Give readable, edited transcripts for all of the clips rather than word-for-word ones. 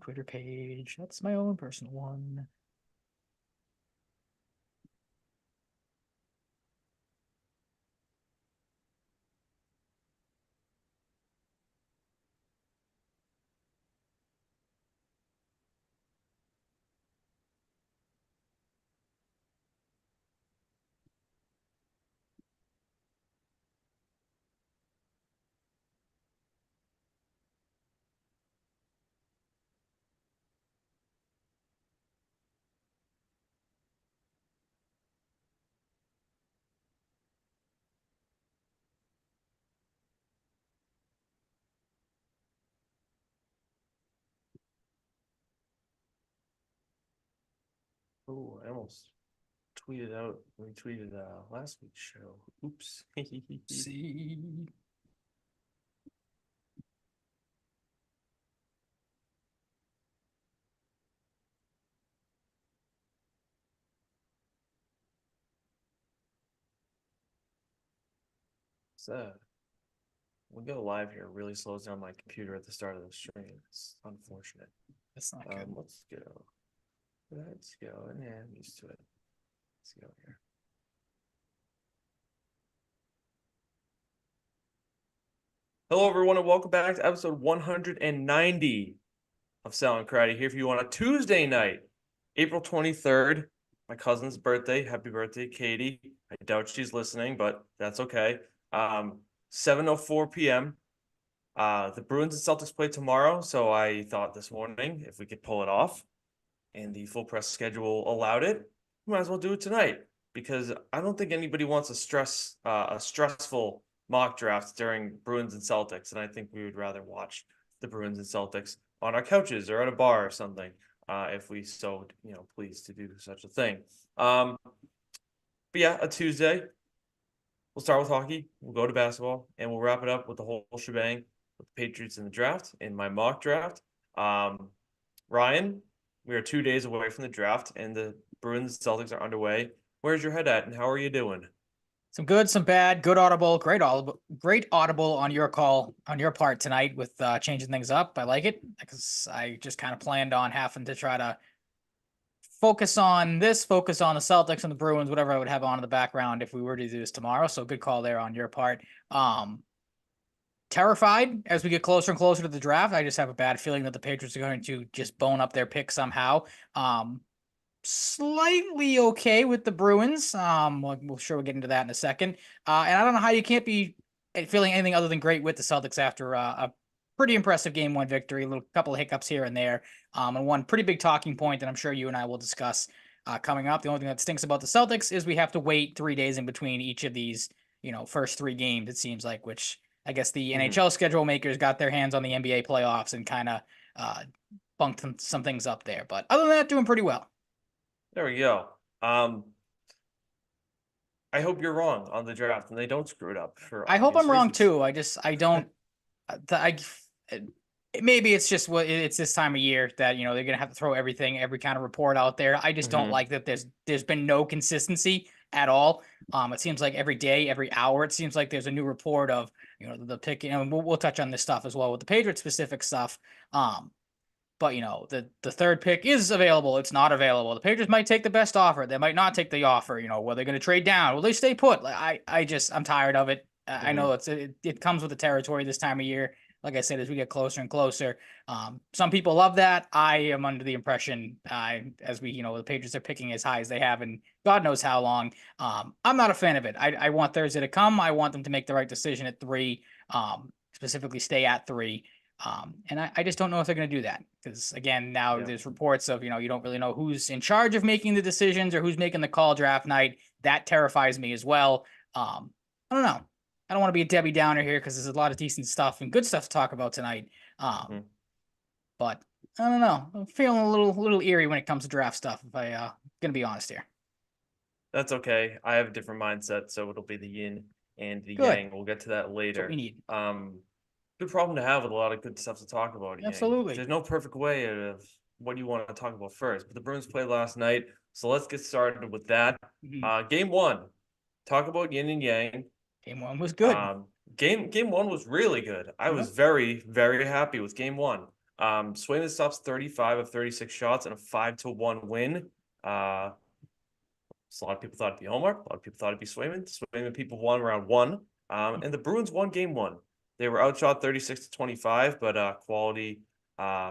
own Twitter page. That's my own personal one. Oh, I almost retweeted last week's show. Oops. See. So we go live here. It really slows down my computer at the start of the stream. It's unfortunate. That's not good. Let's go. Let's go. Yeah, I'm used to it. Let's go here. Hello, everyone, and welcome back to episode 190 of Salvaggio and Cratty, here for you on a Tuesday night, April 23rd, my cousin's birthday. Happy birthday, Katie. I doubt she's listening, but that's okay. 7:04 p.m. The Bruins and Celtics play tomorrow, so I thought this morning if we could pull it off and the full press schedule allowed it, we might as well do it tonight because I don't think anybody wants a stressful mock draft during Bruins and Celtics, and I think we would rather watch the Bruins and Celtics on our couches or at a bar or something, if we so please to do such a thing. But yeah, a Tuesday. We'll start with hockey. We'll go to basketball, and we'll wrap it up with the whole shebang with the Patriots in the draft, in my mock draft. Ryan, we are 2 days away from the draft, and the Bruins and Celtics are underway. Where's your head at, and how are you doing? Some good, some bad, good audible, great audible on your part tonight with changing things up. I like it because I just kind of planned on having to try to focus on the Celtics and the Bruins, whatever I would have on in the background if we were to do this tomorrow. So good call there on your part. Terrified as we get closer and closer to the draft. I just have a bad feeling that the Patriots are going to just bone up their pick somehow. Slightly okay with the Bruins. We'll get into that in a second. And I don't know how you can't be feeling anything other than great with the Celtics after a pretty impressive game one victory, a couple of hiccups here and there, and one pretty big talking point that I'm sure you and I will discuss coming up. The only thing that stinks about the Celtics is we have to wait 3 days in between each of these, first 3 games, it seems like, which I guess the NHL schedule makers got their hands on the NBA playoffs and kind of bunked some things up there. But other than that, doing pretty well. There we go. I hope you're wrong on the draft and they don't screw it up. I hope I'm wrong too. I don't. Maybe it's just it's this time of year that they're gonna have to throw every kind of report out there. I just don't like that. There's been no consistency at all. It seems like every day, every hour, it seems like there's a new report of the pick. And we'll touch on this stuff as well with the Patriots specific stuff. But the third pick is available. It's not available. The Patriots might take the best offer. They might not take the offer. Were they going to trade down? Will they stay put? I'm tired of it. I know it comes with the territory this time of year. Like I said, as we get closer and closer, some people love that. I am under the impression, as we, the Patriots are picking as high as they have, and God knows how long. I'm not a fan of it. I want Thursday to come. I want them to make the right decision at 3, specifically stay at 3. And I just don't know if they're going to do that because, again, now there's reports of, you don't really know who's in charge of making the decisions or who's making the call draft night. That terrifies me as well. I don't know. I don't want to be a Debbie Downer here because there's a lot of decent stuff and good stuff to talk about tonight. But I don't know. I'm feeling a little eerie when it comes to draft stuff, if I going to be honest here. That's okay. I have a different mindset, so it'll be the yin and the yang. We'll get to that later. That's what we need. Good problem to have with a lot of good stuff to talk about. Absolutely. There's no perfect way of what you want to talk about first, but the Bruins played last night, so let's get started with that. Game 1. Talk about yin and yang. Game 1 was good. Game 1 was really good. I was very, very happy with game 1. Swayman stops 35 of 36 shots and a 5-1 win. So a lot of people thought it'd be Omar. A lot of people thought it'd be Swayman. Swayman people won round one. And the Bruins won game one. They were outshot 36-25, but quality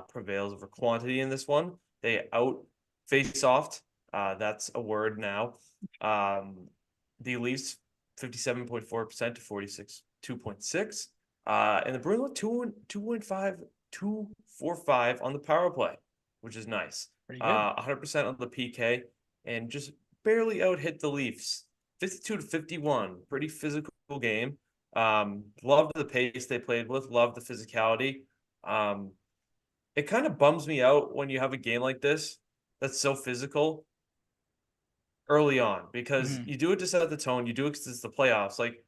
prevails over quantity in this one. They out face-offed. That's a word now. The Leafs 57.4% to 46.6. And the Bruins went 2.45 on the power play, which is nice. Pretty good. 100% on the PK, and just barely out hit the Leafs 52-51. Pretty physical game. Loved the pace they played with, loved the physicality. It kind of bums me out when you have a game like this that's so physical early on, because you do it to set the tone, you do it because it's the playoffs. Like,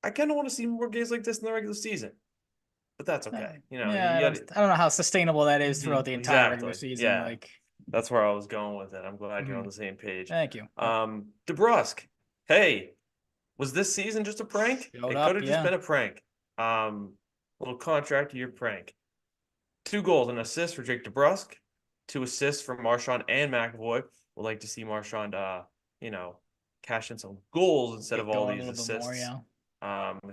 I kind of want to see more games like this in the regular season, but that's okay. I don't know how sustainable that is throughout the entire regular season. Yeah. Like, that's where I was going with it. I'm glad you're on the same page. Thank you. DeBrusk, hey, was this season just a prank? It could have just been a prank. Little contract year prank. 2 goals and assists for Jake DeBrusk. 2 assists from Marchand and McAvoy. Would like to see Marchand, cash in some goals instead of all these assists.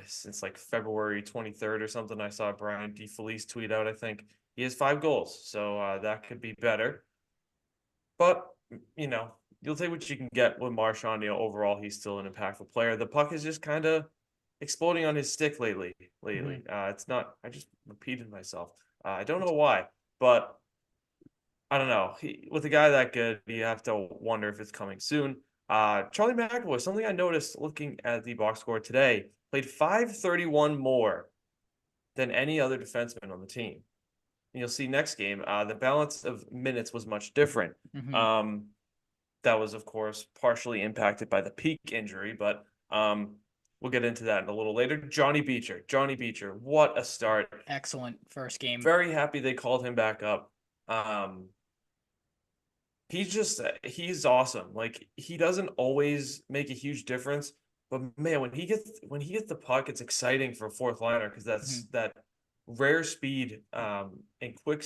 Since like February 23rd or something, I saw Brian DeFelice tweet out, I think he has 5 goals. So that could be better. But, you'll take what you can get with Marchand. Overall, he's still an impactful player. The puck is just kind of exploding on his stick lately. It's not, I just repeated myself. I don't know why, but I don't know. With a guy that good, you have to wonder if it's coming soon. Charlie McAvoy, something I noticed looking at the box score today, played 531 more than any other defenseman on the team. And you'll see next game, the balance of minutes was much different. That was, of course, partially impacted by the peak injury, but we'll get into that a little later. Johnny Beecher, what a start. Excellent first game. Very happy they called him back up. He's awesome. Like, he doesn't always make a huge difference, but man, when he gets the puck, it's exciting for a fourth liner, because that's that rare speed and quick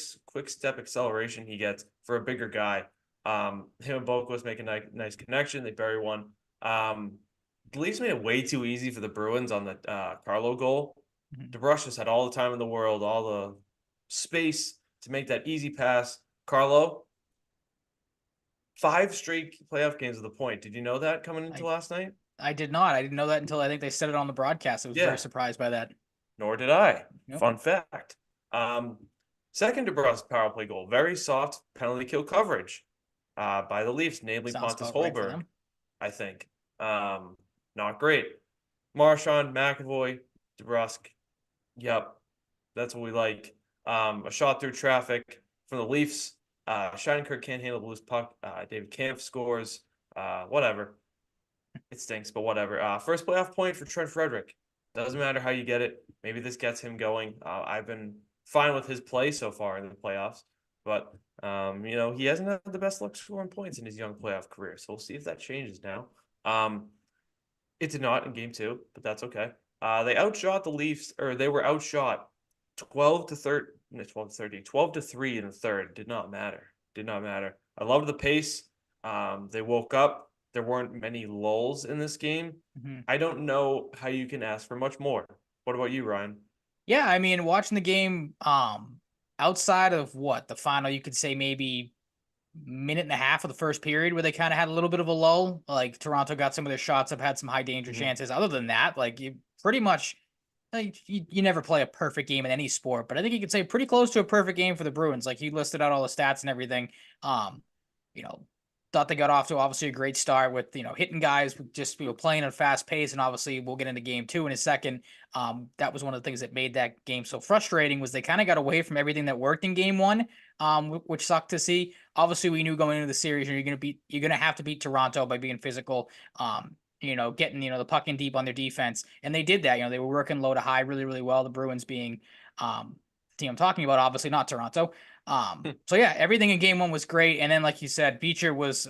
step acceleration he gets for a bigger guy. Him and Boquist make a nice connection. They bury one. The Leafs made it way too easy for the Bruins on the Carlo goal. DeBrusk just had all the time in the world, all the space to make that easy pass. Carlo, 5 straight playoff games with a point. Did you know that coming into last night? I did not. I didn't know that until I think they said it on the broadcast. I was very surprised by that. Nor did I. Fun fact. Second DeBrusk power play goal. Very soft penalty kill coverage by the Leafs, namely Pontus Holberg, I think. Not great. Marchand, McAvoy, DeBrusk. Yep. That's what we like. A shot through traffic from the Leafs. Shattenkirk can't handle the loose puck. David Kampf scores. Whatever. It stinks, but whatever. First playoff point for Trent Frederick. Doesn't matter how you get it. Maybe this gets him going. I've been fine with his play so far in the playoffs, but he hasn't had the best luck scoring points in his young playoff career. So we'll see if that changes now. It did not in game 2, but that's okay. They outshot the Leafs, or they were outshot 12-13, 12-3 in the third. Did not matter. I loved the pace. They woke up. There weren't many lulls in this game. I don't know how you can ask for much more. What about you, Ryan? Yeah, I mean, watching the game, outside of the final, you could say maybe minute and a half of the first period where they kind of had a little bit of a lull. Like, Toronto got some of their shots up, had some high danger chances. Other than that, like, you pretty much, like, you never play a perfect game in any sport, but I think you could say pretty close to a perfect game for the Bruins. Like, you listed out all the stats and everything. Thought they got off to obviously a great start with, hitting guys, with just playing at a fast pace. And obviously we'll get into game 2 in a second. That was one of the things that made that game so frustrating, was they kind of got away from everything that worked in game 1, which sucked to see. Obviously we knew going into the series, you're going to have to beat Toronto by being physical, getting, the puck in deep on their defense. And they did that. They were working low to high really, really well. The Bruins being, the team I'm talking about, obviously not Toronto. So yeah, everything in game 1 was great. And then, like you said, Beecher was,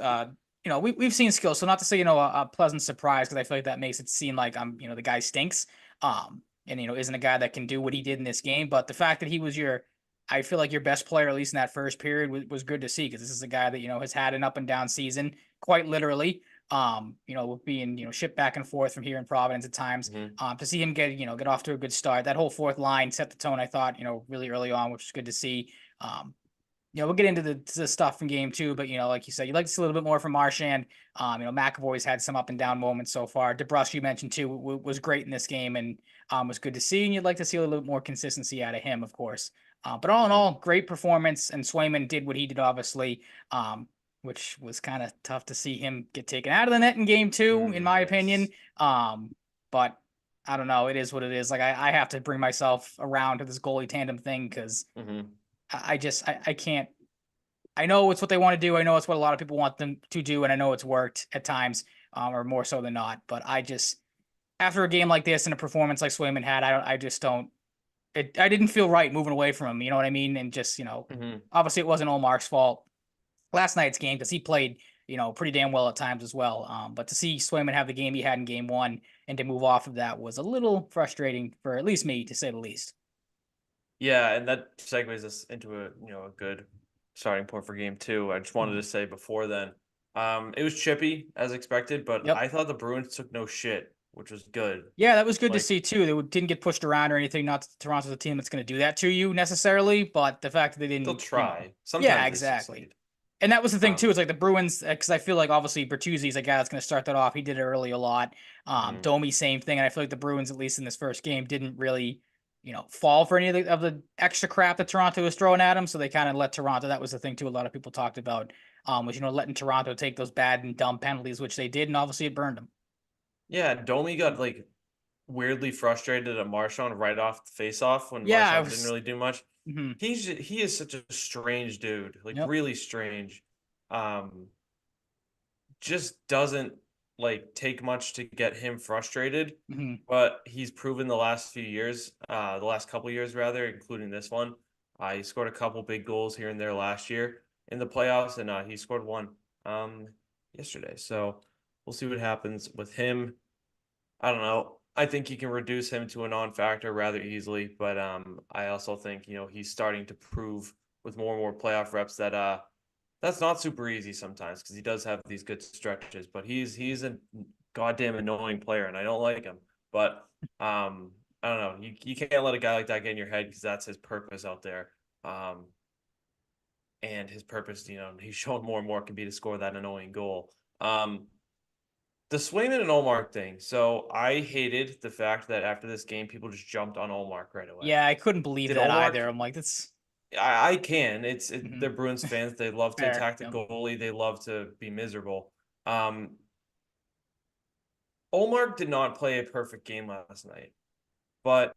we've seen skills. So not to say, a pleasant surprise, because I feel like that makes it seem like the guy stinks. And, isn't a guy that can do what he did in this game. But the fact that he was your I feel like your best player, at least in that first period, was good to see because this is a guy that, has had an up and down season, quite literally. Being, shipped back and forth from here in Providence at times. Mhm. To see him get off to a good start. That whole fourth line set the tone, I thought, really early on, which was good to see. We'll get into the stuff in game two, but like you said, you'd like to see a little bit more from Marchand. McAvoy's had some up and down moments so far. DeBrusk, you mentioned too, was great in this game and was good to see. And you'd like to see a little bit more consistency out of him, of course. But all in Mhm. all, great performance. And Swayman did what he did, obviously, which was kind of tough to see him get taken out of the net in game two, in my opinion. Yes. But I don't know. It is what it is. Like I have to bring myself around to this goalie tandem thing because Mhm. I can't. I know it's what they want to do. I know it's what a lot of people want them to do, and I know it's worked at times, or more so than not. But I just, after a game like this and a performance like Swayman had, I just don't. I didn't feel right moving away from him. You know what I mean? And just Mhm. obviously it wasn't Olmark's fault last night's game because he played pretty damn well at times as well. But to see Swayman have the game he had in game one and to move off of that was a little frustrating for at least me, to say the least. Yeah, and that segues us into a good starting point for game two. I just wanted Mhm. to say before then, it was chippy as expected, but Yep. I thought the Bruins took no shit, which was good. Yeah, that was good to Like, see too. They didn't get pushed around or anything. Not that Toronto's a team that's going to do that to you necessarily, but the fact that they they'll didn't, try. yeah, Sometimes they exactly. succeed. And that was the thing too. It's Um, like the Bruins, because I feel like obviously Bertuzzi's a guy that's going to start that off. He did it early a lot. mhm. Domi, same thing. And I feel like the Bruins, at least in this first game, didn't really, fall for any of the extra crap that Toronto was throwing at them. So they kind of let Toronto. That was the thing too. A lot of people talked about, was letting Toronto take those bad and dumb penalties, which they did, and obviously it burned them. Yeah, Domi got like weirdly frustrated at Marchand right off the face-off when Yeah, I Marchand didn't was. really do much. Mhm. He is such a strange dude, like Yep. really strange. Um, just doesn't like take much to get him frustrated, Mhm. but he's proven the last few years, the last couple years rather, including this one. He scored a couple big goals here and there last year in the playoffs, and he scored one um yesterday. So we'll see what happens with him. I don't know. I think you can reduce him to a non-factor rather easily, but I also think he's starting to prove with more and more playoff reps that that's not super easy sometimes because he does have these good stretches, but he's a goddamn annoying player and I don't like him. But I don't know. You can't let a guy like that get in your head because that's his purpose out there. Um, and his purpose, he's shown more and more can be to score that annoying goal. The Swayman and Olmark thing. So I hated the fact that after this game, people just jumped on Olmark right away. Yeah, I couldn't believe Did that Olmark either. I'm like, that's I can. mhm. They're Bruins fans. They love to Fair. attack the Yep. goalie. They love to be miserable. Olmark did not play a perfect game last night, but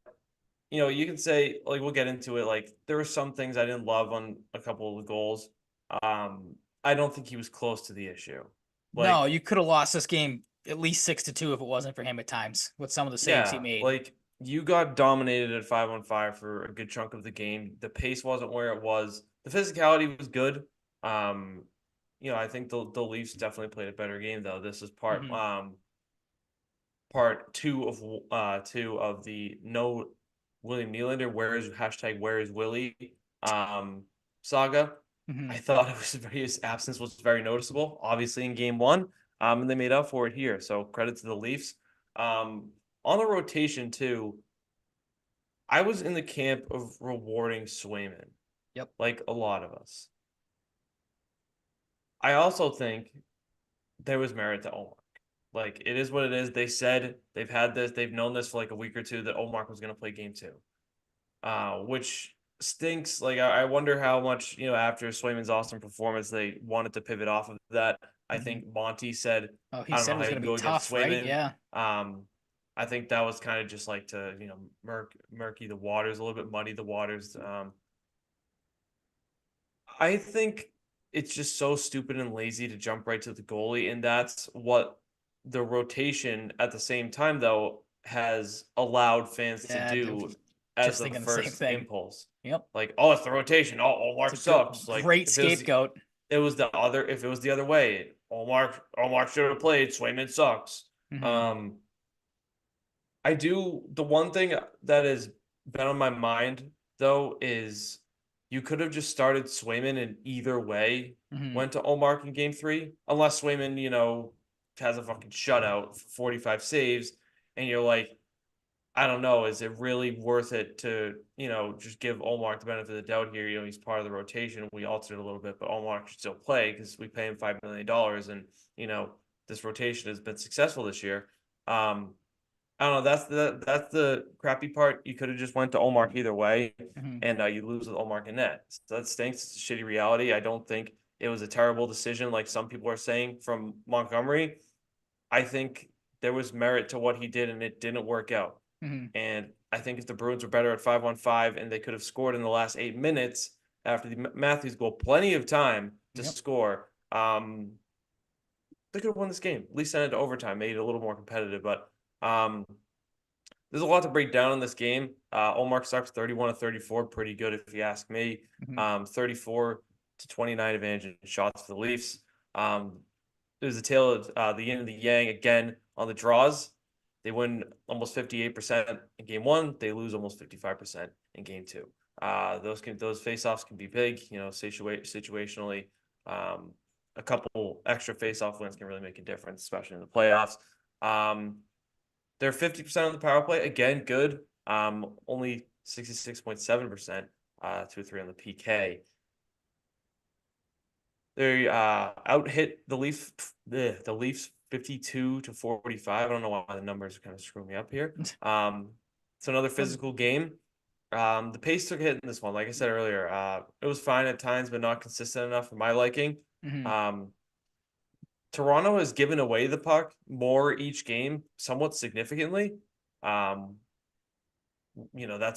you can say like we'll get into it. Like there were some things I didn't love on a couple of the goals. Um, I don't think he was close to the issue. No, Like you could have lost this game at least 6-2 if it wasn't for him at times with some of the saves he yeah, made. like you got dominated at 5-on-5 for a good chunk of the game. The pace wasn't where it was. The physicality was good. Um, I think the Leafs definitely played a better game though. This is Hmm. part two of the no William Nylander where is Willie saga. I Hmm. thought his absence was very noticeable, obviously in game one. And they made up for it here. So credit to the Leafs. On the rotation too, I was in the camp of rewarding Swayman, Yep. like a lot of us. I also think there was merit to Omar. Like it is what it is. They said they've known this for like a week or two that Omar was going to play game two, which stinks. Like I wonder how much after Swayman's awesome performance they wanted to pivot off of that. I Hmm. think Monty said, Oh, he I don't said know it how was you going can to be go against tough, right? Swayman. Yeah. I think that was kind of just like to murky the waters a little bit, muddy the waters. I think it's just so stupid and lazy to jump right to the goalie, and that's what the rotation at the same time though has allowed fans to Yeah, do as just the thinking the same first thing. impulse. Yep. Like, oh, it's the rotation. Oh, It's Mark a good, sucks. Like great scapegoat. if it was the other way, Mark should have played. Swayman sucks. Hmm. Um, the one thing that has been on my mind though is you could have just started Swayman and either way Hmm. went to Olmark in game 3, unless Swayman, has a fucking shutout for 45 saves, and you're like, I don't know, is it really worth it to, just give Olmark the benefit of the doubt here? He's part of the rotation. We altered a little bit, but Olmark should still play because we pay him $5 million, and this rotation has been successful this year. I don't know. That's the crappy part. You could have just went to Olmark either way, Hmm. and you lose with Olmark and net. So that stinks. It's a shitty reality. I don't think it was a terrible decision, like some people are saying from Montgomery. I think there was merit to what he did, and it didn't work out. Hmm. And I think if the Bruins were better at 5-on-5 and they could have scored in the last 8 minutes after the Matthews goal, plenty of time to Yep. score. They could have won this game. At least sent it to overtime, made it a little more competitive. But there's a lot to break down in this game. Olmark starts 31 of 34, pretty good if you ask me. Hmm. 34 to 29 advantage in shots for the Leafs. It was a tale of the yin and the yang again on the draws. They win almost 58% in game 1. They lose almost 55% in game 2. Those faceoffs can be big, situationally. A couple extra faceoff wins can really make a difference, especially in the playoffs. They're 50% on the power play. Again, good. Only 66.7%, 2-3 on the PK. They out hit the Leafs 52 to 45. I don't know why the numbers are kind of screwing me up here. It's another physical game. The pace took a hit in this one. Like I said earlier, it was fine at times, but not consistent enough for my liking. Hmm. Toronto has given away the puck more each game, somewhat significantly. That's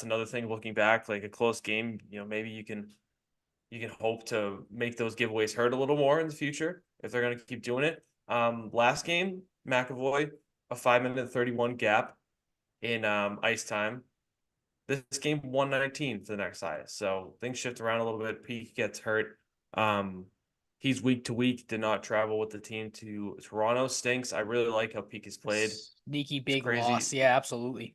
another thing looking back, like a close game, maybe you can hope to make those giveaways hurt a little more in the future if they're going to keep doing it. Last game, McAvoy, a 5-minute 31 gap in ice time. This game 119 for the next highest. So things shift around a little bit. Peake gets hurt. He's week to week, did not travel with the team to Toronto. Stinks. I really like how Peake has played. Sneaky It's big crazy. loss. Yeah, absolutely.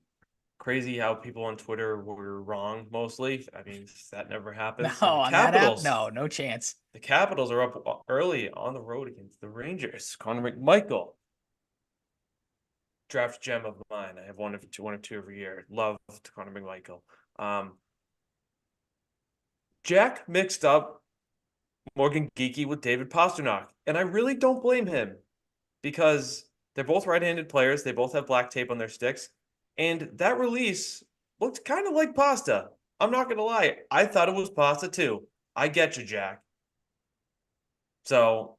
Crazy how people on Twitter were wrong mostly. I mean, that never No, happens. And the on that app, Capitals, no, no chance. the Capitals are up early on the road against the Rangers. Connor McMichael, draft gem of mine. I have one or two every year. Love Connor McMichael. Jack mixed up Morgan Geekie with David Pastrnak, and I really don't blame him because they're both right-handed players. They both have black tape on their sticks, and that release looked kind of like pasta. I'm not gonna lie, I thought it was pasta too. I get you, Jack. So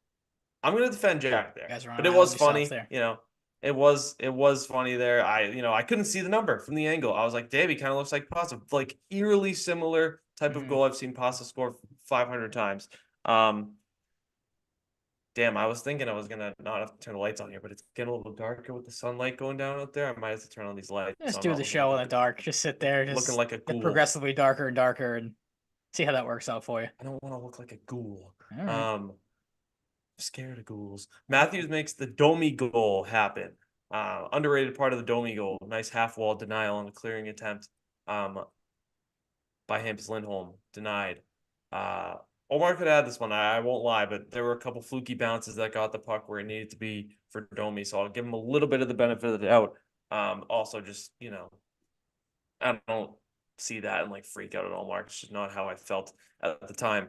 I'm gonna defend Jack You there, guys are on but an it island was yourself funny. there. It was funny there. I couldn't see the number from the angle. I was like, Davey kind of looks like pasta, like eerily similar type of Hmm. goal I've seen pasta score 500 times. Um, Damn, I was thinking I was gonna not have to turn the lights on here, but it's getting a little darker with the sunlight going down out there. I might have to turn on these lights so Just I'm do not the looking show in like the dark. Just sit there, looking just like a get ghoul. progressively darker and darker, and see how that works out for you. I don't want to look like a ghoul. All right. I'm scared of ghouls. Matthews makes the Domi goal happen. Underrated part of the Domi goal. Nice half wall denial on a clearing attempt. By Hampus Lindholm, denied. Omar could have had this one. I won't lie, but there were a couple fluky bounces that got the puck where it needed to be for Domi. So I'll give him a little bit of the benefit of the doubt. Also, just I don't see that and like freak out at Omar. It's just not how I felt at the time.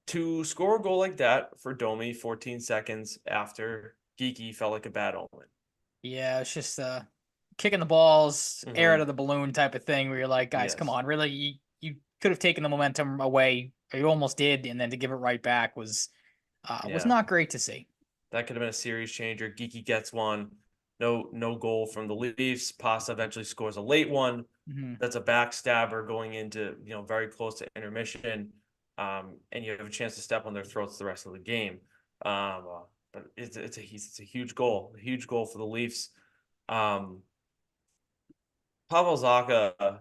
To score a goal like that for Domi 14 seconds after Geeky felt like a bad omen. Yeah, it's just kicking the balls, air out Mm-hmm. of the balloon type of thing where you're like, guys, come Yes. on, really, you could have taken the momentum away, or you almost did, and then to give it right back was Yeah. not great to see. That could have been a series changer. Geeky gets one. No goal from the Leafs. Pasta eventually scores a late one. Hmm. That's a backstabber going into very close to intermission, and you have a chance to step on their throats the rest of the game. But it's a huge goal for the Leafs. Um, Pavel Zacha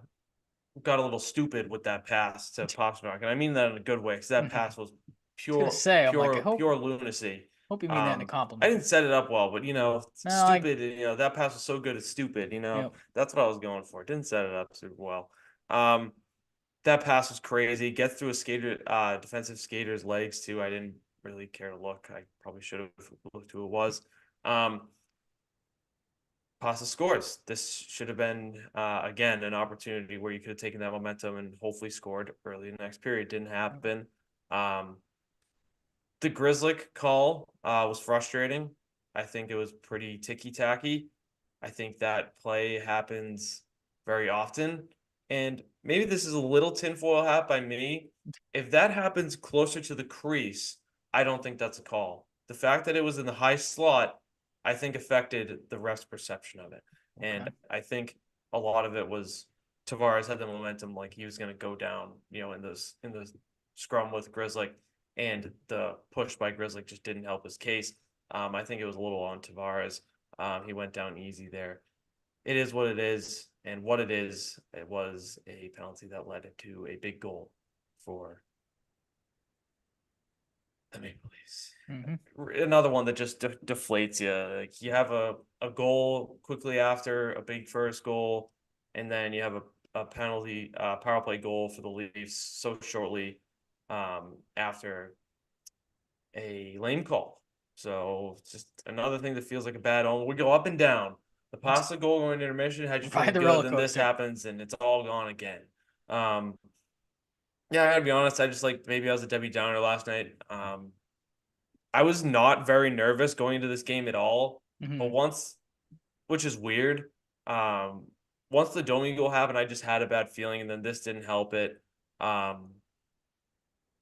got a little stupid with that pass to Pastrnak, and I mean that in a good way because that Hmm. pass was I was gonna pure, say, I'm like, I pure, hope pure lunacy. hope you mean that in a I compliment. didn't set it up well, but No, I stupid. That pass was so good, it's stupid. yep. That's what I was going for. Didn't set it up super well. Um, That pass was crazy. Gets through a skater, defensive skater's legs too. I didn't really care to look. I probably should have looked who it was. Pasta scores. This should have been again an opportunity where you could have taken that momentum and hopefully scored early in the next period. Didn't happen. The Grizzly call was frustrating. I think it was pretty ticky-tacky. I think that play happens very often. And maybe this is a little tinfoil hat by me. If that happens closer to the crease, I don't think that's a call. The fact that it was in the high slot, I think affected the ref's perception of it. And I think a lot of it was Tavares had the momentum, like he was going to go down, in the scrum with Grizzly, and the push by Grizzly just didn't help his case. I think it was a little on Tavares. He went down easy there. It is what it is, and what it is, it was a penalty that led to a big goal for the Maple Leafs. Another one that just deflates you. Like you have a goal quickly after a big first goal, and then you have a penalty power play goal for the Leafs so shortly after a lame call. So it's just another thing that feels like a bad omen. We go up and down. The pasta goal going into intermission had you feeling good, then this happens and it's all gone again. Yeah, I gotta be honest. I just maybe I was a Debbie Downer last night. I was not very nervous going into this game at all. But once, which is weird, once the Domi goal happened, I just had a bad feeling, and then this didn't help it.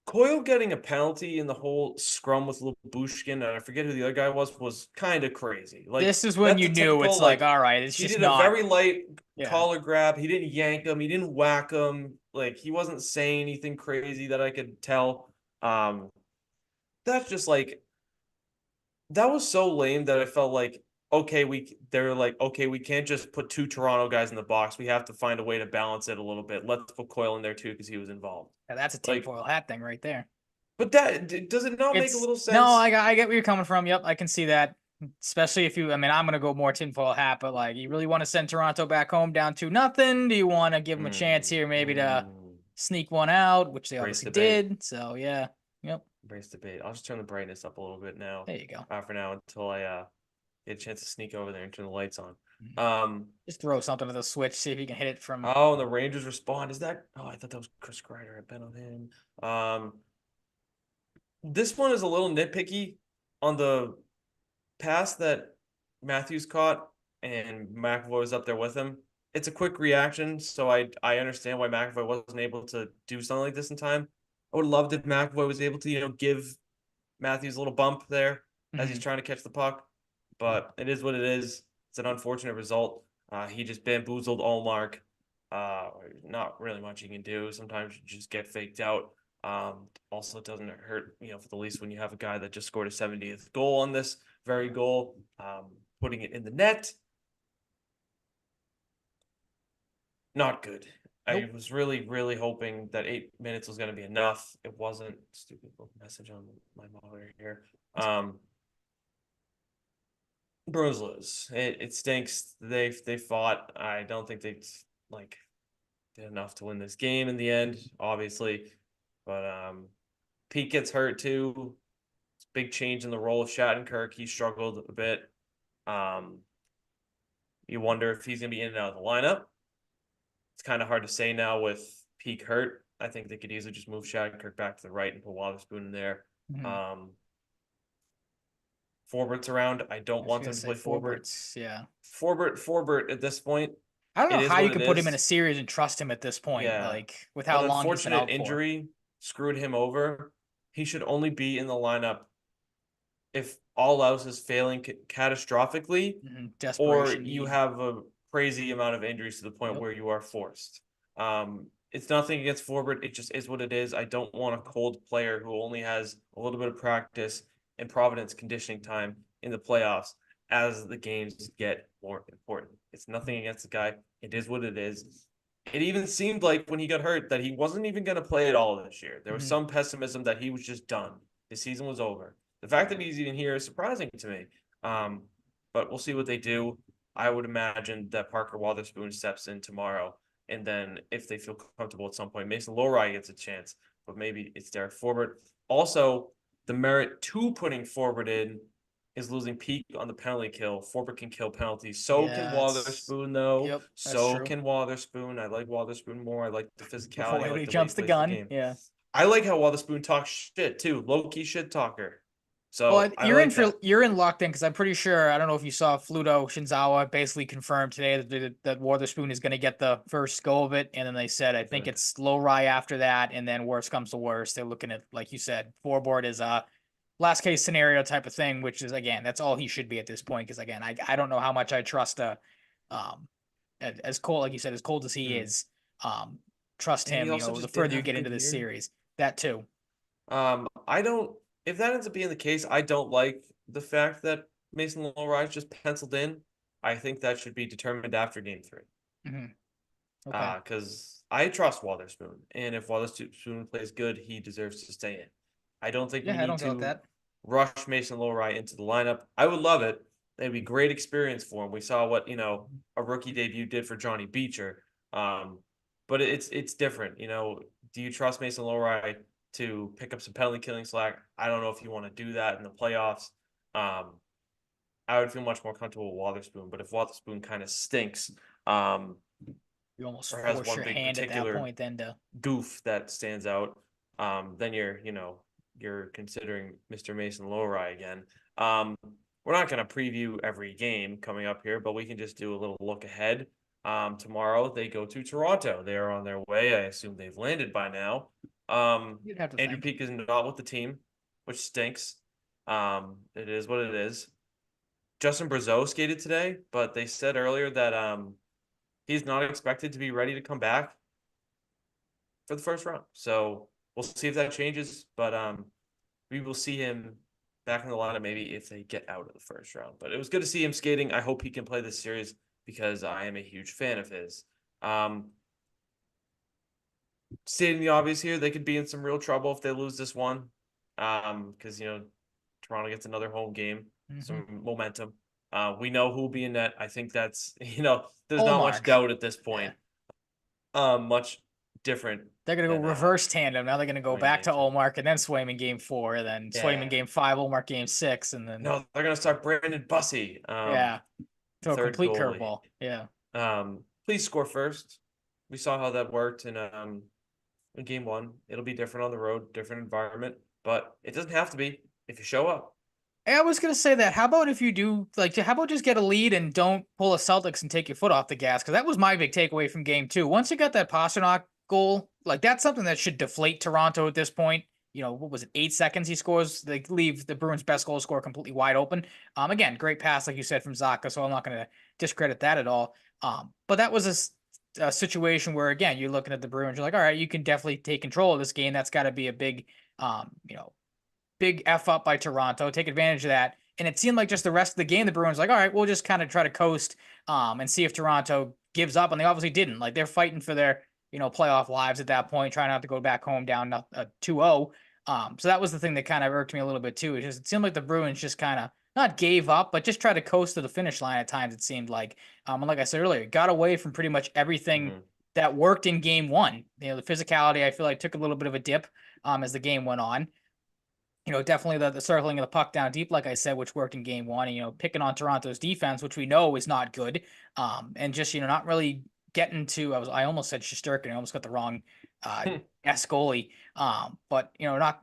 Coyle getting a penalty in the whole scrum with Bushkin, and I forget who the other guy was kind of crazy. Like this is when you knew it's all right, it's just not. He did a very light collar grab. He didn't yank him. He didn't whack him. Like he wasn't saying anything crazy that I could tell. That's just that was so lame that I felt like okay, we can't just put two Toronto guys in the box. We have to find a way to balance it a little bit. Let's put Coyle in there too because he was involved. Yeah, that's a tinfoil hat thing right there. But that does it not make a little sense? No, I get where you're coming from. Yep, I can see that. Especially if I'm gonna go more tinfoil hat, but you really want to send Toronto back home down 2-0? Do you want to give them a chance here, maybe to sneak one out, which they obviously did? So yeah, yep. Brace debate. I'll just turn the brightness up a little bit now. There you go. For now, until I get a chance to sneak over there and turn the lights on. Just throw something to the switch, see if you can hit it from. Oh, and the Rangers respond. Is that? Oh, I thought that was Chris Kreider. I bet on him. This one is a little nitpicky on the pass that Matthews caught, and McAvoy was up there with him. It's a quick reaction, so I understand why McAvoy wasn't able to do something like this in time. I would have loved if McAvoy was able to, give Matthews a little bump there as he's trying to catch the puck. But it is what it is. It's an unfortunate result. He just bamboozled Allmark. Not really much he can do. Sometimes you just get faked out. Also, it doesn't hurt, for the Leafs when you have a guy that just scored a 70th goal on this very goal, putting it in the net. Not good. Nope. I was really, really hoping that 8 minutes was going to be enough. It wasn't. Stupid little message on my monitor here. Bruins lose. It stinks. They fought. I don't think they did enough to win this game in the end, obviously. But Pete gets hurt too. It's a big change in the role of Shattenkirk. He struggled a bit. You wonder if he's going to be in and out of the lineup. It's kind of hard to say now with Peak hurt. I think they could easily just move Shattenkirk back to the right and put Wotherspoon in there. Forbert's around. I don't want them to play Forbert. Yeah. Forbert at this point. I don't know how you can put him in a series and trust him at this point. Yeah. With how long he's been out for. Injury screwed him over. He should only be in the lineup if all else is failing catastrophically, or you have a crazy amount of injuries to the point where you are forced. It's nothing against Forbert. It just is what it is. I don't want a cold player who only has a little bit of practice and Providence conditioning time in the playoffs as the games get more important. It's nothing against the guy. It is what it is. It even seemed like when he got hurt that he wasn't even going to play at all this year. There was some pessimism that he was just done. His season was over. The fact that he's even here is surprising to me. But we'll see what they do. I would imagine that Parker Wotherspoon steps in tomorrow And then if they feel comfortable at some point, Mason Lowry gets a chance, but maybe it's Derek Forbort. Also, the merit to putting Forbort in is losing peak on the penalty kill. Forbort can kill penalties. So can Yeah, it's Wotherspoon, though. yep, that's So true. can Wotherspoon. I like Wotherspoon more. I like the Before physicality. I anybody like the way he jumps the plays the gun, game. yeah. I like how Wotherspoon talks shit too. Low key shit talker. Well, So I like that. you're in locked in because I'm pretty sure I don't know if you saw Fluto Shinzawa basically confirmed today that Witherspoon is going to get the first go of it, and then they said I think Good. it's low rye after that, and then worst comes to worst, they're looking at like you said, foreboard is a last case scenario type of thing, which is again that's all he should be at this point because again I don't know how much I trust um as cold like you said as cold as he is trust And he him also the just further didn't you have a get good into this year. series that too. I don't. If that ends up being the case, I don't like the fact that Mason Lowry just penciled in. I think that should be determined after game 3. Hmm. Okay. Because I trust Wotherspoon, and if Wotherspoon plays good, he deserves to stay in. I don't think we Yeah, I need don't doubt to that. rush Mason Lowry into the lineup. I would love it. It'd be great experience for him. We saw what a rookie debut did for Johnny Beecher. Um, but it's different. Do you trust Mason Lowry to pick up some penalty killing slack? I don't know if you want to do that in the playoffs. Um, I would feel much more comfortable with Wotherspoon, but if Wotherspoon kind of stinks, um, You almost or has force one your big hand at that particular point then to goof that stands out, then you're considering Mr. Mason Lowry again. Um, we're not going to preview every game coming up here, but we can just do a little look ahead. Tomorrow they go to Toronto. They are on their way. I assume they've landed by now. you'd have to Andrew think. Peak is not with the team, which stinks. It is what it is. Justin Brazeau skated today, but they said earlier that he's not expected to be ready to come back for the first round. So we'll see if that changes, but we will see him back in the lineup maybe if they get out of the first round. But it was good to see him skating. I hope he can play this series because I am a huge fan of his. Stating the obvious here, they could be in some real trouble if they lose this one. Because Toronto gets another home game, some momentum. We know who will be in net. I think that's there's not much Hallmark. doubt at this Yeah. point. Much different They're gonna go than reverse tandem. Now they're gonna go back to Game 2. Allmark and then Swayman game 4, and then Swayman Yeah. game 5, Allmark game 6, and then No, they're gonna start Brandon Bussey, yeah, throw a third complete goalie. curveball. Yeah. Please score first. We saw how that worked in game 1. It'll be different on the road, different environment, but it doesn't have to be if you show up. Hey, I was gonna say that. How about if you do like? How about just get a lead and don't pull a Celtics and take your foot off the gas? Because that was my big takeaway from game 2. Once you got that Pasternak goal, like that's something that should deflate Toronto at this point. What was it? 8 seconds he scores. They leave the Bruins' best goal scorer completely wide open. Again, great pass like you said from Zaka. So I'm not gonna discredit that at all. But that was a situation where again you're looking at the Bruins. You're like, all right, you can definitely take control of this game. That's got to be a big, big F up by Toronto, take advantage of that. And it seemed like just the rest of the game, the Bruins like, all right, we'll just kind of try to coast and see if Toronto gives up. And they obviously didn't. Like they're fighting for their, playoff lives at that point, trying not to go back home down 2-0. So that was the thing that kind of irked me a little bit too. It seemed like the Bruins just kind of not gave up, but just tried to coast to the finish line at times, it seemed like. And like I said earlier, got away from pretty much everything that worked in game 1. The physicality, I feel like, took a little bit of a dip as the game went on. Definitely the circling of the puck down deep, like I said, which worked in game 1, and, picking on Toronto's defense, which we know is not good. And just, not really getting to, I almost said Shesterkin. I almost got the wrong S goalie. But, not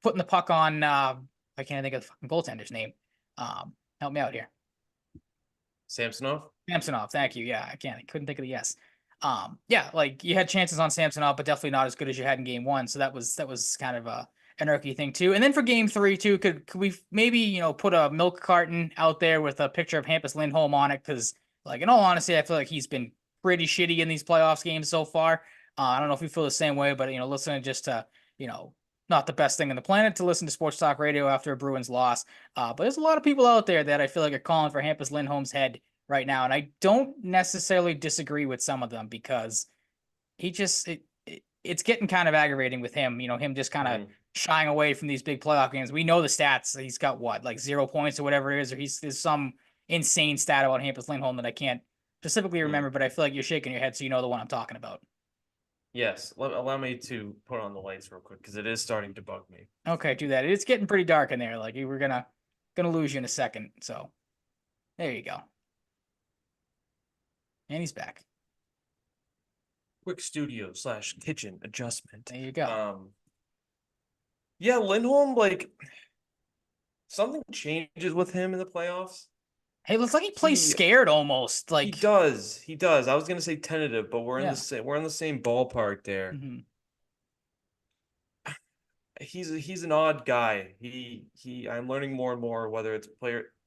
putting the puck on, I can't think of the fucking goaltender's name. Help me out here. Samsonov? Samsonov, thank you. Yeah, I couldn't think of the yes. Yeah, like you had chances on Samsonov, but definitely not as good as you had in game 1. So that was kind of a anarchy thing too. And then for game 3 too, could we maybe put a milk carton out there with a picture of Hampus Lindholm on it? Because like in all honesty, I feel like he's been pretty shitty in these playoffs games so far. I don't know if you feel the same way, but listening just to not the best thing on the planet to listen to sports talk radio after a Bruins loss. But there's a lot of people out there that I feel like are calling for Hampus Lindholm's head right now, and I don't necessarily disagree with some of them because he just it's getting kind of aggravating with him. Him just kind of shying away from these big playoff games. We know the stats. He's got what, like 0 points or whatever it is, or there's some insane stat about Hampus Lindholm that I can't specifically remember, but I feel like you're shaking your head, so you know the one I'm talking about. Yes. Allow me to put on the lights real quick because it is starting to bug me. Okay, do that. It's getting pretty dark in there. Like we're gonna lose you in a second. So there you go. And he's back. Quick studio / kitchen adjustment. There you go. Yeah, Lindholm, like something changes with him in the playoffs. Hey, looks like he plays scared almost. Like he does. He does. I was gonna say tentative, but we're in yeah. the same ballpark there. Mm-hmm. He's an odd guy. I'm learning more and more whether it's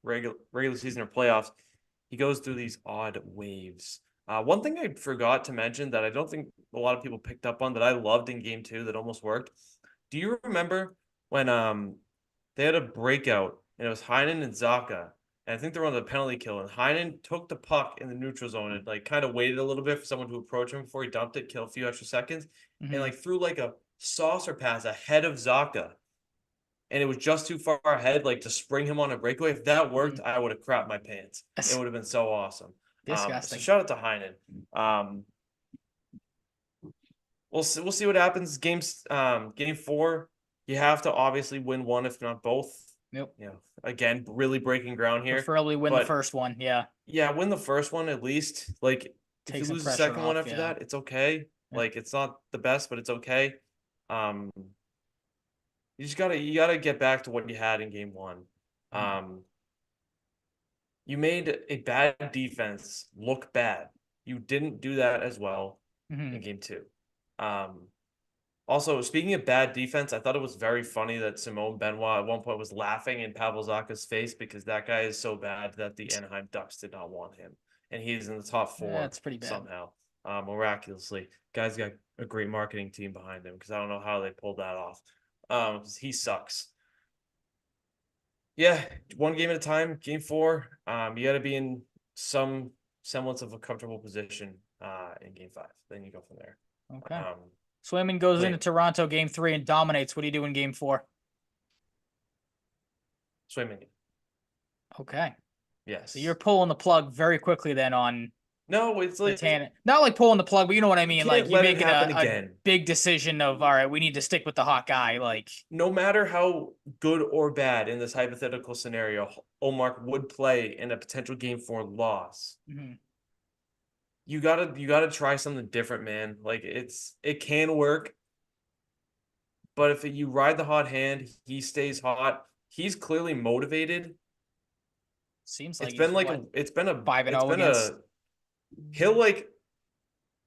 regular season or playoffs. He goes through these odd waves. One thing I forgot to mention that I don't think a lot of people picked up on that I loved in game 2 that almost worked. Do you remember when they had a breakout and it was Heinen and Zaka, and I think they were on the penalty kill, and Heinen took the puck in the neutral zone and like kind of waited a little bit for someone to approach him before he dumped it, kill a few extra seconds, Mm-hmm. and like threw like a saucer pass ahead of Zaka. And it was just too far ahead, like to spring him on a breakaway. If that worked, I would have crapped my pants. It would have been so awesome. Disgusting. So shout out to Heinen. We'll see what happens. Game 4, you have to obviously win one, if not both. Yep. You know, again, really breaking ground here. Preferably win the first one. Yeah. Yeah, win the first one at least. Like Take if you some lose the pressure second one off, after yeah. that, it's okay. Yeah. Like it's not the best, but it's okay. You gotta get back to what you had in game 1. You made a bad defense look bad. You didn't do that as well in game 2. Also, speaking of bad defense, I thought it was very funny that Simone Benoit at one point was laughing in Pavel Zacha's face because that guy is so bad that the Anaheim Ducks did not want him, and he's in the top 4. That's pretty bad. Somehow. Miraculously, guy's got a great marketing team behind him because I don't know how they pulled that off. He sucks. Yeah, one game at a time. Game 4, you got to be in some semblance of a comfortable position in game 5. Then you go from there. Okay. Swayman goes into Toronto game 3 and dominates. What do you do in game 4? Swayman. Okay. Yes. So you're pulling the plug very quickly then on. No, it's like not like pulling the plug, but you know what I mean. Like you're making a big decision of, all right, we need to stick with the hot guy. Like no matter how good or bad in this hypothetical scenario, Ullmark would play in a potential game 4 loss. Mm-hmm. You gotta try something different, man. Like it can work, but if you ride the hot hand, he stays hot. He's clearly motivated. Seems like it's been a 5-0 against.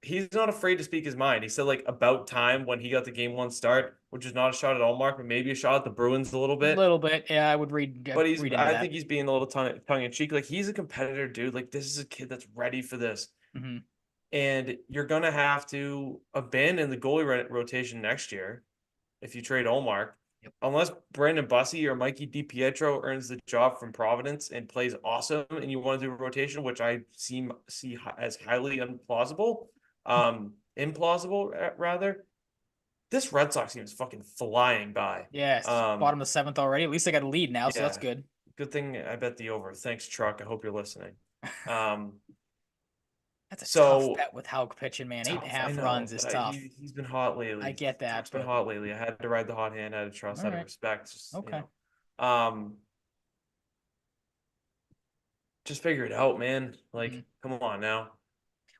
He's not afraid to speak his mind. He said like about time when he got the game 1 start, which is not a shot at Ullmark, but maybe a shot at the Bruins a little bit. A little bit, yeah. I would read. But I think he's being a little tongue in cheek. Like he's a competitor, dude. Like this is a kid that's ready for this. Mm-hmm. And you're gonna have to abandon the goalie rotation next year if you trade Ullmark. Yep. Unless Brandon Bussey or Mikey DiPietro earns the job from Providence and plays awesome, and you want to do a rotation, which I see as highly implausible, rather. This Red Sox team is fucking flying by. Yes, bottom of the 7th already. At least they got a lead now, so that's good. Good thing I bet the over. Thanks, Truck. I hope you're listening. That's a tough bet with Hauk pitching, man. 8.5 runs is tough. He's been hot lately. I get that. He's been hot lately. I had to ride the hot hand. I had to trust. I had to respect. Just, okay. Just figure it out, man. Like, come on now.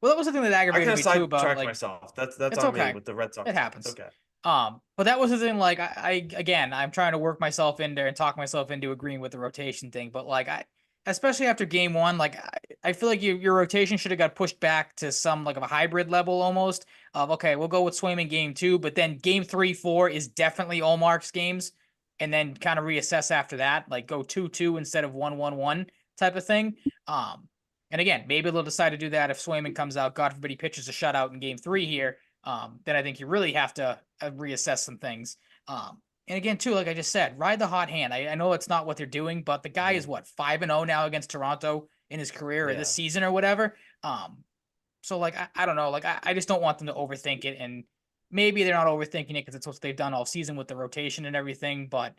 Well, that was the thing that aggravated me too about like myself. That's on me with the Red Sox. It happens. It's okay. But that was the thing. Like, I'm trying to work myself in there and talk myself into agreeing with the rotation thing. But like, especially after game 1, like I feel like your rotation should have got pushed back to some like of a hybrid level almost of, okay, we'll go with Swayman game 2, but then game 3, 4 is definitely Ullmark's games, and then kind of reassess after that, like go 2-2 instead of 1-1-1 type of thing. And again, maybe they'll decide to do that if Swayman comes out, God forbid he pitches a shutout in game 3 here. Then I think you really have to reassess some things. And again, too, like I just said, ride the hot hand. I know it's not what they're doing, but the guy is what, 5-0 now against Toronto in his career or this season or whatever. So like I don't know, like I just don't want them to overthink it, and maybe they're not overthinking it because it's what they've done all season with the rotation and everything. But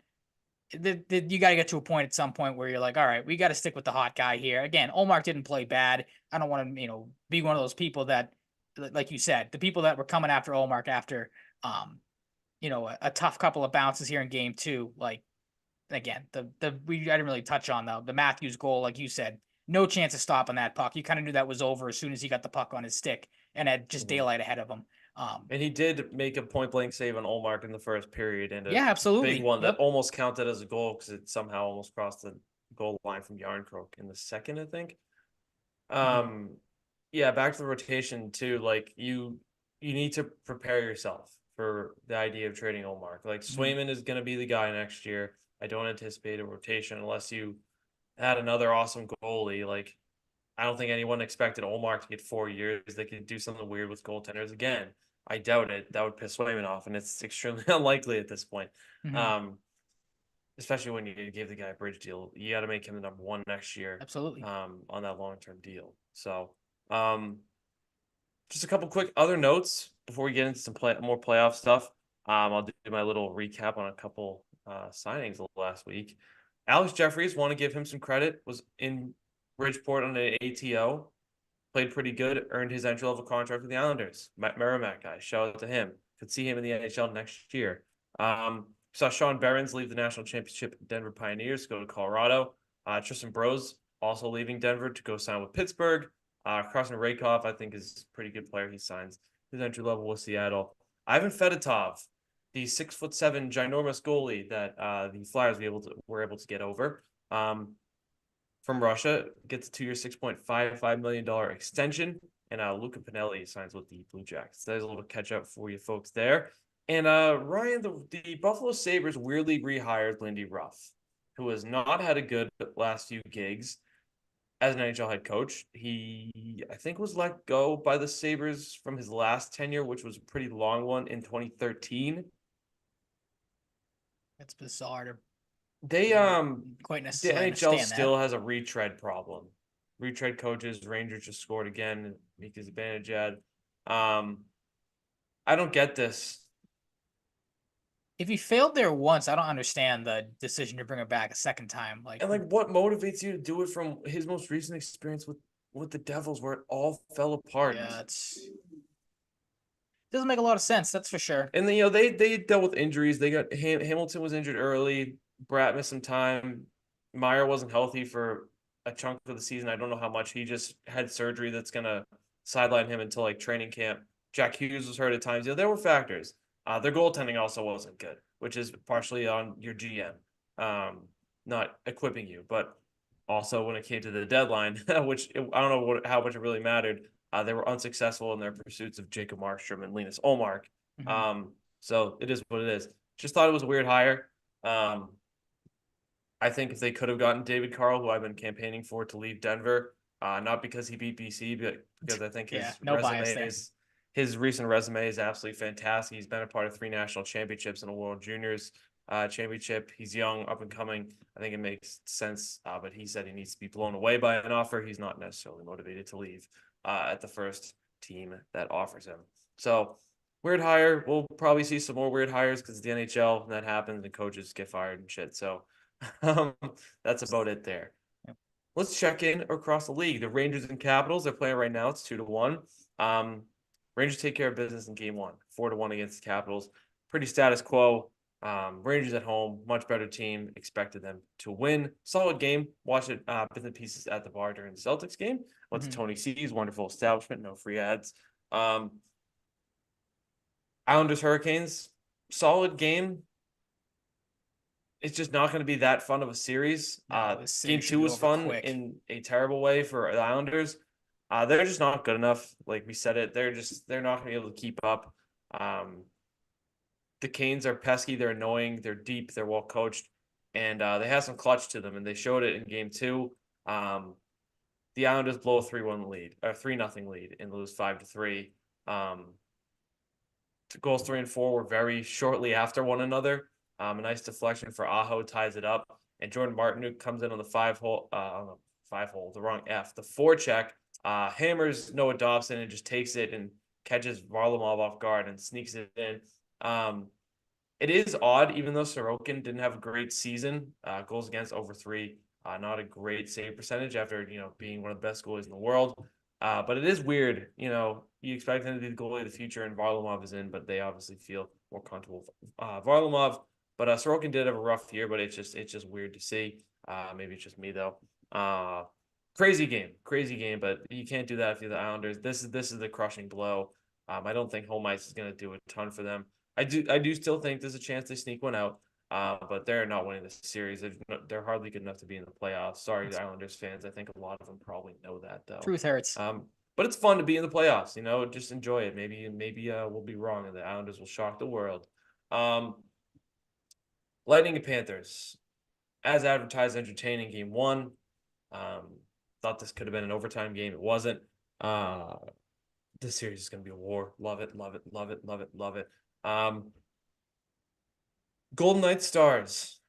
you got to get to a point at some point where you're like, all right, we got to stick with the hot guy here. Again, Olmark didn't play bad. I don't want to, be one of those people that, like you said, the people that were coming after Olmark after, a tough couple of bounces here in game 2. Like, again, I didn't really touch on the Matthews goal, like you said, no chance of stopping that puck. You kind of knew that was over as soon as he got the puck on his stick and had just daylight ahead of him. And he did make a point blank save on Olmark in the first period, and a Yeah, big absolutely. one that Yep. almost counted as a goal because it somehow almost crossed the goal line from Yarncroke in the second, I think. Yeah, back to the rotation too. Like you need to prepare yourself for the idea of trading Olmark. Like Swayman is going to be the guy next year. I don't anticipate a rotation unless you add another awesome goalie. Like I don't think anyone expected Olmark to get 4 years. They could do something weird with goaltenders again. I doubt it. That would piss Swayman off, and it's extremely unlikely at this point. Especially when you give the guy a bridge deal, you got to make him the number 1 next year. Absolutely. On that long-term deal. So, just a couple quick other notes before we get into some more playoff stuff. I'll do my little recap on a couple signings last week. Alex Jeffries, want to give him some credit, was in Bridgeport on an ATO, played pretty good, earned his entry-level contract with the Islanders. Merrimack guy, shout out to him. Could see him in the NHL next year. Saw Sean Behrens leave the national championship Denver Pioneers, go to Colorado. Tristan Brose also leaving Denver to go sign with Pittsburgh. Carson Rakoff, I think, is a pretty good player. He signs his entry level with Seattle. Ivan Fedotov, the 6'7" ginormous goalie that the Flyers were able to get over from Russia, gets a 2-year, $6.55 million extension. And Luca Pinelli signs with the Blue Jackets. There's a little catch up for you folks there. And Ryan, the Buffalo Sabres weirdly rehired Lindy Ruff, who has not had a good last few gigs as an NHL head coach. He, I think, was let go by the Sabres from his last tenure, which was a pretty long one in 2013. That's bizarre. They quite the necessarily NHL understand still that. has a retread problem. Retread coaches, Rangers just scored again. Mika Zibanejad. I don't get this. If he failed there once, I don't understand the decision to bring him back a second time. And what motivates you to do it from his most recent experience with the Devils, where it all fell apart? Yeah, doesn't make a lot of sense. That's for sure. And then they dealt with injuries. They got Hamilton was injured early. Bratt missed some time. Meyer wasn't healthy for a chunk of the season. I don't know how much. He just had surgery that's gonna sideline him until like training camp. Jack Hughes was hurt at times. There were factors. Their goaltending also wasn't good, which is partially on your GM, not equipping you. But also when it came to the deadline, which I don't know how much it really mattered, they were unsuccessful in their pursuits of Jacob Markstrom and Linus Olmark. So it is what it is. Just thought it was a weird hire. I think if they could have gotten David Carl, who I've been campaigning for to leave Denver, not because he beat BC, but because I think his recent resume is absolutely fantastic. He's been a part of 3 national championships and a World Juniors championship. He's young, up and coming. I think it makes sense, but he said he needs to be blown away by an offer. He's not necessarily motivated to leave at the first team that offers him. So weird hire. We'll probably see some more weird hires because it's the NHL and that happens and coaches get fired and shit. So that's about it there. Let's check in across the league. The Rangers and Capitals, they're playing right now. It's 2-1. Rangers take care of business in game 1, 4-1 against the Capitals. Pretty status quo. Rangers at home, much better team. Expected them to win. Solid game. Watch it bits and pieces at the bar during the Celtics game. Went to Tony C's wonderful establishment. No free ads. Islanders Hurricanes, solid game. It's just not going to be that fun of a series. Game 2 was fun in a terrible way for the Islanders. They're just not good enough. Like we said it, they're not going to be able to keep up. The Canes are pesky. They're annoying. They're deep. They're well coached, and they have some clutch to them. And they showed it in game 2. The Islanders blow a 3-1 lead or 3-0 lead and lose 5-3. Goals 3 and 4 were very shortly after one another. A nice deflection for Aho ties it up, and Jordan Martinook comes in on the 5-hole, the wrong F, the forecheck, hammers Noah Dobson and just takes it and catches Varlamov off guard and sneaks it in. It is odd, even though Sorokin didn't have a great season. Goals against over 3, not a great save percentage after being one of the best goalies in the world. But it is weird. You expect him to be the goalie of the future, and Varlamov is in, but they obviously feel more comfortable with Varlamov. But Sorokin did have a rough year, but it's just weird to see. Maybe it's just me though. Crazy game, but you can't do that if you're the Islanders. This is the crushing blow. I don't think home ice is going to do a ton for them. I do still think there's a chance they sneak one out, but they're not winning this series. They're hardly good enough to be in the playoffs. Sorry, the Islanders fans. I think a lot of them probably know that though. Truth hurts. But it's fun to be in the playoffs. Just enjoy it. Maybe we'll be wrong and the Islanders will shock the world. Lightning and Panthers, as advertised, entertaining game 1. Thought this could have been an overtime game. It wasn't. This series is going to be a war. Love it, love it, love it, love it, love it. Golden Knights Stars.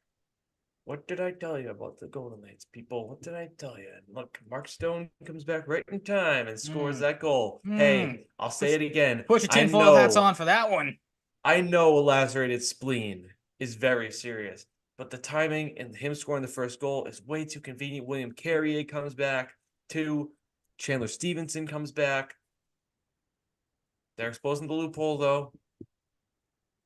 What did I tell you about the Golden Knights, people? What did I tell you? Look, Mark Stone comes back right in time and scores that goal. Hey, I'll say it again. Put your tinfoil hats on for that one. I know a lacerated spleen is very serious, but the timing and him scoring the first goal is way too convenient. William Carrier comes back. 2, Chandler Stevenson comes back. They're exposing the loophole, though.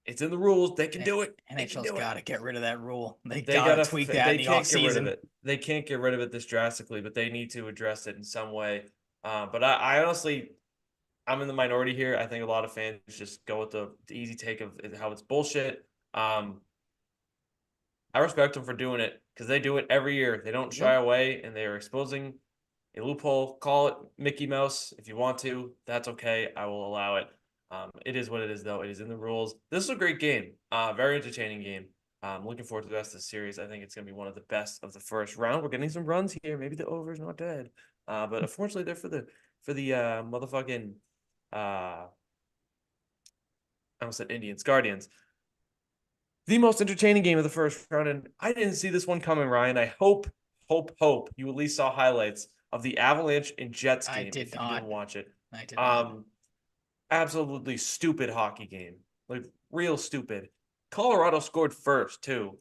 It's in the rules. They can do it. NHL's got to get rid of that rule. They got to tweak that in the offseason. They can't get rid of it this drastically, but they need to address it in some way. But I honestly, I'm in the minority here. I think a lot of fans just go with the easy take of how it's bullshit. I respect them for doing it because they do it every year. They don't shy away, and they are exposing a loophole. Call it Mickey Mouse if you want to. That's okay. I will allow it. It is what it is, though. It is in the rules. This is a great game. Very entertaining game. I'm looking forward to the rest of the series. I think it's going to be one of the best of the first round. We're getting some runs here. Maybe the over is not dead. But unfortunately, they're for the motherfucking I almost said Indians, Guardians. The most entertaining game of the first round, and I didn't see this one coming, Ryan. I hope you at least saw highlights of the Avalanche and Jets game. I did not. You didn't watch it. I did not. Absolutely stupid hockey game. Like, real stupid. Colorado scored first, too.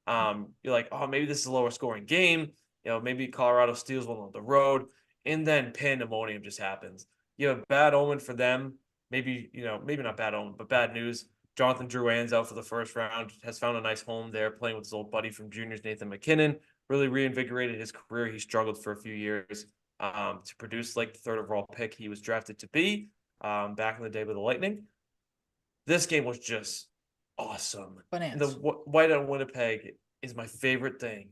You're like, oh, maybe this is a lower scoring game. Maybe Colorado steals one on the road. And then pandemonium just happens. You have bad omen for them. Maybe not bad omen, but bad news. Jonathan Drouin's out for the first round. Has found a nice home there, playing with his old buddy from juniors, Nathan McKinnon. Really reinvigorated his career. He struggled for a few years to produce like the 3rd overall pick he was drafted to be back in the day with the Lightning. This game was just awesome. Bananas. The Whiteout Winnipeg is my favorite thing.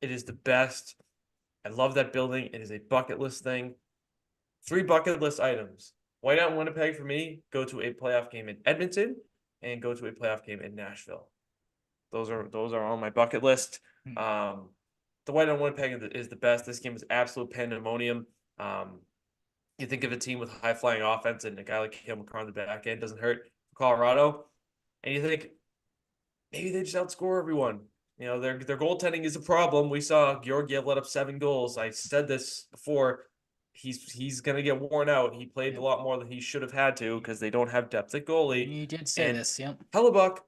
It is the best. I love that building. It is a bucket list thing. 3 bucket list items. Whiteout Winnipeg for me, go to a playoff game in Edmonton and go to a playoff game in Nashville. Those are on my bucket list. The Whiteout Winnipeg is the best. This game is absolute pandemonium. You think of a team with high flying offense and a guy like Cale Makar on the back end doesn't hurt Colorado, and you think maybe they just outscore everyone. Their goaltending is a problem. We saw Georgiev let up 7 goals. I said this before. He's gonna get worn out. He played a lot more than he should have had to because they don't have depth at goalie. You did say this, yep. Hellebuck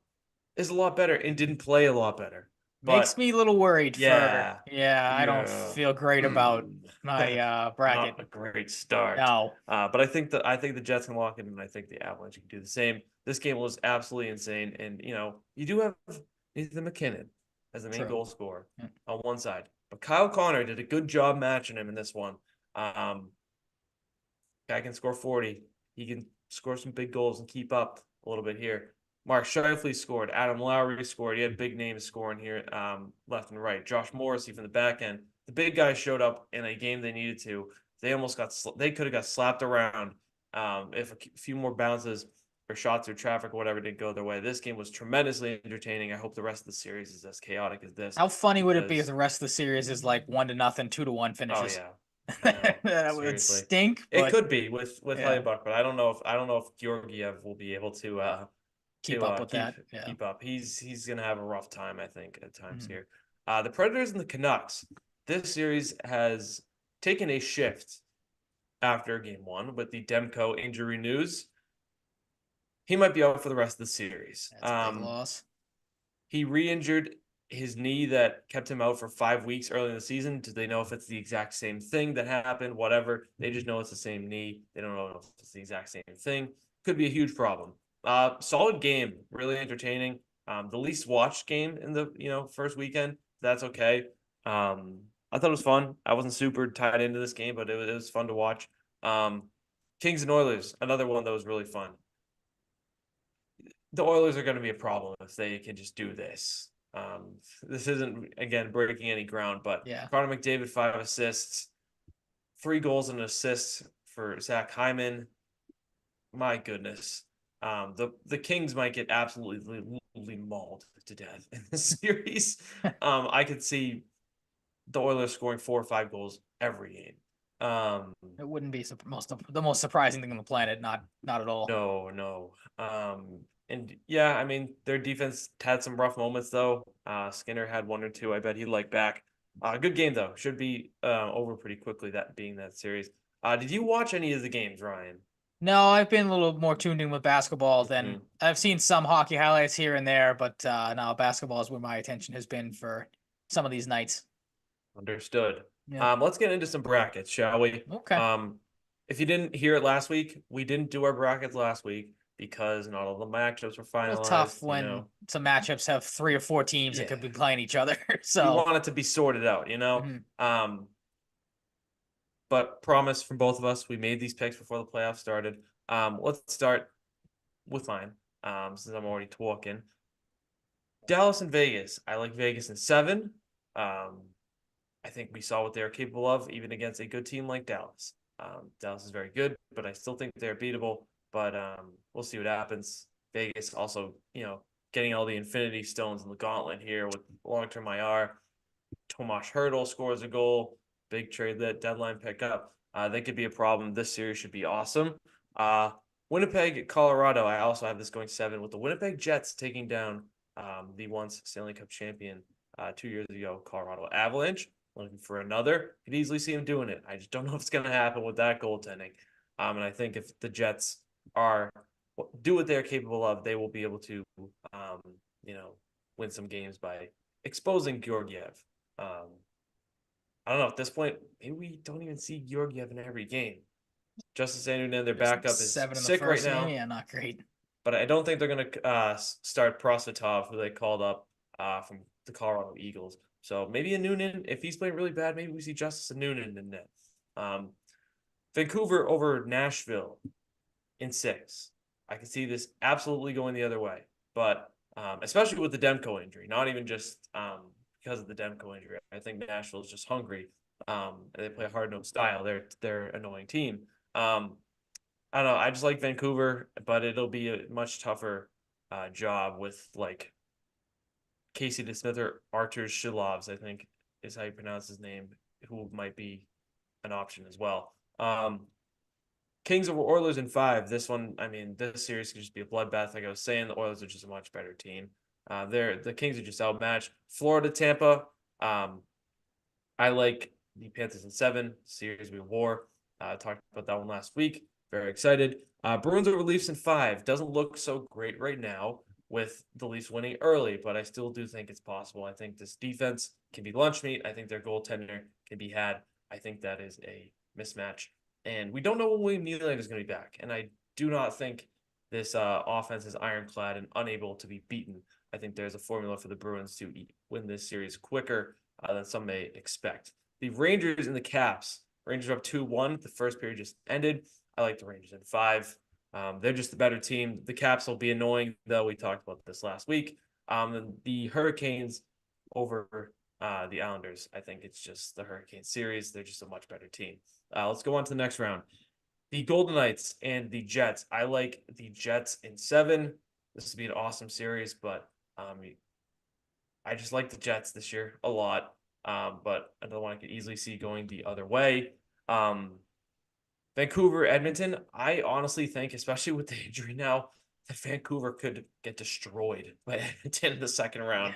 is a lot better and didn't play a lot better. Makes me a little worried. Yeah, I don't feel great about my bracket. Not a great start. No. But I think the Jets can lock it, and I think the Avalanche can do the same. This game was absolutely insane, and you do have Nathan McKinnon as the main goal scorer on one side, but Kyle Connor did a good job matching him in this one. Guy can score 40. He can score some big goals and keep up a little bit here. Mark Scheifele scored. Adam Lowry scored. He had big names scoring here, left and right. Josh Morrissey from the back end. The big guys showed up in a game they needed to. They could have got slapped around if a few more bounces or shots or traffic or whatever didn't go their way. This game was tremendously entertaining. I hope the rest of the series is as chaotic as this. How funny would it be if the rest of the series is like 1-0, 2-1 finishes? Oh yeah. That would stink. It could be with Hellebuck, but I don't know if Georgiev will be able to keep up with that. Yeah. Keep up. He's gonna have a rough time, I think, at times here. The Predators and the Canucks. This series has taken a shift after game 1 with the Demko injury news. he might be out for the rest of the series. That's a big loss. He re-injured his knee that kept him out for 5 weeks early in the season. Do they know if it's the exact same thing that happened? Whatever. They just know it's the same knee. They don't know if it's the exact same thing. Could be a huge problem. Solid game, really entertaining. The least watched game in the first weekend. That's okay. I thought it was fun. I wasn't super tied into this game, but it was fun to watch. Kings and Oilers, another one that was really fun. The Oilers are going to be a problem if they can just do this. This isn't, again, breaking any ground, but yeah. Connor McDavid, 5 assists, 3 goals and assists for Zach Hyman. My goodness. The Kings might get absolutely mauled to death in this series. I could see the Oilers scoring 4 or 5 goals every game. It wouldn't be the most surprising thing on the planet. Not at all. No. And yeah, I mean, their defense had some rough moments though. Skinner had 1 or 2. I bet he'd like back. Good game though. Should be over pretty quickly. That being that series. Did you watch any of the games, Ryan? No, I've been a little more tuned in with basketball than I've seen some hockey highlights here and there, but no, basketball is where my attention has been for some of these nights. Understood. Yeah. Let's get into some brackets, shall we? Okay. If you didn't hear it last week, we didn't do our brackets last week because not all the matchups were finalized. It's tough when some matchups have 3 or 4 teams that could be playing each other. So we want it to be sorted out, But promise from both of us, we made these picks before the playoffs started. Let's start with mine, since I'm already talking. Dallas and Vegas. I like Vegas in 7. I think we saw what they're capable of, even against a good team like Dallas. Dallas is very good, but I still think they're beatable. But we'll see what happens. Vegas also, getting all the Infinity Stones in the gauntlet here with long-term IR. Tomas Hertl scores a goal. Big trade that deadline pickup. They could be a problem. This series should be awesome. Winnipeg, Colorado. I also have this going 7 with the Winnipeg Jets taking down the once Stanley Cup champion 2 years ago, Colorado Avalanche. Looking for another. Could easily see him doing it. I just don't know if it's going to happen with that goaltending. And I think if the Jets do what they're capable of, they will be able to, win some games by exposing Georgiev. I don't know. At this point, maybe we don't even see Georgiev in every game. Justice Annunen, their backup, is sick right now. Yeah, not great. But I don't think they're going to start Prosvetov, who they called up from the Colorado Eagles. So maybe a Noonan. If he's playing really bad, maybe we see Justice Noonan in net. Vancouver over Nashville in 6. I can see this absolutely going the other way. But especially with the Demko injury, not even just because of the Demko injury. I think Nashville is just hungry. And they play a hard-nosed style. They're an annoying team. I don't know. I just like Vancouver, but it'll be a much tougher job with like Casey DeSmith or Artur Shilovs, I think is how you pronounce his name, who might be an option as well. Kings over Oilers in 5. This one, I mean, this series could just be a bloodbath. Like I was saying, the Oilers are just a much better team. The Kings are just outmatched. Florida, Tampa. I like the Panthers in 7. Series we wore. Talked about that one last week. Very excited. Bruins over Leafs in 5. Doesn't look so great right now with the Leafs winning early, but I still do think it's possible. I think this defense can be lunch meat. I think their goaltender can be had. I think that is a mismatch. And we don't know when William Nylander is going to be back. And I do not think this offense is ironclad and unable to be beaten. I think there's a formula for the Bruins to win this series quicker than some may expect. The Rangers and the Caps. Rangers are up 2-1. The first period just ended. I like the Rangers in 5. They're just the better team. The Caps will be annoying, though. We talked about this last week. The Hurricanes over the Islanders. I think it's just the Hurricane series. They're just a much better team. Let's go on to the next round. The Golden Knights and the Jets. I like the Jets in 7. This would be an awesome series, but I just like the Jets this year a lot. But another one I could easily see going the other way. Vancouver, Edmonton. I honestly think, especially with the injury now, that Vancouver could get destroyed by Edmonton in the second round.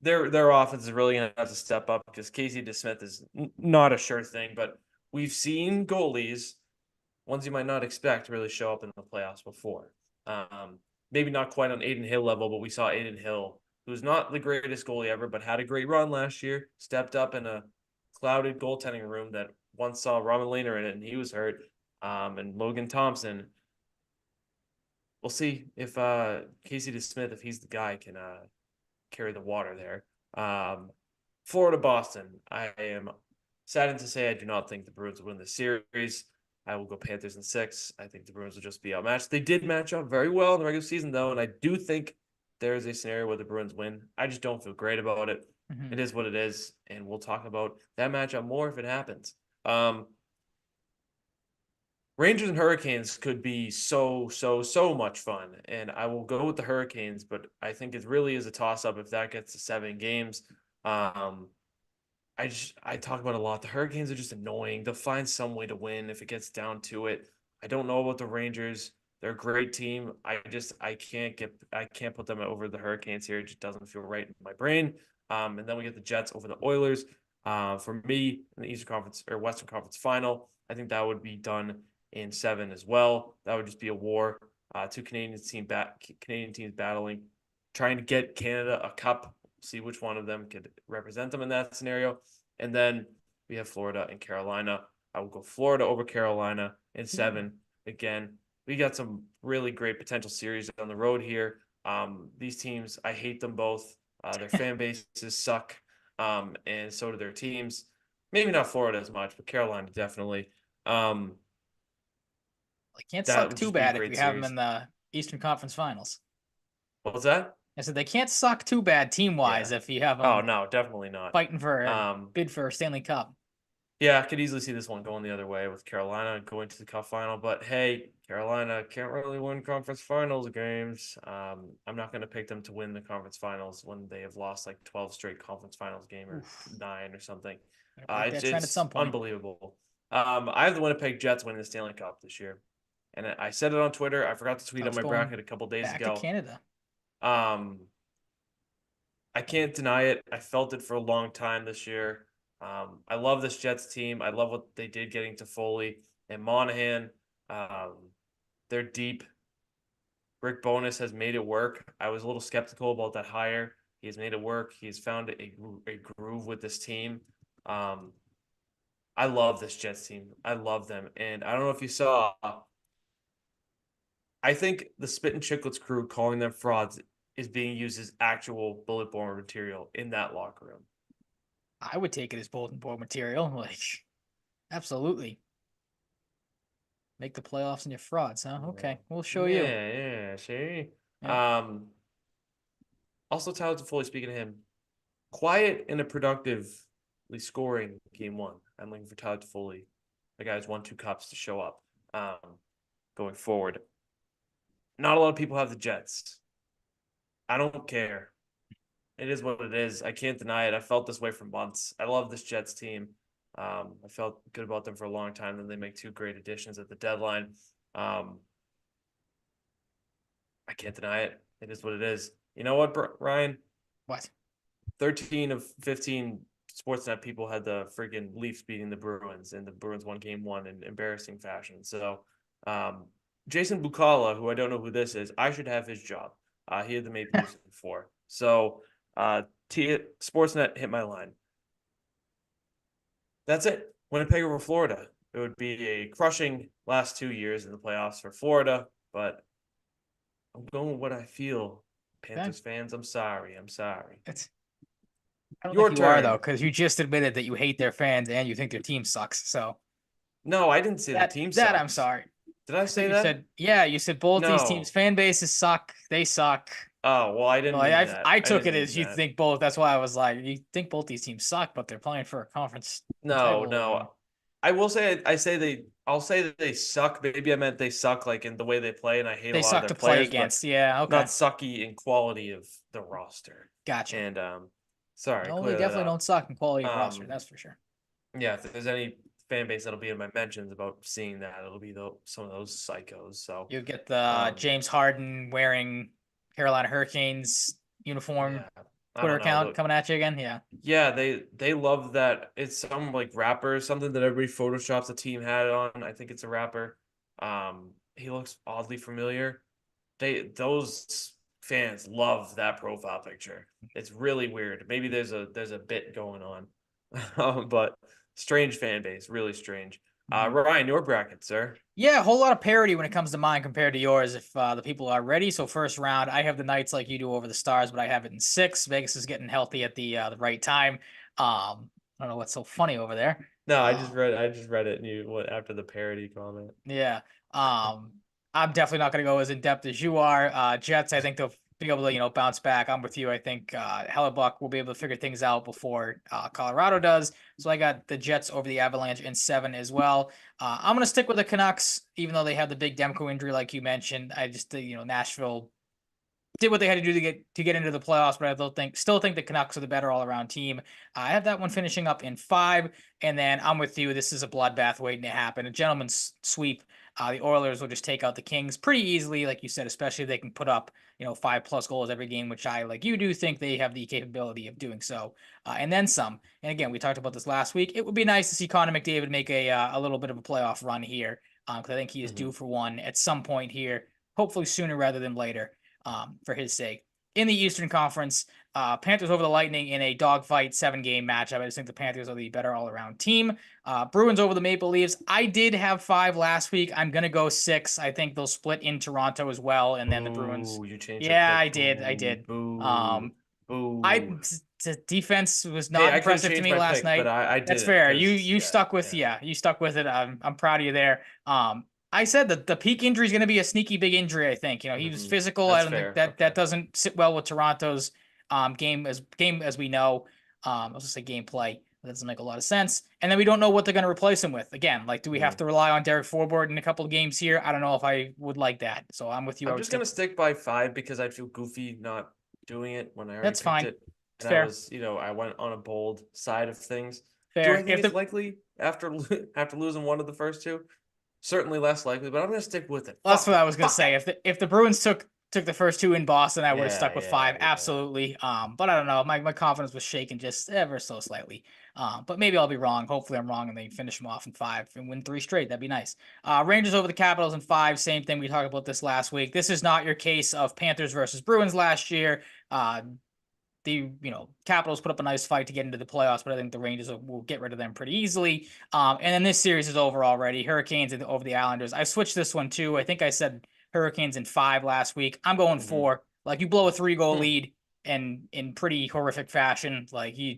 Yeah. Their offense is really going to have to step up because Casey DeSmith is not a sure thing. But we've seen goalies, ones you might not expect, really show up in the playoffs before. Maybe not quite on Aiden Hill level, but we saw Aiden Hill, who's not the greatest goalie ever, but had a great run last year, stepped up in a clouded goaltending room that once saw Robin Lehner in it, and he was hurt. And Logan Thompson. We'll see if Casey DeSmith, if he's the guy, can carry the water there. Florida, Boston. I am saddened to say I do not think the Bruins will win the series. I will go Panthers in 6. I think the Bruins will just be outmatched. They did match up very well in the regular season, though, and I do think there is a scenario where the Bruins win. I just don't feel great about it. Mm-hmm. It is what it is, and we'll talk about that matchup more if it happens. Rangers and Hurricanes could be so much fun, and I will go with the Hurricanes, but I think it really is a toss-up if that gets to 7 games. I talk about it a lot. The Hurricanes are just annoying. They'll find some way to win if it gets down to it. I don't know about the Rangers. They're a great team. I can't put them over the Hurricanes here. It just doesn't feel right in my brain. And then we get the Jets over the Oilers. For me, in the Eastern Conference or Western Conference Final, I think that would be done in 7 as well. That would just be a war. Two Canadian teams battling, trying to get Canada a cup. See which one of them could represent them in that scenario. And then we have Florida and Carolina. I will go Florida over Carolina in 7. Again, we got some really great potential series on the road here. These teams, I hate them both. Their fan bases suck, and so do their teams. Maybe not Florida as much, but Carolina definitely. They can't suck too bad if you have them in the Eastern Conference Finals. What was that? I said they can't suck too bad team-wise if you have them. Oh, no, definitely not. Fighting for bid for a Stanley Cup. Yeah, I could easily see this one going the other way with Carolina going to the Cup final. But hey, Carolina can't really win conference finals games. I'm not going to pick them to win the conference finals when they have lost like 12 straight conference finals game or 9 or something. It's at some point. Unbelievable. I have the Winnipeg Jets winning the Stanley Cup this year. And I said it on Twitter. I forgot to tweet out my bracket a couple days ago. Back to Canada. I can't deny it. I felt it for a long time this year. I love this Jets team. I love what they did getting to Foley and Monahan. They're deep. Rick Bowness has made it work. I was a little skeptical about that hire. He has made it work. He's found a groove with this team. I love this Jets team. I love them. And I don't know if you saw, I think the Spit and Chicklets crew calling them frauds is being used as actual bullet board material in that locker room. I would take it as bulletin board material. Like, absolutely. Make the playoffs and your frauds, huh? Okay, we'll show you. Yeah, see? Yeah. Also, Tyler Toffoli, speaking of him, quiet and a productively scoring game 1. I'm looking for Tyler Toffoli. The guy's won 2 cups to show up going forward. Not a lot of people have the Jets. I don't care. It is what it is. I can't deny it. I felt this way for months. I love this Jets team. I felt good about them for a long time. Then they make 2 great additions at the deadline. I can't deny it. It is what it is. You know what, Ryan? What? 13 of 15 Sportsnet people had the freaking Leafs beating the Bruins, and the Bruins won game 1 in embarrassing fashion. So, Jason Bukala, who I don't know who this is, I should have his job. He had the Maple Leafs before. So, Sportsnet hit my line. That's it. Winnipeg over Florida. It would be a crushing last 2 years in the playoffs for Florida, but I'm going with what I feel. Panthers fans, I'm sorry. I don't think you are, though, because you just admitted that you hate their fans and you think their team sucks. So no, I didn't say the team sucks. I'm sorry. Did I say that? You said both these teams' fan bases suck. They suck. Oh, well, I didn't mean that. I took it as you think both. That's why I was like, you think both these teams suck, but they're playing for a conference. No. I will say I'll say that they suck. Maybe I meant they suck like in the way they play, and I hate a lot of their players. They suck to play against. Yeah, okay. Not sucky in quality of the roster. Gotcha. And sorry. No, they definitely don't suck in quality of roster. That's for sure. Yeah, if there's any fan base that'll be in my mentions about seeing that, it'll be some of those psychos. So you get the James Harden wearing Carolina Hurricanes uniform Twitter account coming at you again. Yeah, they love that. It's some like rapper, something that everybody photoshops a team hat on. I think it's a rapper. He looks oddly familiar. those fans love that profile picture. It's really weird. Maybe there's a bit going on, but strange fan base, really strange. Ryan, your bracket, sir. Yeah, a whole lot of parity when it comes to mine compared to yours. If the people are ready, so first round, I have the Knights like you do over the Stars, but I have it in 6. Vegas is getting healthy at the right time. I don't know what's so funny over there. No, Uh, I just read it and you what after the parody comment. Yeah. Um, I'm definitely not going to go as in depth as you are. Jets, I think they'll be able to, bounce back. I'm with you. I think Hellebuck will be able to figure things out before Colorado does. So I got the Jets over the Avalanche in 7 as well. I'm going to stick with the Canucks, even though they have the big Demko injury, like you mentioned. I just, Nashville did what they had to do to get into the playoffs, but I still think the Canucks are the better all around team. I have that one finishing up in 5, and then I'm with you. This is a bloodbath waiting to happen. A gentleman's sweep. The Oilers will just take out the Kings pretty easily, like you said, especially if they can put up 5+ goals every game, which I, like you do, think they have the capability of doing so, and then some. And again, we talked about this last week. It would be nice to see Connor McDavid make a little bit of a playoff run here, because I think he is due for one at some point here, hopefully sooner rather than later. For his sake. In the Eastern Conference, Panthers over the Lightning in a dogfight 7-game matchup. I just think the Panthers are the better all-around team. Bruins over the Maple Leafs. I did have 5 last week. I'm going to go 6. I think they'll split in Toronto as well, and then the Bruins. You changed your Yeah, pick. I did. I did. Boo. The defense was Hey, not I could impressive to change me my last pick, but night. I did That's it fair. You 'cause, you stuck with you stuck with it. I'm proud of you there. I said that the peak injury is going to be a sneaky big injury. I think he was physical. I That's don't think fair. that Okay. doesn't sit well with Toronto's game as we know. I was just say gameplay. That doesn't make a lot of sense. And then we don't know what they're going to replace him with. Again, like, do we have to rely on Derek Forbort in a couple of games here? I don't know if I would like that. So I'm with you. I'm just gonna stick by 5 because I feel goofy not doing it when I already That's picked fine. it. It's And I fair. was, I went on a bold side of things. Do I Fair. think it's likely after after losing one of the first 2? Certainly less likely, but I'm gonna stick with it. That's Fuck what it. I was gonna Fuck say. it. If the Bruins took the first 2 in Boston, I would have Yeah, stuck with 5. yeah. Absolutely. But I don't know. My confidence was shaken just ever so slightly. But maybe I'll be wrong. Hopefully I'm wrong and they finish them off in 5 and win 3 straight. That'd be nice. Rangers over the Capitals in 5. Same thing. We talked about this last week. This is not your case of Panthers versus Bruins last year. The Capitals put up a nice fight to get into the playoffs, but I think the Rangers will get rid of them pretty easily. And then this series is over already. Hurricanes over the Islanders. I switched this one too. I think I said Hurricanes in 5 last week. I'm going 4. Like, you blow a 3-goal lead and in pretty horrific fashion. Like, you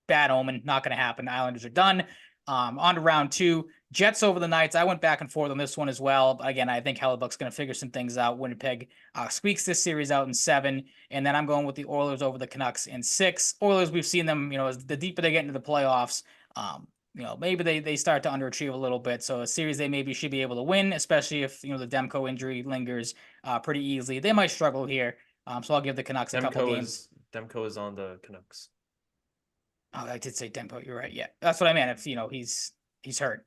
bad omen, not going to happen. Islanders are done. On to round 2. Jets over the Knights. I went back and forth on this one as well. But again, I think Hellebuck's going to figure some things out. Winnipeg squeaks this series out in 7. And then I'm going with the Oilers over the Canucks in 6. Oilers, we've seen them, as the deeper they get into the playoffs, maybe they start to underachieve a little bit. So a series they maybe should be able to win, especially if, the Demko injury lingers pretty easily. They might struggle here. So I'll give the Canucks a couple games. Demko is on the Canucks. Oh, I did say Demko. You're right. Yeah, that's what I meant. If he's hurt,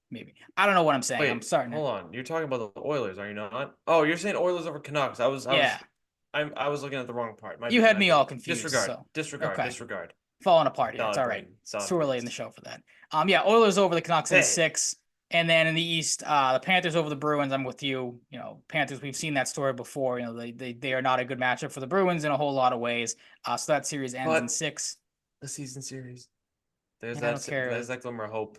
maybe I don't know what I'm saying. Wait, I'm starting. Hold on. You're talking about the Oilers, are you not? Oh, you're saying Oilers over Canucks. I was looking at the wrong part. You had me all confused. Disregard. Falling apart here. It's Solid all right. brain. It's too early in the show for that. Yeah, Oilers over the Canucks in 6. And then in the East, the Panthers over the Bruins. I'm with you. Panthers, we've seen that story before. They are not a good matchup for the Bruins in a whole lot of ways. So that series ends in 6. The season series. There's that glimmer of hope.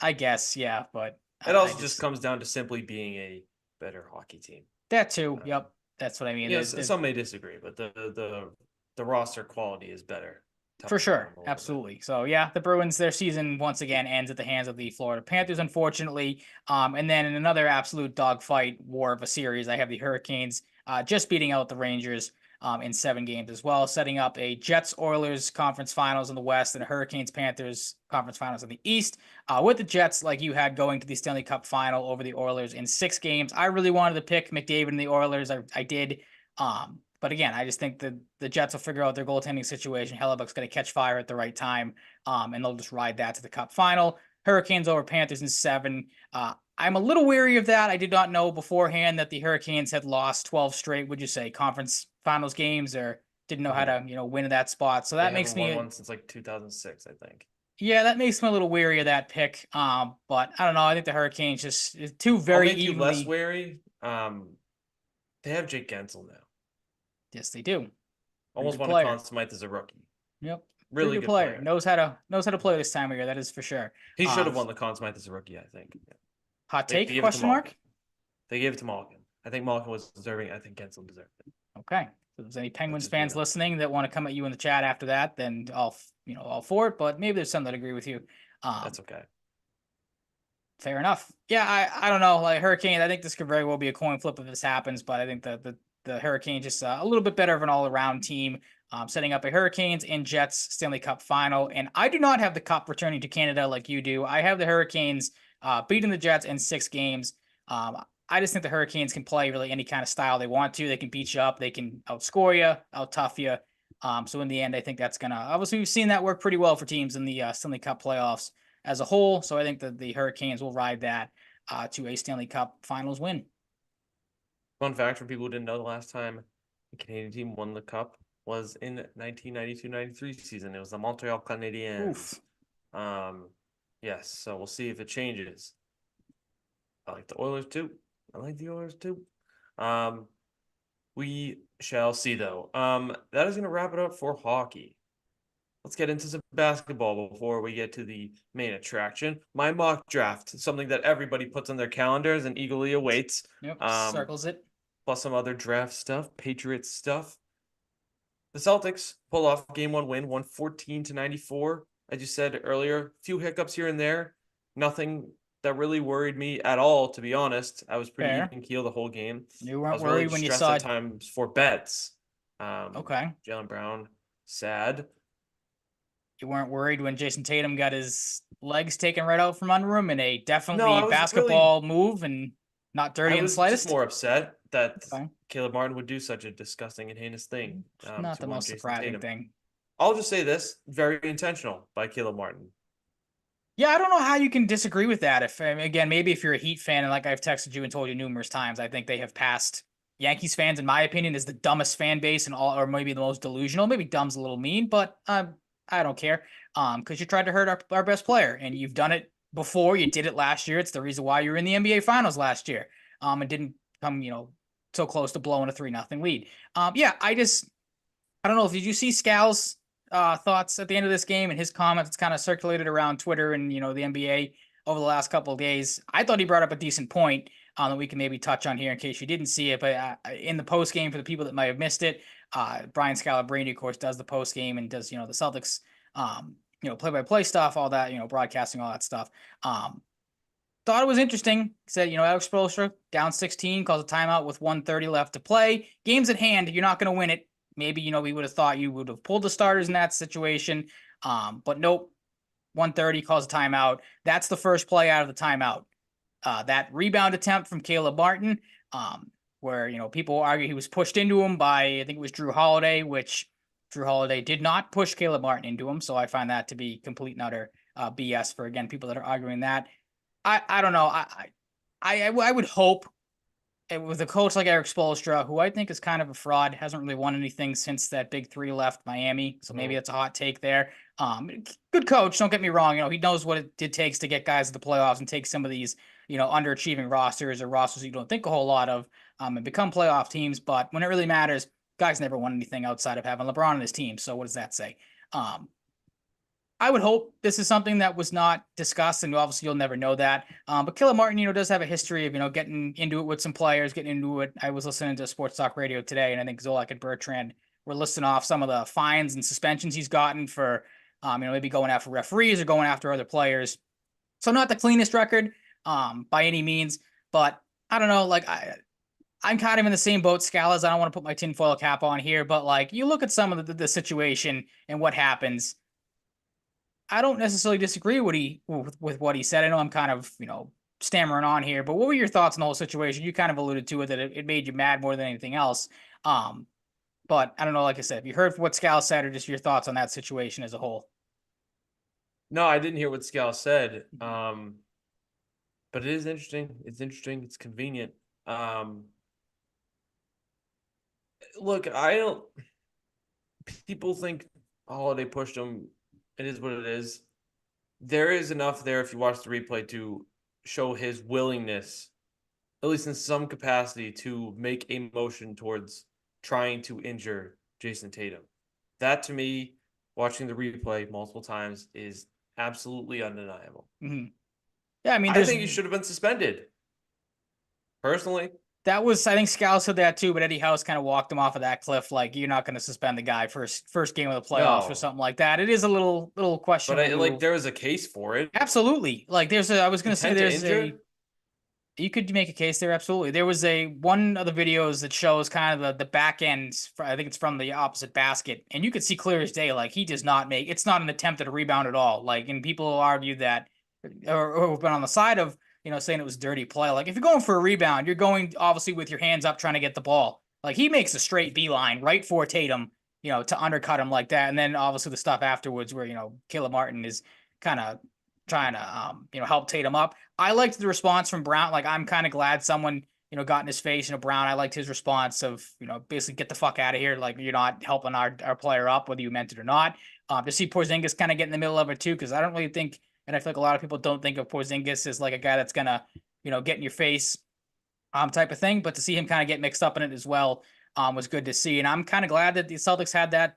I guess, yeah, but it also just comes down to simply being a better hockey team. That too. Yep. That's what I mean. Yes, some may disagree, but the roster quality is better. For sure. Absolutely. So yeah, the Bruins, their season once again ends at the hands of the Florida Panthers, unfortunately. And then in another absolute dogfight war of a series, I have the Hurricanes just beating out the Rangers in 7 games as well, setting up a Jets-Oilers conference finals in the West and a Hurricanes-Panthers conference finals in the East, with the Jets, like you had, going to the Stanley Cup final over the Oilers in 6 games. I really wanted to pick McDavid and the Oilers. I did. But again, I just think the Jets will figure out their goaltending situation. Hellebuck's going to catch fire at the right time, and they'll just ride that to the Cup final. Hurricanes over Panthers in 7. I'm a little weary of that. I did not know beforehand that the Hurricanes had lost 12 straight, would you say, conference finals games, or didn't know how to, win in that spot. So that makes me won one since like 2006, I think. Yeah, that makes me a little weary of that pick. But I don't know. I think the Hurricanes just 2 very I'll make evenly. you less wary. They have Jake Gensel now. Yes, they do. Pretty Almost good won a player. Conn Smythe as a rookie. Yep. Pretty Really good good player. player. Knows how to play this time of year. That is for sure. He should have won the Conn Smythe as a rookie, I think. Hot They take? gave it to Question mark. Malkin. They gave it to Malkin. I think Malkin was deserving. I think Gensel deserved it. Okay. So if there's any Penguins just me, fans though. listening that want to come at you in the chat after that, then all for it. But maybe there's some that agree with you. That's okay. Fair enough. Yeah, I don't know. Like Hurricane, I think this could very well be a coin flip if this happens, but I think the Hurricane just a little bit better of an all around team, setting up a Hurricanes and Jets Stanley Cup final. And I do not have the cup returning to Canada like you do. I have the Hurricanes beating the Jets in 6 games. I just think the Hurricanes can play really any kind of style they want to. They can beat you up. They can outscore you, out tough you. So in the end, I think that's gonna obviously we've seen that work pretty well for teams in the Stanley Cup playoffs as a whole. So I think that the Hurricanes will ride that to a Stanley Cup Finals win. Fun fact for people who didn't know, the last time the Canadian team won the cup was in 1992-93 season. It was the Montreal Canadiens. Oof. Yes, so we'll see if it changes. I like the Oilers too. We shall see though. That is going to wrap it up for hockey. Let's get into some basketball before we get to the main attraction. My mock draft, something that everybody puts on their calendars and eagerly awaits. Yep, circles it. Plus some other draft stuff, Patriots stuff. The Celtics pull off game 1 win, 114-94. As you said earlier, few hiccups here and there. Nothing that really worried me at all, to be honest. I was pretty even keel the whole game. You I weren't was really worried when you stressed saw at times for bets. Okay. Jaylen Brown, sad. You weren't worried when Jason Tatum got his legs taken right out from under him in a No, definitely I was basketball move and not dirty I in the was just slightest. more upset that Okay. Caleb Martin would do such a disgusting and heinous thing Not to the one most Jason surprising Tatum. thing. I'll just say this, very intentional by Caleb Martin. Yeah, I don't know how you can disagree with that. If again, maybe if you're a Heat fan, and like I've texted you and told you numerous times, I think they have passed Yankees fans, in my opinion, is the dumbest fan base and all, or maybe the most delusional. Maybe dumb's a little mean, but I don't care. Because you tried to hurt our best player, and you've done it before. You did it last year. It's the reason why you were in the NBA Finals last year. And didn't come, so close to blowing a 3-0 lead. Yeah, I don't know. Did you see Scal's thoughts at the end of this game and his comments? It's kind of circulated around Twitter and the NBA over the last couple of days. I thought he brought up a decent point that we can maybe touch on here in case you didn't see it. But in the post game, for the people that might have missed it, Brian Scalabrine, of course, does the post game and does the Celtics play-by-play stuff, all that, broadcasting, all that stuff. Thought it was interesting. Said, Alex Spoelstra down 16, calls a timeout with 1:30 left to play. Game's at hand. You're not going to win it. Maybe, we would have thought you would have pulled the starters in that situation. But nope. 1:30 calls a timeout. That's the first play out of the timeout. That rebound attempt from Caleb Martin, where, people argue he was pushed into him by, I think it was Drew Holiday, which Drew Holiday did not push Caleb Martin into him. So I find that to be complete and utter BS for, again, people that are arguing that. I don't know. I would hope with a coach like Eric Spoelstra, who I think is kind of a fraud, hasn't really won anything since that big 3 left Miami. So maybe that's a hot take there. Good coach, don't get me wrong. He knows what it takes to get guys to the playoffs and take some of these, underachieving rosters or rosters you don't think a whole lot of and become playoff teams. But when it really matters, guys never won anything outside of having LeBron on his team. So what does that say? I would hope this is something that was not discussed, and obviously you'll never know that. But Caleb Martin, does have a history of, getting into it with some players, getting into it. I was listening to Sports Talk Radio today, and I think Zolak and Bertrand were listing off some of the fines and suspensions he's gotten for, maybe going after referees or going after other players. So not the cleanest record by any means, but I don't know, I'm kind of in the same boat, Scalas. I don't want to put my tinfoil cap on here, but you look at some of the situation and what happens. I don't necessarily disagree with what he said. I know I'm kind of, stammering on here, but what were your thoughts on the whole situation? You kind of alluded to it, that it made you mad more than anything else. But I don't know, like I said, have you heard what Scal said or just your thoughts on that situation as a whole? No, I didn't hear what Scal said. But it is interesting. It's interesting. It's convenient. Look, people think Holiday pushed him. It is what it is. There is enough there if you watch the replay to show his willingness at least in some capacity, to make a motion towards trying to injure Jason Tatum. That to me, watching the replay multiple times, is absolutely undeniable. Mm-hmm. Yeah, I mean, I think he should have been suspended. Personally, that was, I think Scal said that too, but Eddie House kind of walked him off of that cliff. Like, you're not going to suspend the guy first game of the playoffs or no. something like that. It is a little But questionable move. there was a case for it. Absolutely. Like, I was going to say, Intent to injure? you could make a case there. Absolutely. There was one of the videos that shows kind of the back end. I think it's from the opposite basket, and you could see clear as day. Like, he does not make. It's not an attempt at a rebound at all. Like, and people argue that, or have been on the side of saying it was dirty play. Like, if you're going for a rebound, you're going obviously with your hands up trying to get the ball. Like, he makes a straight beeline right for Tatum, to undercut him like that, and then obviously the stuff afterwards where Caleb Martin is kind of trying to help Tatum up. I liked the response from Brown. Like, I'm kind of glad someone got in his face. Brown, I liked his response of basically get the fuck out of here. Like, you're not helping our player up, whether you meant it or not. To see Porzingis kind of get in the middle of it too, because I don't really think, and I feel like a lot of people don't think of Porzingis as like a guy that's gonna get in your face type of thing. But to see him kind of get mixed up in it as well was good to see. And I'm kind of glad that the Celtics had that.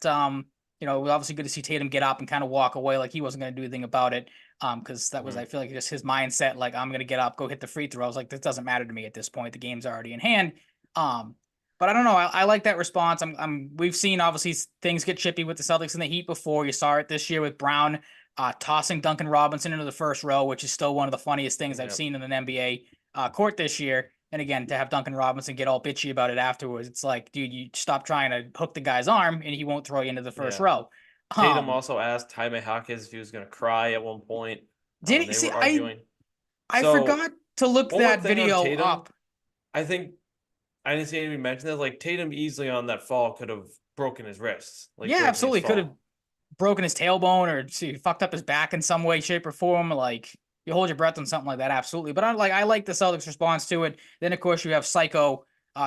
It was obviously good to see Tatum get up and kind of walk away like he wasn't going to do anything about it. Because that was, I feel like, just his mindset. Like, I'm gonna get up, go hit the free throw. I was like, this doesn't matter to me at this point. The game's already in hand. But I don't know. I like that response. We've seen obviously things get chippy with the Celtics and the Heat before. You saw it this year with Brown tossing Duncan Robinson into the first row, which is still one of the funniest things I've seen in an NBA court this year. And again, to have Duncan Robinson get all bitchy about it afterwards, it's like, dude, you stop trying to hook the guy's arm, and he won't throw you into the first row. Tatum also asked Jaime Jaquez if he was going to cry at one point. Did he? See, were arguing. I forgot to look that video Tatum, up. I think I didn't see anybody mention that. Like, Tatum easily on that fall could have broken his wrists. Like, yeah, absolutely. Could have broken his tailbone or fucked up his back in some way, shape, or form. Like, you hold your breath on something like that, absolutely. But I like the Celtics' response to it. Then, of course, you have Psycho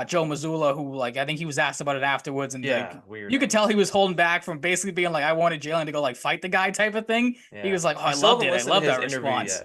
Joe Mazzulla, who, like, I think he was asked about it afterwards, and weird. You could tell he was holding back from basically being like, I wanted Jalen to go like fight the guy type of thing. Yeah. He was like, oh, I loved it. I love that response.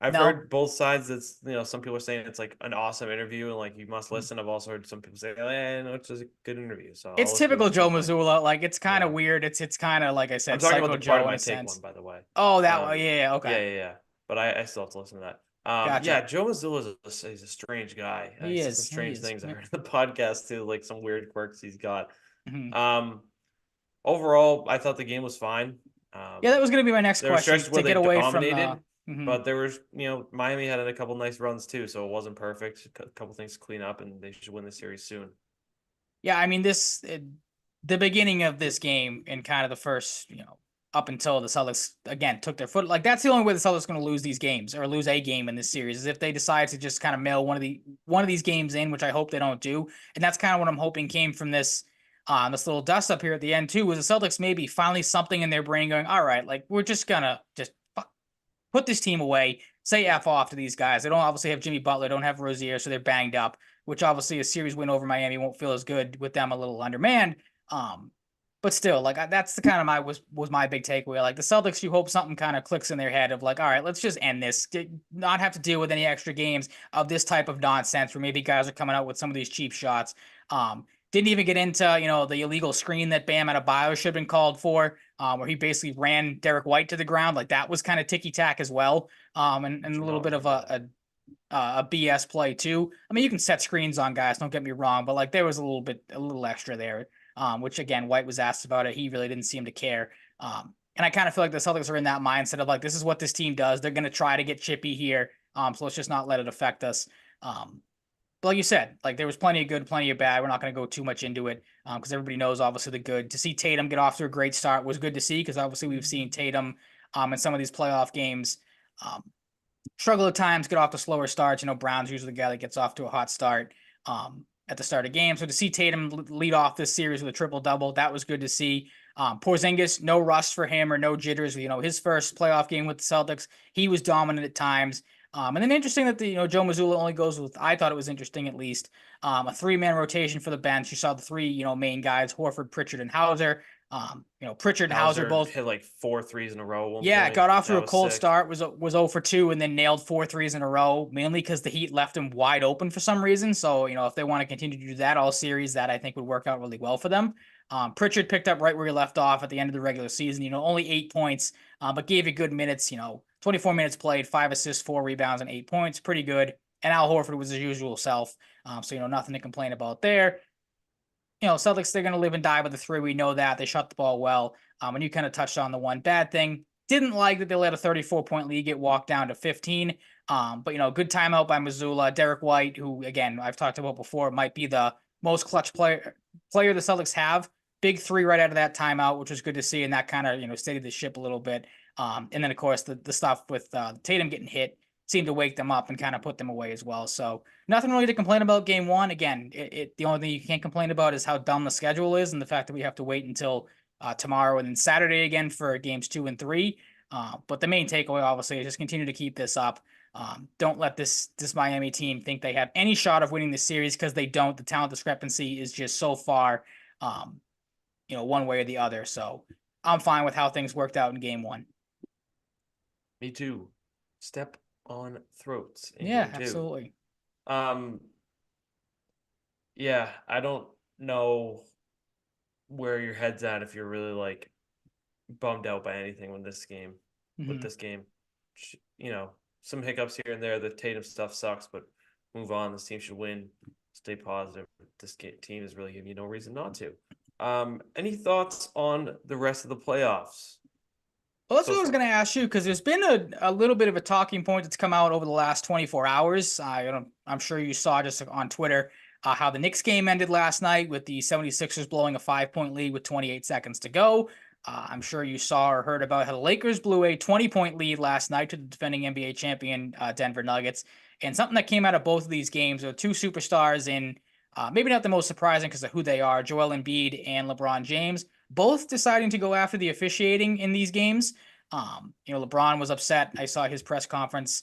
I've heard both sides. That's some people are saying it's like an awesome interview and like you must listen. I've also heard some people say, no, it's just a good interview. So it's typical Joe Mazzulla. Like, it's kind of weird. It's kind of like I said. I'm talking about the part of my take one, by the way. Oh, that one. Yeah. Okay. Yeah. But I still have to listen to that. Gotcha. Yeah, Joe Mazzulla is a strange guy. He is. Some strange things I heard in the podcast too, like some weird quirks he's got. Mm-hmm. Overall, I thought the game was fine. Yeah, that was going to be my next question. To get away from but there was, Miami had a couple nice runs too, so it wasn't perfect. A couple things to clean up, and they should win the series soon. Yeah, I mean, the beginning of this game and kind of the first, up until the Celtics again took their foot. Like, that's the only way the Celtics are going to lose these games or lose a game in this series is if they decide to just kind of mail one of these games in, which I hope they don't do. And that's kind of what I'm hoping came from this little dust up here at the end too, was the Celtics maybe finally something in their brain going, all right, like, we're just gonna put this team away, say F off to these guys. They don't obviously have Jimmy Butler, don't have Rozier, so they're banged up, which obviously a series win over Miami won't feel as good with them a little undermanned. But still, like, that's the kind of was my big takeaway. Like, the Celtics, you hope something kind of clicks in their head of like, all right, let's just end this, not have to deal with any extra games of this type of nonsense where maybe guys are coming out with some of these cheap shots. Didn't even get into, the illegal screen that Bam Adebayo should have been called for, where he basically ran Derek White to the ground. Like, that was kind of ticky-tack as well, and a little bit of a BS play too. I mean, you can set screens on guys, don't get me wrong, but like there was a little extra there, which again, White was asked about it. He really didn't seem to care. And I kind of feel like the Celtics are in that mindset of like, this is what this team does. They're going to try to get chippy here. So let's just not let it affect us. But like you said, like there was plenty of good, plenty of bad. We're not going to go too much into it because everybody knows obviously the good. To see Tatum get off to a great start was good to see because obviously we've seen Tatum in some of these playoff games struggle at times, get off to slower starts. Brown's usually the guy that gets off to a hot start at the start of games. So to see Tatum lead off this series with a triple-double, that was good to see. Porzingis, no rust for him or no jitters. His first playoff game with the Celtics, he was dominant at times. And then interesting that Joe Mazzulla only goes with, I thought it was interesting at least, a three-man rotation for the bench. You saw the three, main guys, Horford, Pritchard, and Hauser. Pritchard and Hauser Hauser both. hit like 4 threes in a row at one Yeah, point. got off to That a was cold sick. start, was 0 for 2, and then nailed 4 threes in a row, mainly because the Heat left him wide open for some reason. So, if they want to continue to do that all series, that I think would work out really well for them. Pritchard picked up right where he left off at the end of the regular season, only 8 points, but gave you good minutes, 24 minutes played, 5 assists, 4 rebounds, and 8 points. Pretty good. And Al Horford was his usual self. So, nothing to complain about there. Celtics, they're going to live and die with the three. We know that. They shot the ball well. And you kind of touched on the one bad thing. Didn't like that they let a 34-point lead get walked down to 15. But, good timeout by Missoula. Derek White, who, again, I've talked about before, might be the most clutch player the Celtics have. Big three right out of that timeout, which was good to see. And that kind of, steadied the ship a little bit. And then, of course, the stuff with Tatum getting hit seemed to wake them up and kind of put them away as well. So nothing really to complain about game one. Again, the only thing you can't complain about is how dumb the schedule is and the fact that we have to wait until tomorrow and then Saturday again for games 2 and 3. But the main takeaway, obviously, is just continue to keep this up. Don't let this Miami team think they have any shot of winning this series, because they don't. The talent discrepancy is just so far, one way or the other. So I'm fine with how things worked out in game one. Me too. Step on throats in Yeah, game two. absolutely. Yeah, I don't know where your head's at if you're really like bummed out by anything with this game. Some hiccups here and there. The Tatum stuff sucks, but move on. This team should win. Stay positive. This team is really giving you no reason not to. Any thoughts on the rest of the playoffs? Well, that's what I was going to ask you, because there's been a little bit of a talking point that's come out over the last 24 hours. I'm sure you saw just on Twitter how the Knicks game ended last night with the 76ers blowing a 5-point lead with 28 seconds to go. I'm sure you saw or heard about how the Lakers blew a 20-point lead last night to the defending NBA champion Denver Nuggets. And something that came out of both of these games are two superstars in maybe not the most surprising because of who they are, Joel Embiid and LeBron James, both deciding to go after the officiating in these games. LeBron was upset. I saw his press conference.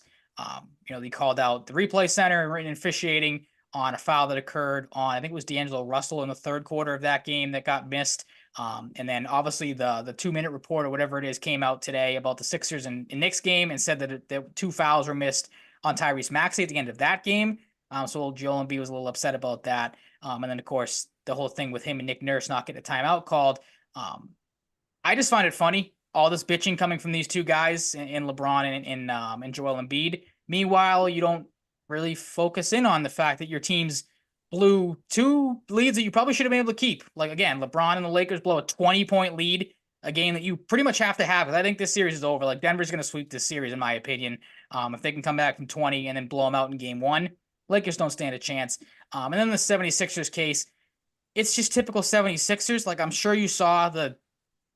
He called out the replay center and officiating on a foul that occurred on, I think it was D'Angelo Russell in the third quarter of that game that got missed. And then obviously the 2-minute report or whatever it is came out today about the Sixers and Knicks game and said that 2 fouls were missed on Tyrese Maxey at the end of that game. So Joel Embiid was a little upset about that. And then, of course, the whole thing with him and Nick Nurse not getting a timeout called. I just find it funny, all this bitching coming from these two guys in LeBron and Joel Embiid. Meanwhile, you don't really focus in on the fact that your teams blew 2 leads that you probably should have been able to keep. Like, again, LeBron and the Lakers blow a 20-point lead, a game that you pretty much have to have. I think this series is over. Like, Denver's going to sweep this series, in my opinion. If they can come back from 20 and then blow them out in game 1, Lakers don't stand a chance. And then the 76ers case, it's just typical 76ers. Like, I'm sure you saw the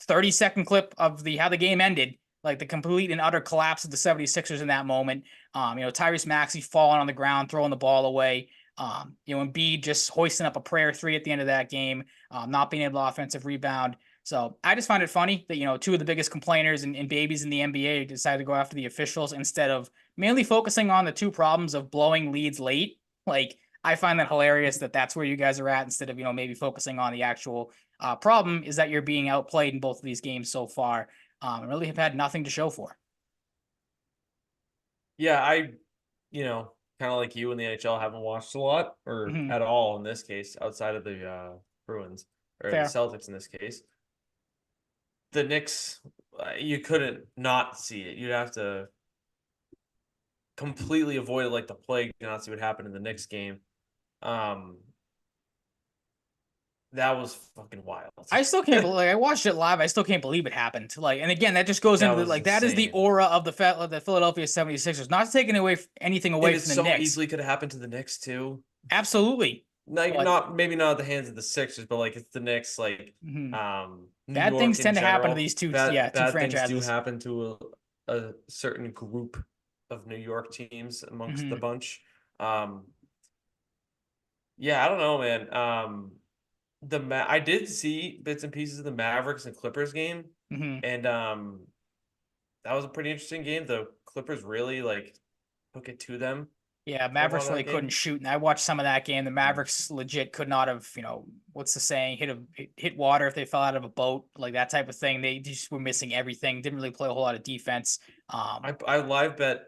30-second clip of how the game ended, like the complete and utter collapse of the 76ers in that moment. Tyrese Maxey falling on the ground, throwing the ball away. Embiid just hoisting up a prayer 3 at the end of that game, not being able to offensive rebound. So I just find it funny that, 2 of the biggest complainers and babies in the NBA decided to go after the officials instead of mainly focusing on the 2 problems of blowing leads late. Like, I find that hilarious that that's where you guys are at instead of, maybe focusing on the actual problem is that you're being outplayed in both of these games so far. And really have had nothing to show for. Yeah, I, kind of like you in the NHL, haven't watched a lot or at all in this case, outside of the Bruins or Fair. the Celtics in this case. The Knicks, you couldn't not see it. You'd have to completely avoid it like the plague to not see what happened in the Knicks game. That was fucking wild. I still can't believe, I watched it live. I still can't believe it happened. And again, that just goes into that is the aura of the Philadelphia 76ers. Not taking anything away from the Knicks. It so easily could have happened to the Knicks too. Absolutely. Maybe not at the hands of the Sixers, but like it's the Knicks. Like bad things tend to happen to these two. Two franchises. Things do happen to a certain group of New York teams amongst the bunch. I don't know, man. I did see bits and pieces of the Mavericks and Clippers game, and that was a pretty interesting game. The Clippers really took it to them Yeah, What Mavericks about really that couldn't game? shoot, and I watched some of that game. The Mavericks legit could not have, what's the saying, hit water if they fell out of a boat, like that type of thing. They just were missing everything. Didn't really play a whole lot of defense. I live bet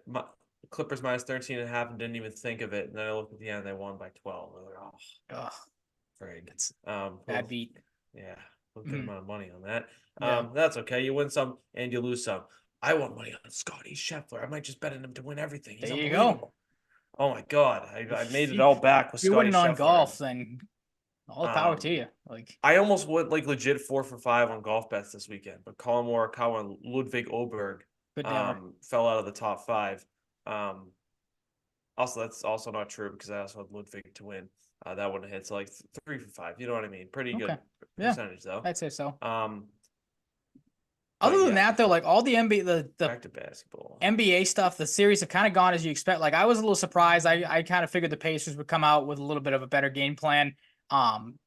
Clippers minus 13 and a half and didn't even think of it. And then I looked at the end, they won by 12. I was like, oh, Ugh, frig. it's bad beat. Yeah, a good Mhm. amount of money on that. Yeah, That's okay. You win some and you lose some. I want money on Scotty Scheffler. I might just bet on him to win everything. there He's you go. unbelievable. Oh my God. I made If it you, all back with if you're Scotty winning on Scheffler. golf, then all the power to Um, you. Like, I almost went like legit 4 for 5 on golf bets this weekend, but Colin Morikawa and Ludwig Oberg could never. fell out of the top 5. Um, Also, that's also not true because I also had Ludwig to win. That wouldn't hit. So like 3 for 5. You know what I mean? Pretty Okay, good yeah, percentage though. I'd say so. Um, but Other than yeah, that, though, like all the NBA, the back to basketball. NBA stuff, the series have kind of gone as you expect. Like I was a little surprised. I kind of figured the Pacers would come out with a little bit of a better game plan,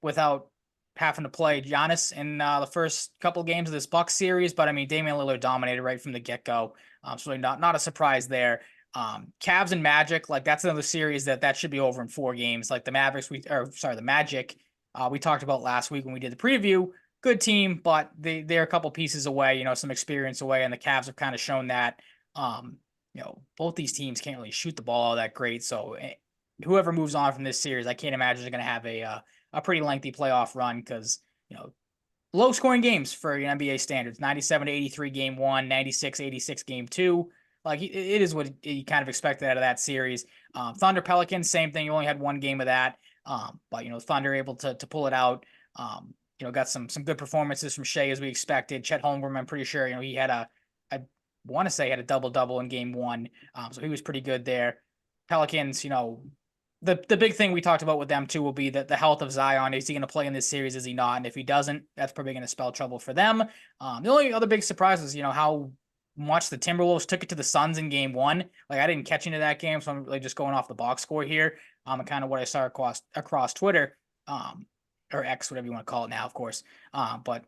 without having to play Giannis in the first couple of games of this Bucks series. But I mean, Damian Lillard dominated right from the get go. So really not a surprise there. Cavs and Magic, like that's another series that should be over in 4 games. Like the Mavericks, the Magic, we talked about last week when we did the preview. Good team, but they're a couple pieces away, some experience away, and the Cavs have kind of shown that. Both these teams can't really shoot the ball all that great. So whoever moves on from this series, I can't imagine they're going to have a pretty lengthy playoff run because low scoring games for NBA standards. 97 to 83 game 1, 96-86 game 2. Like it is what you kind of expected out of that series. Thunder Pelicans, same thing. You only had 1 game of that, but Thunder able to pull it out. Got some good performances from Shea as we expected. Chet Holmgren, I'm pretty sure he had I want to say had a double in game 1, so he was pretty good there. Pelicans, the big thing we talked about with them too will be that the health of Zion. Is he going to play in this series? Is he not? And if he doesn't, that's probably going to spell trouble for them. The only other big surprise is how much the Timberwolves took it to the Suns in game 1. Like I didn't catch into that game, so I'm really just going off the box score here. And kind of what I saw across Twitter, or X, whatever you want to call it now, of course. But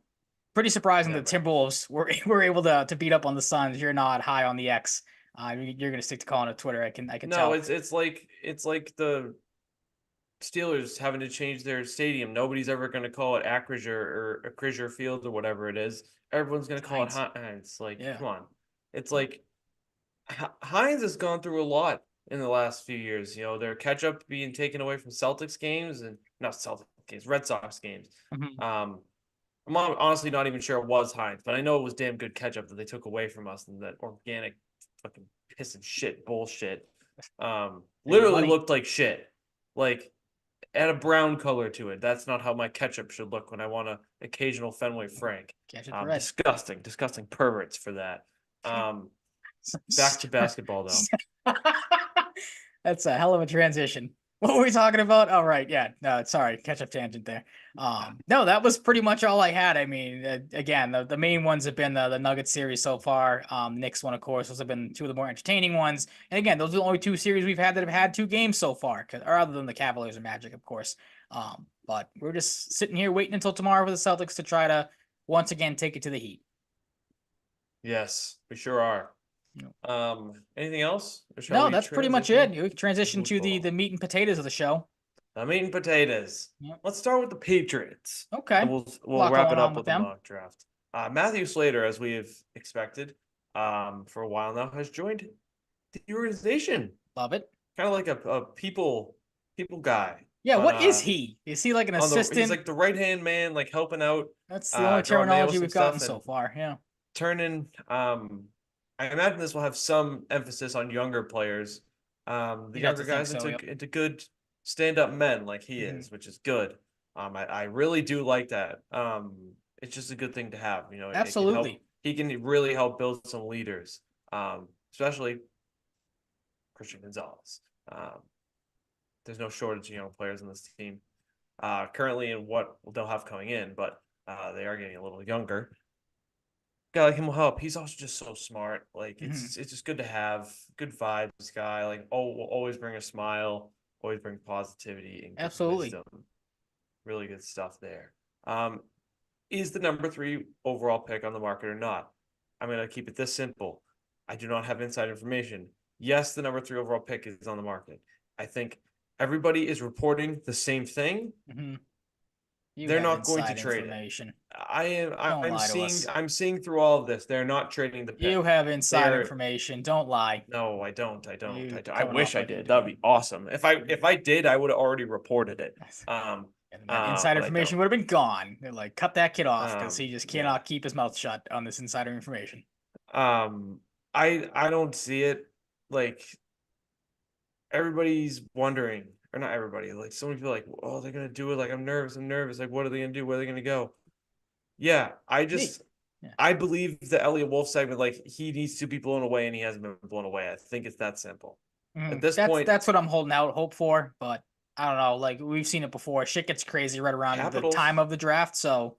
pretty surprising that Never. Timberwolves were able to beat up on the Suns. You're not high on the X. You're going to stick to calling it Twitter. I can No, tell. it's like the Steelers having to change their stadium. Nobody's ever going to call it Acrisure or Acrisure Field or whatever it is. Everyone's going to call it Heinz. Like, Yeah. come on. It's like Heinz has gone through a lot in the last few years. Their catch up being taken away from Celtics games and not Celtics games, Red Sox games. Mm-hmm. I'm honestly not even sure it was Heinz, but I know it was damn good catch up that they took away from us and that organic fucking piss and shit bullshit. Literally looked like shit. Like add a brown color to it. That's not how my ketchup should look when I want an occasional Fenway Frank. Disgusting perverts for that. Back to basketball though. That's a hell of a transition. What were we talking about? Oh, right. Yeah. No, sorry. Catch up tangent there. No, that was pretty much all I had. I mean, again, the main ones have been the Nuggets series so far. Knicks one, of course. Those have been 2 of the more entertaining ones. And again, those are the only 2 series we've had that have had 2 games so far, or other than the Cavaliers and Magic, of course. But we're just sitting here waiting until tomorrow for the Celtics to try to once again take it to the Heat. Yes, we sure are. Anything else? No, that's pretty much it. We can transition to the meat and potatoes of the show. The meat and potatoes. Yep. Let's start with the Patriots. Okay. And we'll wrap it up with the mock draft. Matthew Slater, as we have expected, for a while now, has joined the organization. Love it. Kind of like a people guy. Yeah, what is he? Is he like an assistant? He's like the right-hand man, like helping out. That's the only terminology we've gotten so far. Yeah. Turning. I imagine this will have some emphasis on younger players. The younger guys into good stand-up men like he is, which is good. I really do like that. It's just a good thing to have. Absolutely. He can really help build some leaders, especially Christian Gonzalez. There's no shortage of young players in this team. Currently in what they'll have coming in, but they are getting a little younger. Guy like him will help. He's also just so smart. Like it's just good to have. Good vibes guy. Like will always bring a smile, always bring positivity and absolutely wisdom. Really good stuff there. Is the number 3 overall pick on the market or not? I'm gonna keep it this simple. I do not have inside information. Yes, the number 3 overall pick is on the market. I think everybody is reporting the same thing. Mm-hmm. You They're have not going to inside trade it. information. Don't I'm lie to seeing us. I'm seeing through all of this. They're not trading the You pick. have They inside are information. Don't lie. no, I don't. You I coming wish off I like you did. do. That'd be awesome. If I did, I would have already reported it. And then that inside But I information don't. would have been gone. They're like, cut that kid off because he just Yeah. cannot keep his mouth shut on this insider information. Um, I don't see it. Like everybody's wondering, or not everybody. Like so many people, like, oh, they're gonna do it. Like I'm nervous. I'm nervous. Like what are they gonna do? Where are they gonna go? Yeah, Me. Yeah. I believe the Elliot Wolf segment. Like he needs to be blown away, and he hasn't been blown away. I think it's that simple. At this point, That's what I'm holding out hope for, but I don't know. Like we've seen it before. Shit gets crazy right around the time Capitals. of the draft. So,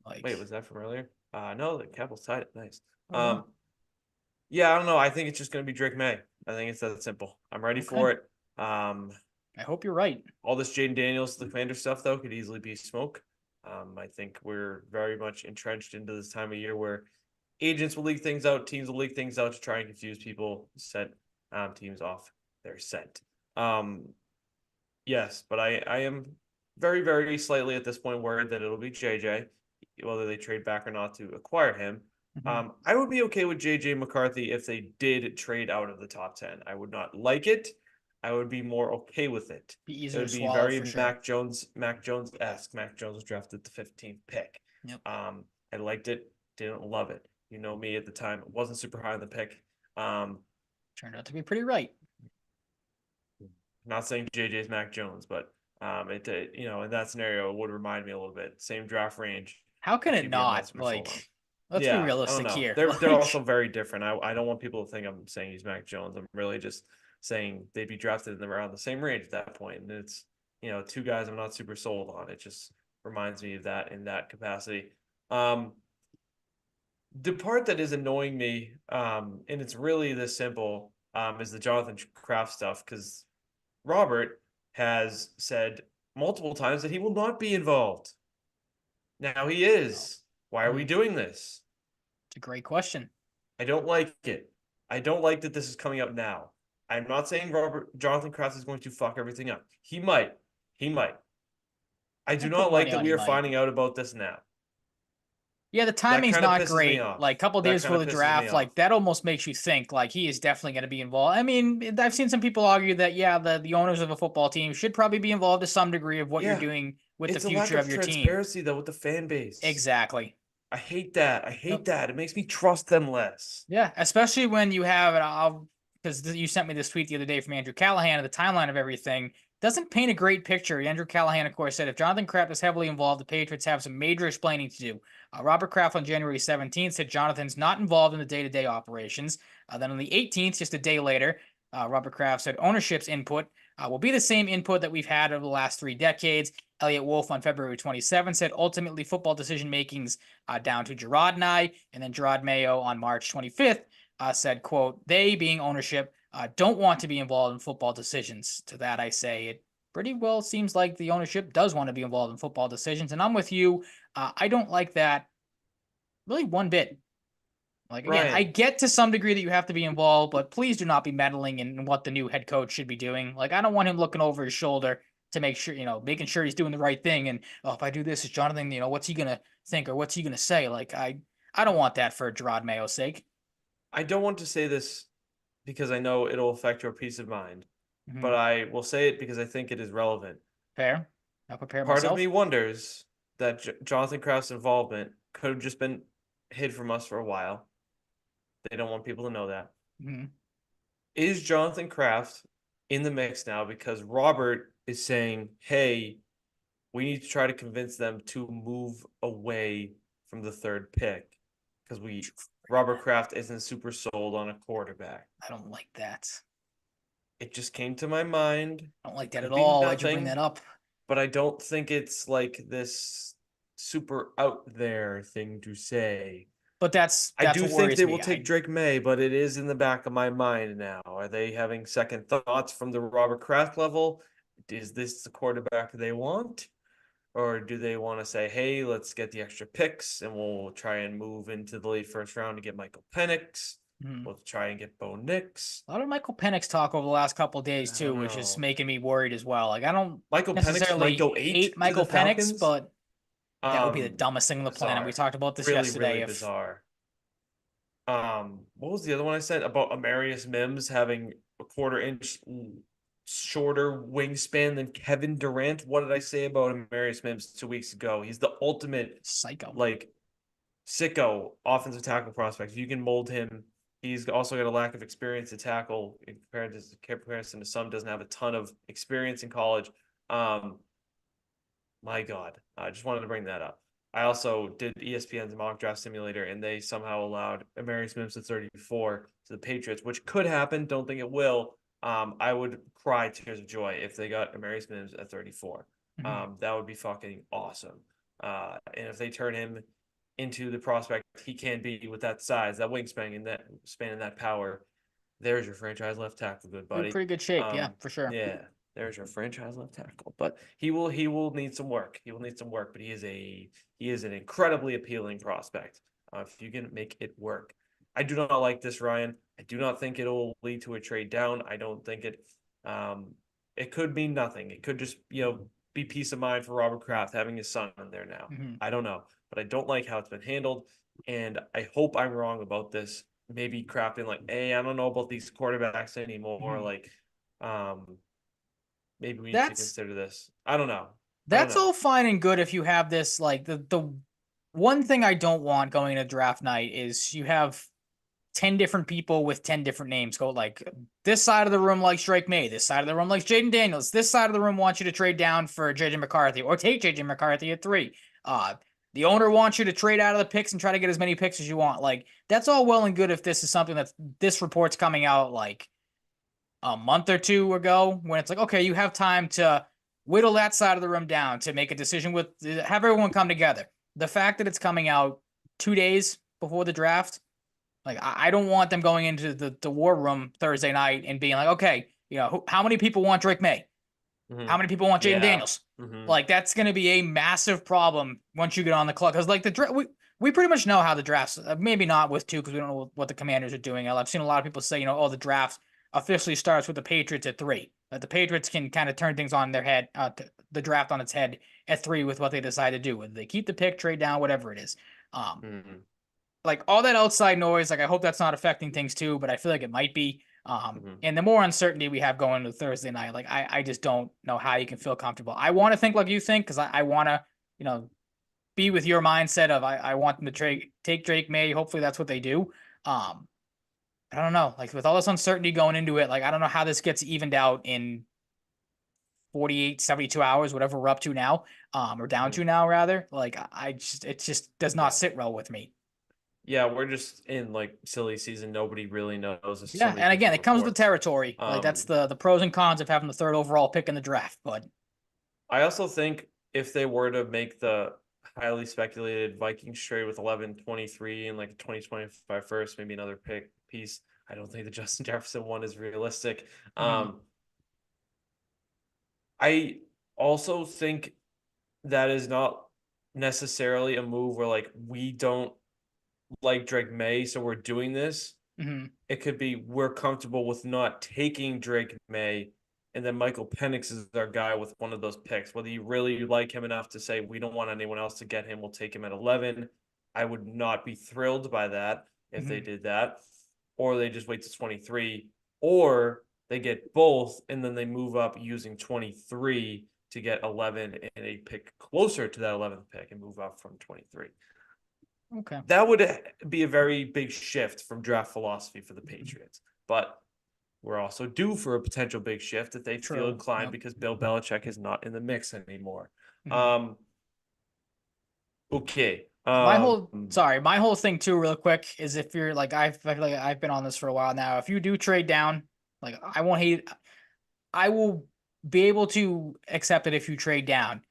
like, Wait, was that from earlier? No, the Capitals tied it. Nice. uh-huh. Yeah, I don't know. I think it's just gonna be Drake May. I think it's that simple. I'm ready Okay. for it. I hope you're right. All this Jaden Daniels, the Commander stuff, though, could easily be smoke. I think we're very much entrenched into this time of year where agents will leak things out, teams will leak things out to try and confuse people, set teams off their scent. Yes, but I am very, very slightly at this point worried that it'll be JJ, whether they trade back or not to acquire him. I would be okay with JJ McCarthy if they did trade out of the top 10. I would not like it. I would be more okay with it. Be It easier would to be swallow very for sure. Mac Jones-esque. Mac Jones was drafted the 15th pick. Yep. I liked it, didn't love it. You know me at the time, wasn't super high on the pick. Turned out to be pretty right. Not saying JJ's Mac Jones, but you know, in that scenario, it would remind me a little bit. Same draft range. How can it QB I'm not? super sold on. Like, let's be Yeah, I don't realistic know. here. They're Like, also very different. I don't want people to think I'm saying he's Mac Jones. I'm really just saying they'd be drafted in around the same range at that point. And it's, you know, two guys I'm not super sold on. It just reminds me of that in that capacity. The part that is annoying me, and it's really this simple, is the Jonathan Kraft stuff, because Robert has said multiple times that he will not be involved. Now he is. Why are we doing this? it's a great question. I don't like it. I don't like that this is coming up now. I'm not saying Jonathan Kraft is going to fuck everything up. He might. He might. I do I'd not put like money that on we he are might. finding out about this now. Yeah, the That timing's kind of not pisses me great. off. Like a couple days before the draft, like that almost makes you think like he is definitely going to be involved. I mean, I've seen some people argue that yeah, the owners of a football team should probably be involved to some degree of what you're doing with the It's a lack future of of your team. transparency though with the fan base. Exactly. I hate that. I hate that. It makes me trust them less. Yeah, especially when you have it. Because you sent me this tweet the other day from Andrew Callahan and the timeline of everything doesn't paint a great picture. Andrew Callahan, of course, said if Jonathan Kraft is heavily involved, the Patriots have some major explaining to do. Robert Kraft on January 17th said Jonathan's not involved in the day-to-day operations. Then on the 18th, just a day later, Robert Kraft said ownership's input will be the same input that we've had over the last 3 decades. Elliot Wolf on February 27th said ultimately football decision making's down to Gerard and I. And then Gerard Mayo on March 25th said, quote, they, being ownership, don't want to be involved in football decisions. To that I say it pretty well seems like the ownership does want to be involved in football decisions. And I'm with you. I don't like that really one bit. Like, again, I get to some degree that you have to be involved, but please do not be meddling in what the new head coach should be doing. Like, I don't want him looking over his shoulder to make sure, making sure he's doing the right thing. And, oh, if I do this, is Jonathan, what's he going to think or what's he going to say? Like, I don't want that for Gerard Mayo's sake. I don't want to say this because I know it'll affect your peace of mind, but I will say it because I think it is relevant. Fair. I'll prepare Part myself. of me wonders that Jonathan Kraft's involvement could have just been hid from us for a while. They don't want people to know that. Is Jonathan Kraft in the mix now because Robert is saying, hey, we need to try to convince them to move away from the 3rd pick because Robert Kraft isn't super sold on a quarterback. I don't like that. It just came to my mind. I don't like that at all. Why'd you bring that up? But I don't think it's like this super out there thing to say. But that's I do think they will me. take Drake May, but it is in the back of my mind now. Are they having second thoughts from the Robert Kraft level? Is this the quarterback they want? Or do they want to say, hey, let's get the extra picks and we'll try and move into the late 1st round to get Michael Penix? Mhm. We'll try and get Bo Nix. A lot of Michael Penix talk over the last couple of days I too, don't which is know. making me worried as well. Like I don't Michael Penix might necessarily go 8 hate to the Michael Penix, Falcons. but that would be the dumbest thing on the planet. We Bizarre. talked about this Really, yesterday. really If bizarre. What was the other one I said about Amarius Mims having a quarter-inch shorter wingspan than Kevin Durant? What did I say about Amarius Mims 2 weeks ago? He's the ultimate psycho. like sicko offensive tackle prospect. If you can mold him, he's also got a lack of experience to tackle in comparison to some doesn't have a ton of experience in college. Um, my God, I just wanted to bring that up. I also did ESPN's mock draft simulator, and they somehow allowed Amarius Mims at 34 to the Patriots, which could happen. Don't think it will. I would cry tears of joy if they got Amarius Mims at 34. Mhm. That would be fucking awesome. And if they turn him into the prospect he can be with that size, that wingspan, and that power, there's your franchise left tackle, good buddy. Pretty good shape, yeah, for sure. Yeah, there's your franchise left tackle. But he will need some work. He will need some work, but he is an incredibly appealing prospect. If you can make it work. I do not like this, Ryan. I do not think it'll lead to a trade down. I don't think it could mean nothing. It could just, be peace of mind for Robert Kraft having his son in there now. Mhm. I don't know, but I don't like how it's been handled. And I hope I'm wrong about this. Maybe Kraft being like, hey, I don't know about these quarterbacks anymore. Mhm. Like, um, maybe we need to That's consider this. I don't know. that's all fine and good if you have this. Like the one thing I don't want going into draft night is you have 10 different people with 10 different names go like this side of the room likes Drake May, this side of the room likes Jaden Daniels, this side of the room wants you to trade down for JJ McCarthy or take JJ McCarthy at 3. The owner wants you to trade out of the picks and try to get as many picks as you want. Like that's all well and good if this is something that's this report's coming out like a month or two ago when it's like, okay, you have time to whittle that side of the room down to make a decision with have everyone come together. The fact that it's coming out 2 days before the draft, like I don't want them going into the war room Thursday night and being like, okay, how many people want Drake May? How many people want Jaden Yeah. Daniels? Mm-hmm. Like that's going to be a massive problem once you get on the clock. Because like the draft, we pretty much know how the drafts. Maybe not with 2 because we don't know what the Commanders are doing. I've seen a lot of people say, oh, the draft officially starts with the Patriots at 3. That the Patriots can kind of turn things on their head, the draft on its head at 3 with what they decide to do. Whether they keep the pick, trade down, whatever it is. Mm-hmm. Like all that outside noise, like I hope that's not affecting things too, but I feel like it might be. Mm-hmm. And the more uncertainty we have going into Thursday night, like I just don't know how you can feel comfortable. I want to think like you think because I want to, be with your mindset of I want them to take Drake May. Hopefully that's what they do. I don't know. Like with all this uncertainty going into it, like I don't know how this gets evened out in 48, 72 hours, whatever we're up to now, or down to now rather. Like it just does not Yeah. sit well with me. Yeah, we're just in like silly season. Nobody really knows. There's so Yeah, many and again, it different comes with reports. territory. Like that's the pros and cons of having the 3rd overall pick in the draft. But I also think if they were to make the highly speculated Vikings trade with 11-23 and like a 2025 first, maybe another piece, I don't think the Justin Jefferson one is realistic. I also think that is not necessarily a move where like we don't like Drake May, so we're doing this. It could be we're comfortable with not taking Drake May, and then Michael Penix is our guy with one of those picks. Whether you really like him enough to say we don't want anyone else to get him, we'll take him at 11. I would not be thrilled by that if they did that, or they just wait to 23, or they get both and then they move up using 23 to get 11 and a pick closer to that 11th pick and move up from 23. okay, That would be a very big shift from draft philosophy for the Patriots. But we're also due for a potential big shift if they feel true. inclined Yep. because Bill Belichick is not in the mix anymore. Mhm. Okay. My whole thing too, real quick, is if you're like I've been on this for a while now. If you do trade down, like I won't hate. I will be able to accept it if you trade down.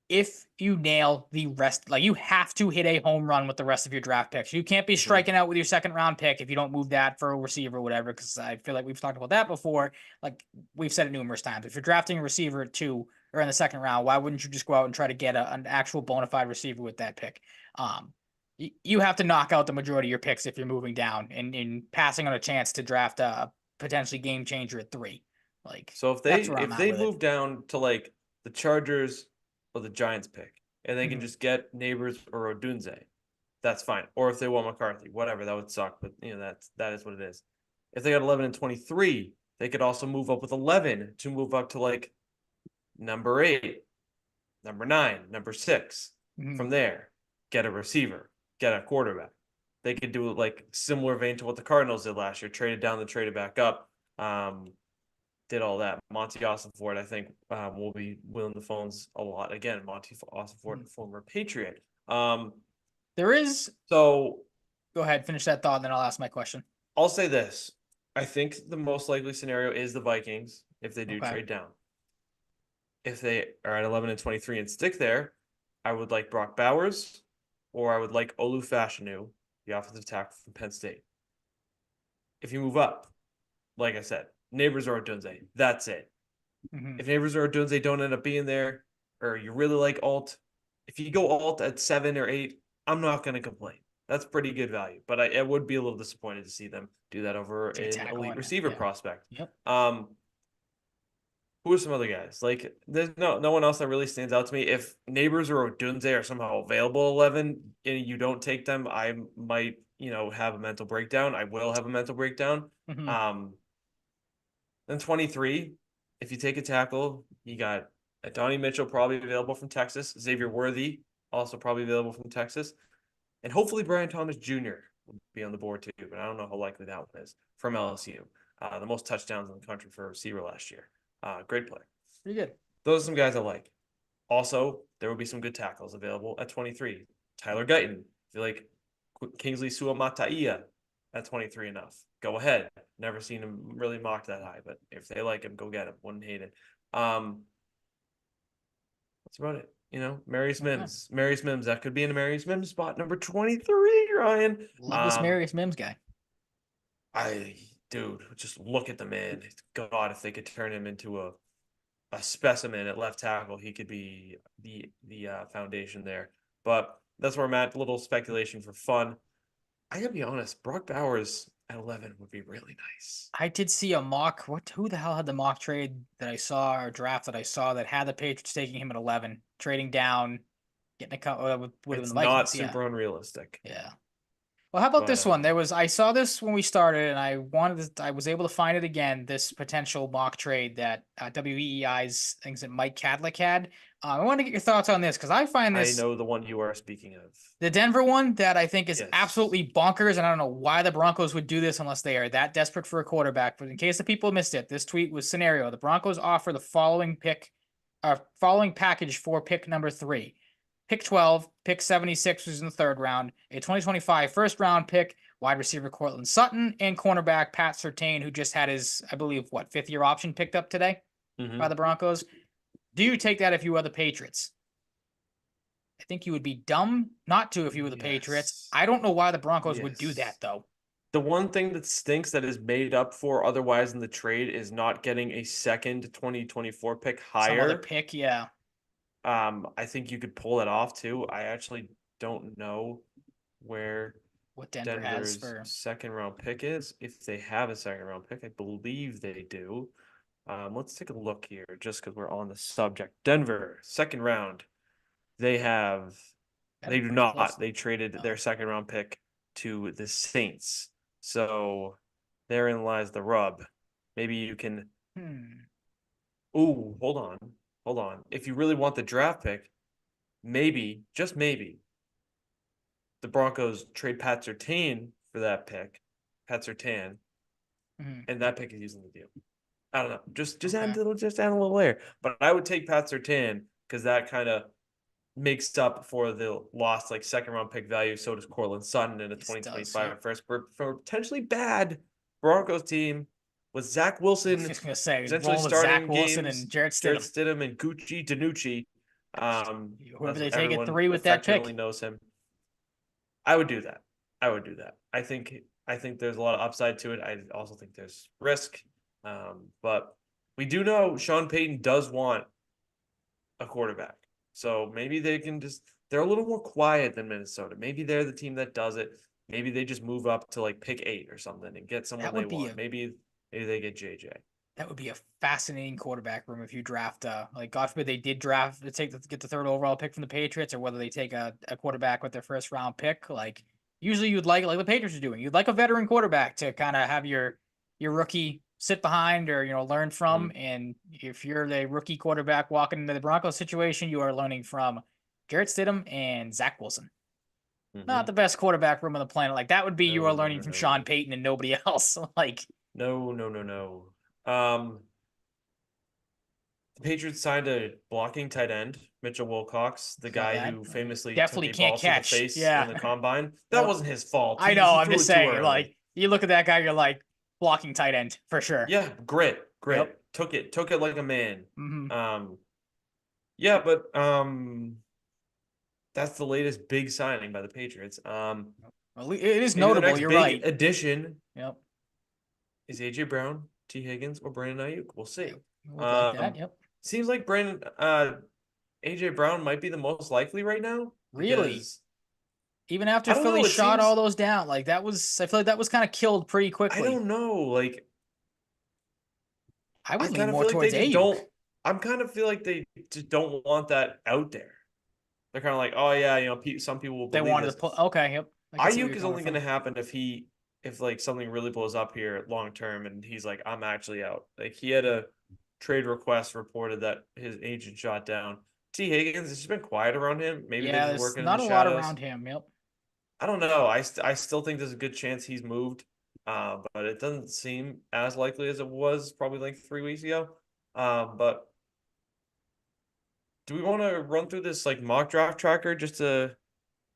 If you nail the rest, like you have to hit a home run with the rest of your draft picks. You can't be striking out with your 2nd round pick if you don't move that for a receiver or whatever. Because I feel like we've talked about that before. Like we've said it numerous times. If you're drafting a receiver at 2 or in the 2nd round, why wouldn't you just go out and try to get an actual bona fide receiver with that pick? You have to knock out the majority of your picks if you're moving down and passing on a chance to draft a potentially game changer at 3. Like, So that's where I'm if at they with it. move down to like the Chargers or the Giants pick, and they can Mhm. just get Neighbors or Odunze, that's fine. Or if they want McCarthy, whatever, that would suck, but that is what it is. If they got 11 and 23, they could also move up with 11 to move up to like number 8, number 9, number 6. Mhm. From there, get a receiver, get a quarterback. They could do it like similar vein to what the Cardinals did last year, traded down, then traded back up. Did all that. Monty Ossenford, I think, will be willing the phones a lot. Again, Monty Ossenford, former Patriot. There is. So Go ahead, finish that thought, and then I'll ask my question. I'll say this. I think the most likely scenario is the Vikings if they do Okay. trade down. If they are at 11 and 23 and stick there, I would like Brock Bowers or I would like Olu Fashanu, the offensive tackle from Penn State. If you move up, like I said, Neighbors or Odunze, that's it. Mhm. If Neighbors or Odunze don't end up being there, or you really like Alt, if you go Alt at 7 or 8, I'm not going to complain. That's pretty good value, but I would be a little disappointed to see them do that over Take an tackle elite on it, receiver yeah. prospect. Yep. Who are some other guys? Like, there's no one else that really stands out to me. If Neighbors or Odunze are somehow available 11 and you don't take them, I might, have a mental breakdown. I will have a mental breakdown. Mhm. Then 23, if you take a tackle, you got Donnie Mitchell probably available from Texas, Xavier Worthy also probably available from Texas, and hopefully Brian Thomas Jr. will be on the board too, but I don't know how likely that one is from LSU. The most touchdowns in the country for a receiver last year. Great player. Pretty good. Those are some guys I like. Also, there will be some good tackles available at 23. Tyler Guyton. I feel like Kingsley Suamataia at 23 enough. Go ahead. Never seen him really mocked that high, but if they like him, go get him. Wouldn't hate it. That's about it. Marius Mims. Marius Mims. That could be in a Marius Mims spot. Number 23, Ryan. Love this Marius Mims guy. Dude, just look at the man. God, if they could turn him into a specimen at left tackle, he could be the foundation there. But that's where I'm at. A little speculation for fun. I gotta be honest, Brock Bowers at 11 would be really nice. I did see a mock. Who the hell had the mock trade that I saw or draft that I saw that had the Patriots taking him at 11, trading down, getting a cut with It's the not Vikings? super unrealistic. Yeah. Well, how about But this one? I saw this when we started, and I was able to find it again. This potential mock trade that WEEI's things that Mike Cadlick had. I want to get your thoughts on this because I find I this know the one you are speaking of. the Denver one that I think is Yes. absolutely bonkers, and I don't know why the Broncos would do this unless they are that desperate for a quarterback. But in case the people missed it, this tweet was scenario: the Broncos offer the following package for pick number 3. Pick 12, pick 76 was in the 3rd round, a 2025 first round pick, wide receiver Cortland Sutton, and cornerback Pat Surtain, who just had his, I believe, 5th-year option picked up today by the Broncos. Do you take that if you are the Patriots? I think you would be dumb not to if you were the Patriots. I don't know why the Broncos would do that, though. The one thing that stinks that is made up for otherwise in the trade is not getting a second 2024 pick higher. Some other pick, yeah. I think you could pull that off too. I actually don't know what Denver's second round pick is. If they have a second round pick, I believe they do. Let's take a look here just because we're on the subject. Denver, second round. They do not. Close. They traded their second round pick to the Saints. So therein lies the rub. Maybe you can. Ooh, hold on. If you really want the draft pick, maybe, just maybe, the Broncos trade Pat Surtain for that pick, Pat Surtain, and that pick is using the deal. I don't know. Just add a little layer. But I would take Pat Surtain because that kind of makes up for the lost second round pick value. So does Cortland Sutton in a 2025 first for a potentially bad Broncos team with Zach Wilson. I was gonna say essentially starting Zach Wilson and Jarrett Stidham and Gucci Danucci. Whoever they take at 3 with that pick knows him. I would do that. I think there's a lot of upside to it. I also think there's risk. But we do know Sean Payton does want a quarterback. So maybe they they're a little more quiet than Minnesota. Maybe they're the team that does it. Maybe they just move up to like pick 8 or something and get someone That they would be want. Maybe they get JJ. that would be a fascinating quarterback room if you draft like God forbid they did draft to get the third overall pick from the Patriots, or whether they take a quarterback with their first round pick. Like usually you'd like the Patriots are doing. You'd like a veteran quarterback to kind of have your rookie sit behind or learn from. And if you're the rookie quarterback walking into the Broncos situation, you are learning from Jarrett Stidham and Zach Wilson. Not the best quarterback room on the planet. Like that would be you are learning from Sean Payton and nobody else. Like no. The Patriots signed a blocking tight end, Mitchell Wilcox, the guy who famously definitely took a can't ball to the catch. face Yeah. in the combine. That wasn't his fault. I know. I'm threw just it too saying. early. Like you look at that guy, you're like blocking tight end for sure. Yeah, grit. Yep. Took it like a man. Mm-hmm. Yeah, but that's the latest big signing by the Patriots. It is maybe notable. the next You're big right. addition. Yep. Is AJ Brown, T Higgins, or Brandon Ayuk? We'll see. Look like that. Yep. Seems like AJ Brown might be the most likely right now. Really? Even after Philly know, shot all those down, like that was, I feel like that was kind of killed pretty quickly. I don't know. Like, I would lean kind of more feel like towards they just Ayuk. don't. I'm kind of feel like they just don't want that out there. They're kind of like, oh yeah, some people will believe They wanted this. to put. Okay, yep. Ayuk is only going to happen if like something really blows up here long term, and he's like, I'm actually out. Like he had a trade request reported that his agent shot down. T Higgins, it's just been quiet around him. Maybe they're just working in the shadows. Not a lot around him. Yep. I don't know. I still think there's a good chance he's moved, but it doesn't seem as likely as it was probably like 3 weeks ago. But do we want to run through this like mock draft tracker just to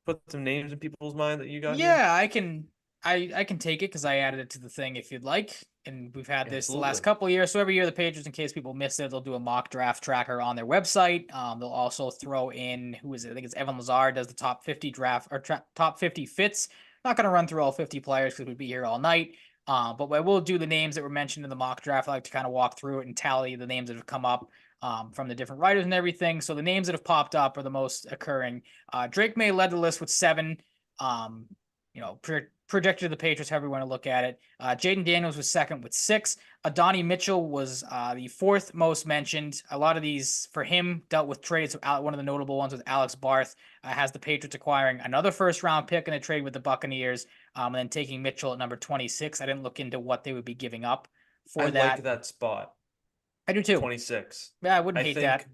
put some names in people's mind that you got here? Yeah, I can. I can take it because I added it to the thing if you'd like. And we've had this the last couple of years. So every year, the Patriots, in case people missed it, they'll do a mock draft tracker on their website. They'll also throw in, who is it? I think it's Evan Lazar does the top 50 draft or top 50 fits. Not going to run through all 50 players because we'd be here all night. But I will do the names that were mentioned in the mock draft. I like to kind of walk through it and tally the names that have come up from the different writers and everything. So the names that have popped up are the most occurring. Drake May led the list with 7. Projected to the Patriots, however you want to look at it. Jaden Daniels was 2nd with 6. Adonai Mitchell was the 4th most mentioned. A lot of these, for him, dealt with trades. One of the notable ones was Alex Barth, has the Patriots acquiring another first-round pick in a trade with the Buccaneers, and then taking Mitchell at number 26. I didn't look into what they would be giving up for that. I like that spot. I do too. 26. Yeah, I wouldn't hate that.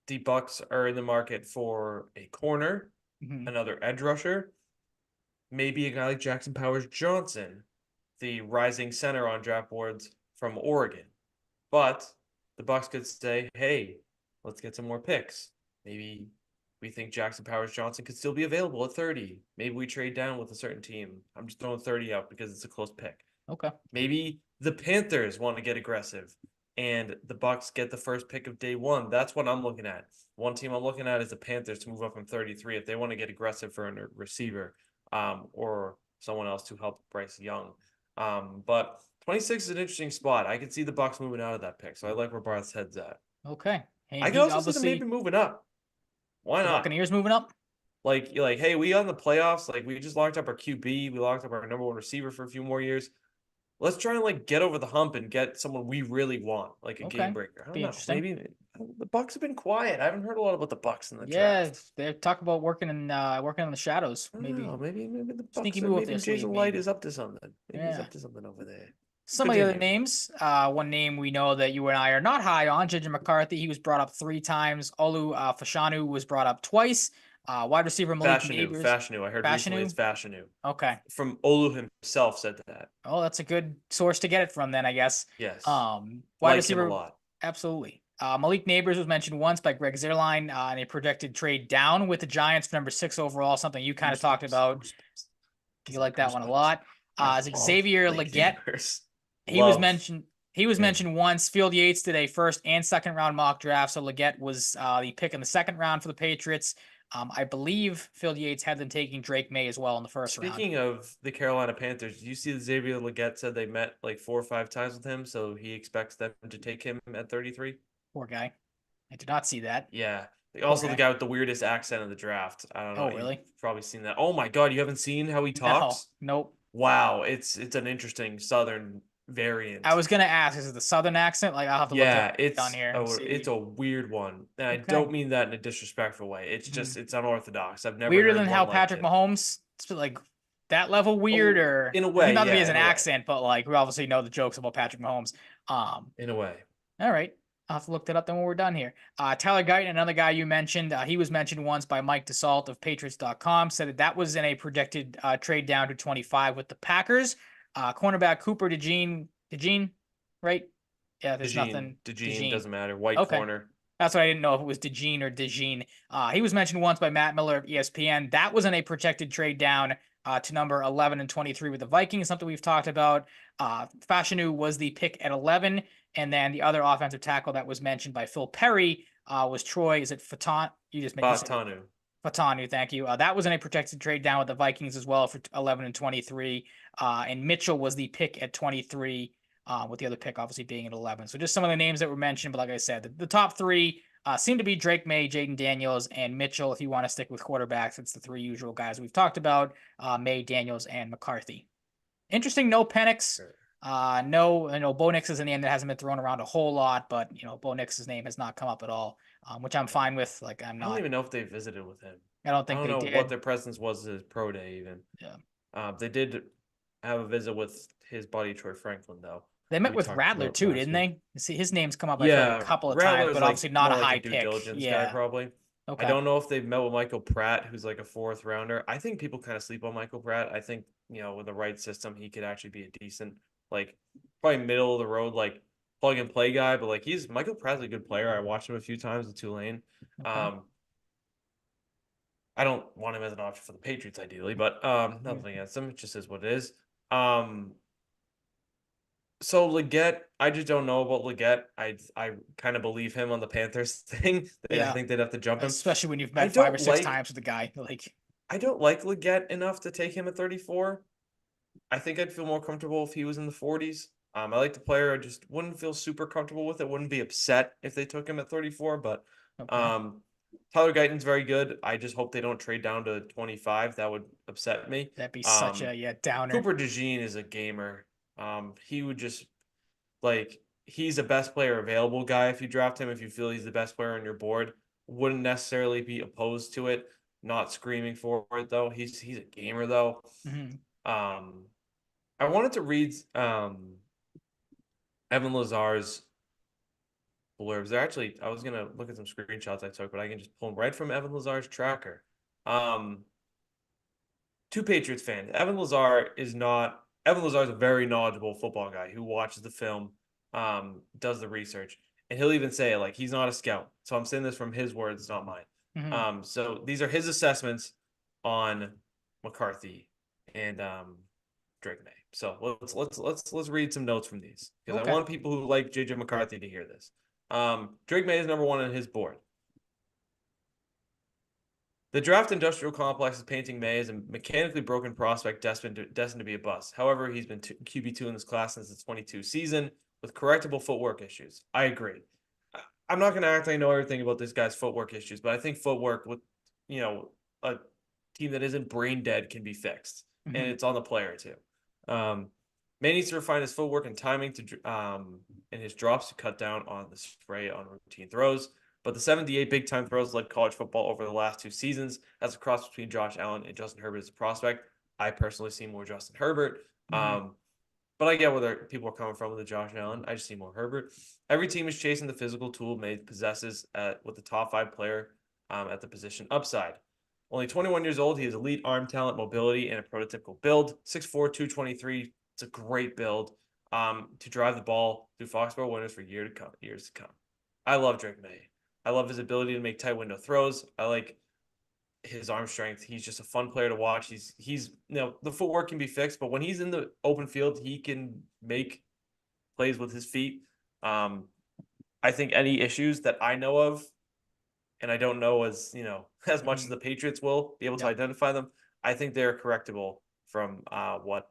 The Bucs are in the market for a corner, another edge rusher, maybe a guy like Jackson Powers Johnson, the rising center on draft boards from Oregon. But the Bucs could say, hey, let's get some more picks. Maybe we think Jackson Powers Johnson could still be available at 30. Maybe we trade down with a certain team. I'm just throwing 30 out because it's a close pick. Okay. Maybe the Panthers want to get aggressive and the Bucs get the first pick of day 1. That's what I'm looking at. One team I'm looking at is the Panthers to move up from 33 if they want to get aggressive for a receiver. Or someone else to help Bryce Young. But 26 is an interesting spot. I could see the Bucs moving out of that pick, so I like where Barth's head's at. Okay. And I could also see them maybe moving up. Why not? Buccaneers moving up? Like, hey, we got in the playoffs. Like, we just locked up our QB. We locked up our number 1 receiver for a few more years. Let's try and like get over the hump and get someone we really want, like a game breaker. I don't know. Maybe the Bucs have been quiet. I haven't heard a lot about the Bucs in the draft. Yeah, they talk about working in the shadows. Maybe the Bucs. Sneaky move. Maybe Jason Light is up to something. Maybe he's up to something over there. Some of the other names. One name we know that you and I are not high on, JJ McCarthy. He was brought up 3 times. Olu Fashanu was brought up twice. Wide receiber Malik Neighbors. Fashanu. I heard recently it's Fashanu. Okay. From Olu himself said that. Oh, that's a good source to get it from then, I guess. Yes. Wide receiver. Him a lot. Absolutely. Malik Neighbors was mentioned once by Greg Zierlein in a projected trade down with the Giants for number 6 overall, something you kind of talked about. You like that one a lot. Xavier Legette. He was mentioned once. Field Yates did a 1st and 2nd round mock draft, so Legette was the pick in the 2nd round for the Patriots. I believe Field Yates had them taking Drake May as well in the 1st round. Speaking of the Carolina Panthers, did you see that Xavier Legette said they met like 4 or 5 times with him, so he expects them to take him at 33? Poor guy. I did not see that. Yeah. Also, the Okay. guy with the weirdest accent of the draft. I don't know. Oh, You've really? probably seen that. Oh my God, you haven't seen how he No. talks? Nope. Wow, it's an interesting Southern I variant. was gonna ask, is it the Southern accent? Like, I'll have to look it up Yeah, on here and it's see. a weird one. And I Okay. don't mean that in a disrespectful way. It's Mhm. just it's unorthodox. I've never Weirder heard than how one like Patrick it. Mahomes, like that level weird, Oh, or in a I mean, way, not that he yeah, has an in a way. accent, but like we obviously know the jokes about Patrick Mahomes. Um, In a way. all right. I'll have to look that up then when we're done here. Tyler Guyton, another guy you mentioned, he was mentioned once by Mike DeSalt of Patriots.com, said that was in a projected trade down to 25 with the Packers. Cornerback Cooper DeJean, right? Yeah, there's nothing. DeGene, DeJean. doesn't matter. White Okay. corner. That's what I didn't know if it was DeJean or DeJean. He was mentioned once by Matt Miller of ESPN. That was in a projected trade down to number 11 and 23 with the Vikings, something we've talked about. Fashanu was the pick at 11. And then the other offensive tackle that was mentioned by Phil Perry was Troy. Is it Fatan? You said it. Tanu. Fatanu, thank you. That was in a protected trade down with the Vikings as well for 11 and 23. And Mitchell was the pick at 23, with the other pick obviously being at 11. So just some of the names that were mentioned. But like I said, the top three seem to be Drake May, Jaden Daniels, and Mitchell. If you want to stick with quarterbacks, it's the three usual guys we've talked about: May, Daniels, and McCarthy. Interesting, no Penix. No, Bo Nix is in the end that hasn't been thrown around a whole lot, but Bo Nix's name has not come up at all, which I'm fine with. Like I'm I don't not. even know if they visited with him. I don't I think don't they know what did. their presence was at his pro day even. Yeah, They did have a visit with his buddy Troy Franklin though, they who met we with talked Rattler about too, last didn't week. they? See, his name's come up I feel like a Yeah, couple of times, Rattler's but obviously like not more a like a high due pick. diligence guy Yeah. probably. I Okay. don't know if they've met with Michael Pratt, who's like a fourth rounder. I think people kind of sleep on Michael Pratt. I think, with the right system, he could actually be a decent, like probably middle of the road, like plug and play guy. But like Michael Pratt's a good player. I watched him a few times at Tulane. Okay. Um, I don't want him as an option for the Patriots ideally, but Mhm. nothing against him. It just is what it is. Um, so Leggett, I just don't know about Leggett. I kind of believe him on the Panthers thing. I Yeah, think they'd have to jump him. especially when you've I met five or don't six like times with the guy. Like, I don't like Leggett enough to take him at 34. I think I'd feel more comfortable if he was in the 40s. I like the player. I just wouldn't feel super comfortable with it. Wouldn't be upset if they took him at 34. But okay, um, Tyler Guyton's very good. I just hope they don't trade down to 25. That would upset me. that'd be such a downer. Cooper DeJean is a gamer. He would just like he's the best player available guy if you draft him. If you feel he's the best player on your board, wouldn't necessarily be opposed to it. Not screaming for it though. He's a gamer though. Hmm. Um, I wanted to read Evan Lazar's blurbs. They're actually I was gonna look at some screenshots I took, but I can just pull them right from Evan Lazar's tracker. Um, two Patriots fans. Evan Lazar is a very knowledgeable football guy who watches the film, does the research, and he'll even say like he's not a scout. So I'm saying this from his words, not mine. Hmm. So these are his assessments on McCarthy and Drake May. So let's read some notes from these because I Okay. want people who like JJ McCarthy to hear this. Drake May is number one on his board. The draft industrial complex is painting May as a mechanically broken prospect destined to be a bust. However, he's been QB2 in this class since the 22 season with correctable footwork issues. I agree. I'm not going to act like I know everything about this guy's footwork issues, but I think footwork with, a team that isn't brain dead can be fixed, and Hmm. it's on the player too. May needs to refine his footwork and timing and his drops to cut down on the spray on routine throws. But the 78 big time throws led college football over the last two seasons. That's a cross between Josh Allen and Justin Herbert as a prospect. I personally see more Justin Herbert. Hmm. But I get where people are coming from with the Josh Allen. I just see more Herbert. Every team is chasing the physical tool May possesses with the top five player at the position upside. Only 21 years old, he has elite arm talent, mobility, and a prototypical build. 6'4", 223. It's a great build to drive the ball through Foxborough winners for years to come. I love Drake May. I love his ability to make tight window throws. I like his arm strength. He's just a fun player to watch. He's the footwork can be fixed, but when he's in the open field, he can make plays with his feet. I think any issues that I know of, and I don't know as as much as Hmm. the Patriots will be able to Yep. identify them. I think they're correctable from what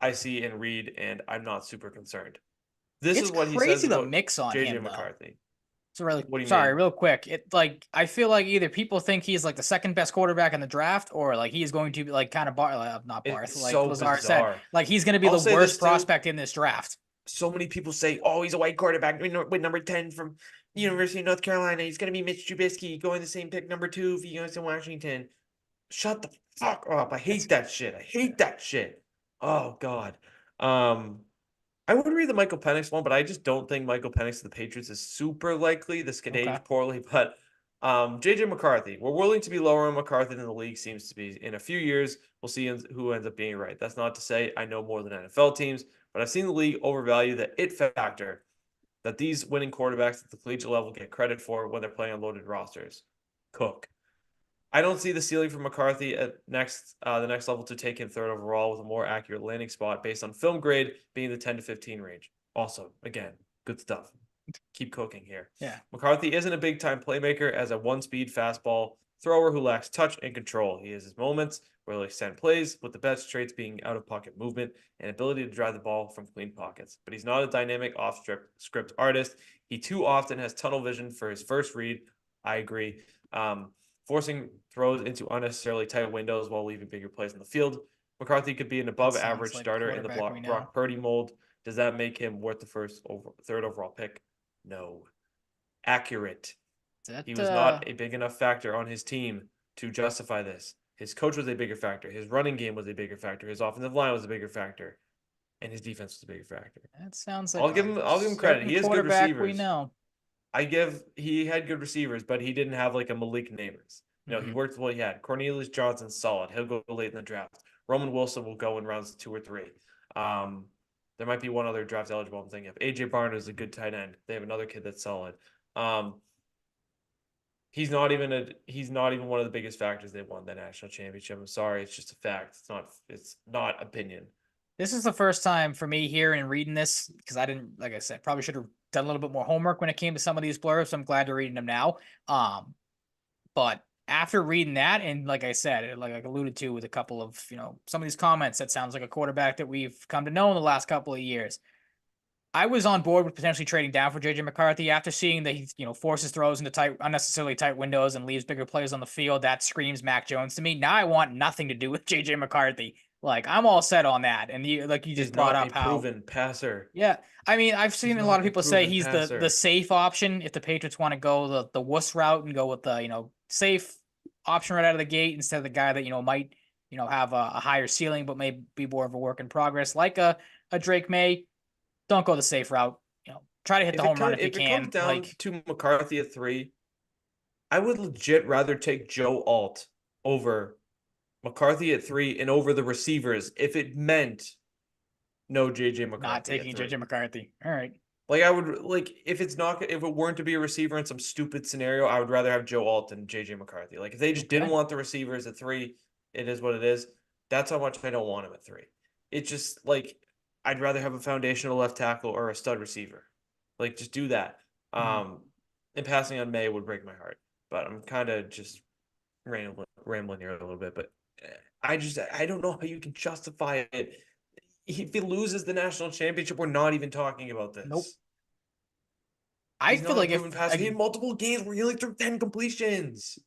I see and read, and I'm not super concerned. This It's is what he says crazy the about mix on JJ him though. McCarthy. So really, What do you sorry, mean? real quick. I feel like either people think he's like the second best quarterback in the draft, or like he is going to be like kind of not It's Barth, like so Lazard said, bizarre. like he's going to be I'll the say worst this too. prospect in this draft. So many people say, "Oh, he's a white quarterback with number 10 from University of North Carolina. He's going to be Mitch Trubisky going the same pick number 2 if he goes to Washington." Shut the fuck up. I hate that shit. I hate that shit. Oh God. Um, I would read the Michael Penix one, but I just don't think Michael Penix to the Patriots is super likely. This could Okay. age poorly, but JJ McCarthy, we're willing to be lower on McCarthy than the league seems to be. In a few years, we'll see who ends up being right. That's not to say I know more than NFL teams, but I've seen the league overvalue the it factor that these winning quarterbacks at the collegiate level get credit for when they're playing on loaded rosters. Cook. I don't see the ceiling for McCarthy at the next level to take him third overall with a more accurate landing spot based on film grade being the 10 to 15 range. Also, again, good stuff. Keep cooking here. Yeah. McCarthy isn't a big time playmaker as a one speed fastball thrower who lacks touch and control. He has his moments where he'll extend plays, with the best traits being out of pocket movement and ability to drive the ball from clean pockets. But he's not a dynamic off script artist. He too often has tunnel vision for his first read. I agree. Forcing throws into unnecessarily tight windows while leaving bigger plays on the field. McCarthy could be an That above sounds average like a starter in the quarterback we know. Brock Purdy mold. Does that make him worth the third overall pick? No. Accurate. That He was not a big enough factor on his team to justify this. His coach was a bigger factor. His running game was a bigger factor. His offensive line was a bigger factor, and his defense was a bigger factor. that sounds like I'll give him credit. certain He has good quarterback we receivers. know. He had good receivers, but he didn't have like a Malik Neighbors. No, he worked with what he had. Cornelius Johnson, solid. He'll go late in the draft. Roman Wilson will go in rounds 2 or 3. There might be one other draft eligible I'm thinking of. AJ Barnes is a good tight end. They have another kid that's solid. He's not even one of the biggest factors they won the national championship. I'm sorry, it's just a fact. It's not opinion. This is the first time for me hearing and reading this because I didn't, like I said, probably should have done a little bit more homework when it came to some of these blurbs. So I'm glad to reading them now. But after reading that, and like I said, like I alluded to with a couple of, some of these comments, that sounds like a quarterback that we've come to know in the last couple of years. I was on board with potentially trading down for JJ McCarthy after seeing that he, forces throws into unnecessarily tight windows and leaves bigger plays on the field. That screams Mac Jones to me. Now I want nothing to do with JJ McCarthy. Like I'm all set on that. And you just brought up how proven passer. Yeah, I mean, I've seen a lot of people say he's passer. the safe option if the Patriots want to go the wuss route and go with the safe option right out of the gate instead of the guy that might have a higher ceiling but may be more of a work in progress like a Drake May. Don't go the safe route. Try to hit the home run if you can. If it comes down to McCarthy at 3, I would legit rather take Joe Alt over McCarthy at 3 and over the receivers if it meant no JJ McCarthy. Not taking JJ McCarthy. All right. Like I would if it weren't to be a receiver in some stupid scenario, I would rather have Joe Alt than JJ McCarthy. Like if they just didn't want the receivers at 3, it is what it is. That's how much I don't want him at 3. It's just like I'd rather have a foundational left tackle or a stud receiver. Like just do that. And passing on May would break my heart. But I'm kind of just rambling here a little bit. But I don't know how you can justify it. If he loses the national championship, we're not even talking about this. Nope. I feel like he had multiple games where he only threw 10 completions.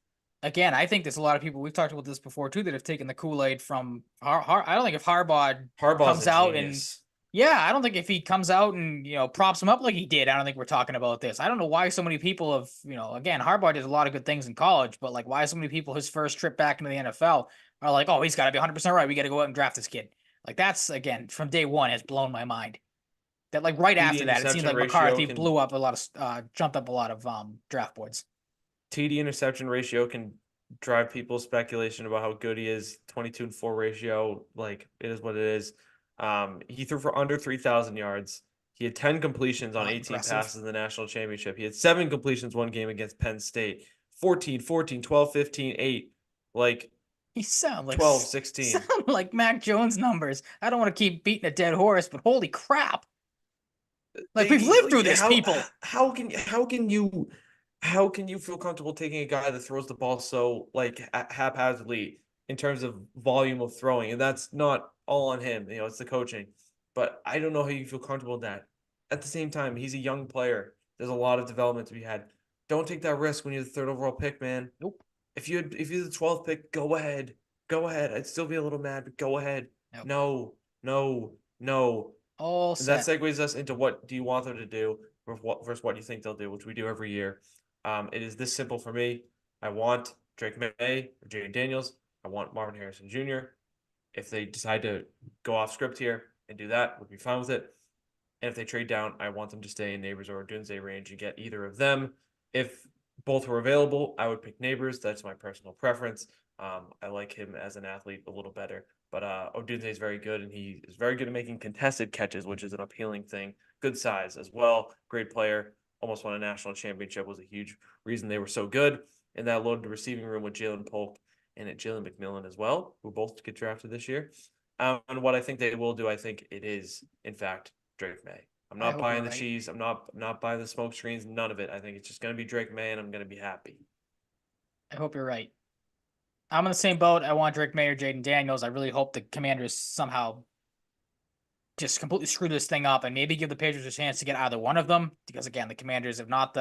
Again, I think there's a lot of people, we've talked about this before too, that have taken the Kool-Aid from I don't think if Harbaugh's comes out genius. I don't think if he comes out and props him up like he did, I don't think we're talking about this. I don't know why so many people have again, Harbaugh did a lot of good things in college, but like why so many people his first trip back into the NFL are like, oh, he's got to be 100% right. We got to go out and draft this kid. Like that's again from day one has blown my mind. That like right after that, it seems like McCarthy blew up a lot of jumped up a lot of draft boards. TD interception ratio can drive people's speculation about how good he is. 22-4 ratio, like it is what it is. He threw for under 3,000 yards. He had 10 completions on 18 passes in the national championship. He had 7 completions one game against Penn State. 14, 12, 15, 8. Like he sound like 12, 16. Sound like Mac Jones numbers. I don't want to keep beating a dead horse, but holy crap. Like we've lived through this, people. How can you feel comfortable taking a guy that throws the ball so like haphazardly in terms of volume of throwing? And that's not all on him. It's the coaching. But I don't know how you feel comfortable with that. At the same time, he's a young player. There's a lot of development to be had. Don't take that risk when you're the third overall pick, man. Nope. If you're the 12th pick, go ahead. Go ahead. I'd still be a little mad, but go ahead. Nope. No, no, no. All And that set. segues us into what do you want them to do versus what you think they'll do, which we do every year. It is this simple for me. I want Drake May or Jaden Daniels. I want Marvin Harrison Jr. If they decide to go off script here and do that, we'd be fine with it. And if they trade down, I want them to stay in Neighbors or Odunze range and get either of them. If both were available, I would pick Neighbors. That's my personal preference. I like him as an athlete a little better. But Odunze is very good, and he is very good at making contested catches, which is an appealing thing. Good size as well. Great player. Almost won a national championship. Was a huge reason they were so good. In that loaded receiving room with Jalen Polk and at Jalen McMillan as well, who both get drafted this year. And what I think they will do, I think it is, in fact, Drake May. I'm I not hope you're buying the right. cheese. I'm not buying the smoke screens. None of it. I think it's just going to be Drake May, and I'm going to be happy. I hope you're right. I'm in the same boat. I want Drake May or Jaden Daniels. I really hope the Commanders somehow just completely screw this thing up and maybe give the Patriots a chance to get either one of them. Because again, the Commanders have not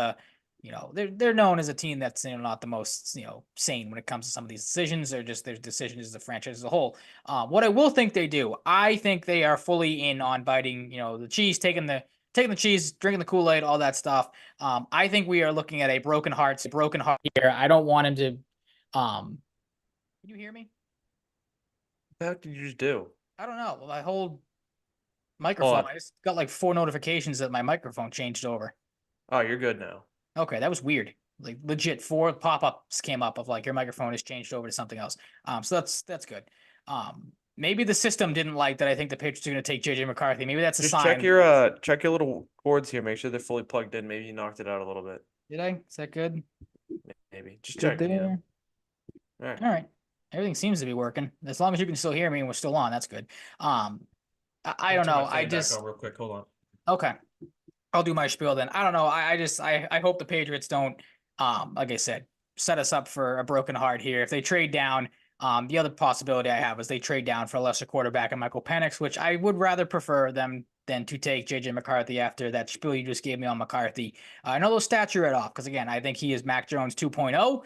they're known as a team that's not the most sane when it comes to some of these decisions or just their decisions as a franchise as a whole. What I will think they do, I think they are fully in on biting the cheese, taking the cheese, drinking the Kool-Aid, all that stuff. I think we are looking at a broken heart here. I don't want him to. Can you hear me? What the heck did you just do? I don't know. Well, my whole Hold microphone. on. I just got like 4 notifications that my microphone changed over. Oh, you're good now. Okay, that was weird. Like legit 4 pop-ups came up of like your microphone has changed over to something else. So that's good. Maybe the system didn't like that. I think the Patriots are going to take JJ McCarthy. Maybe that's a Just sign. check your little cords here. Make sure they're fully plugged in. Maybe you knocked it out a little bit. Did I? Is that good? Maybe just Good checking. there. All right. All right. Everything seems to be working. As long as you can still hear me and we're still on, that's good. I don't Turn my know. I fan back just on real quick. Hold on. okay. I'll do my spiel then. I don't know. I hope the Patriots don't like I said, set us up for a broken heart here. If they trade down, the other possibility I have is they trade down for a lesser quarterback and Michael Penix, which I would rather prefer them than to take JJ McCarthy after that spiel you just gave me on McCarthy. I know those stats you read off because again, I think he is Mac Jones 2.0.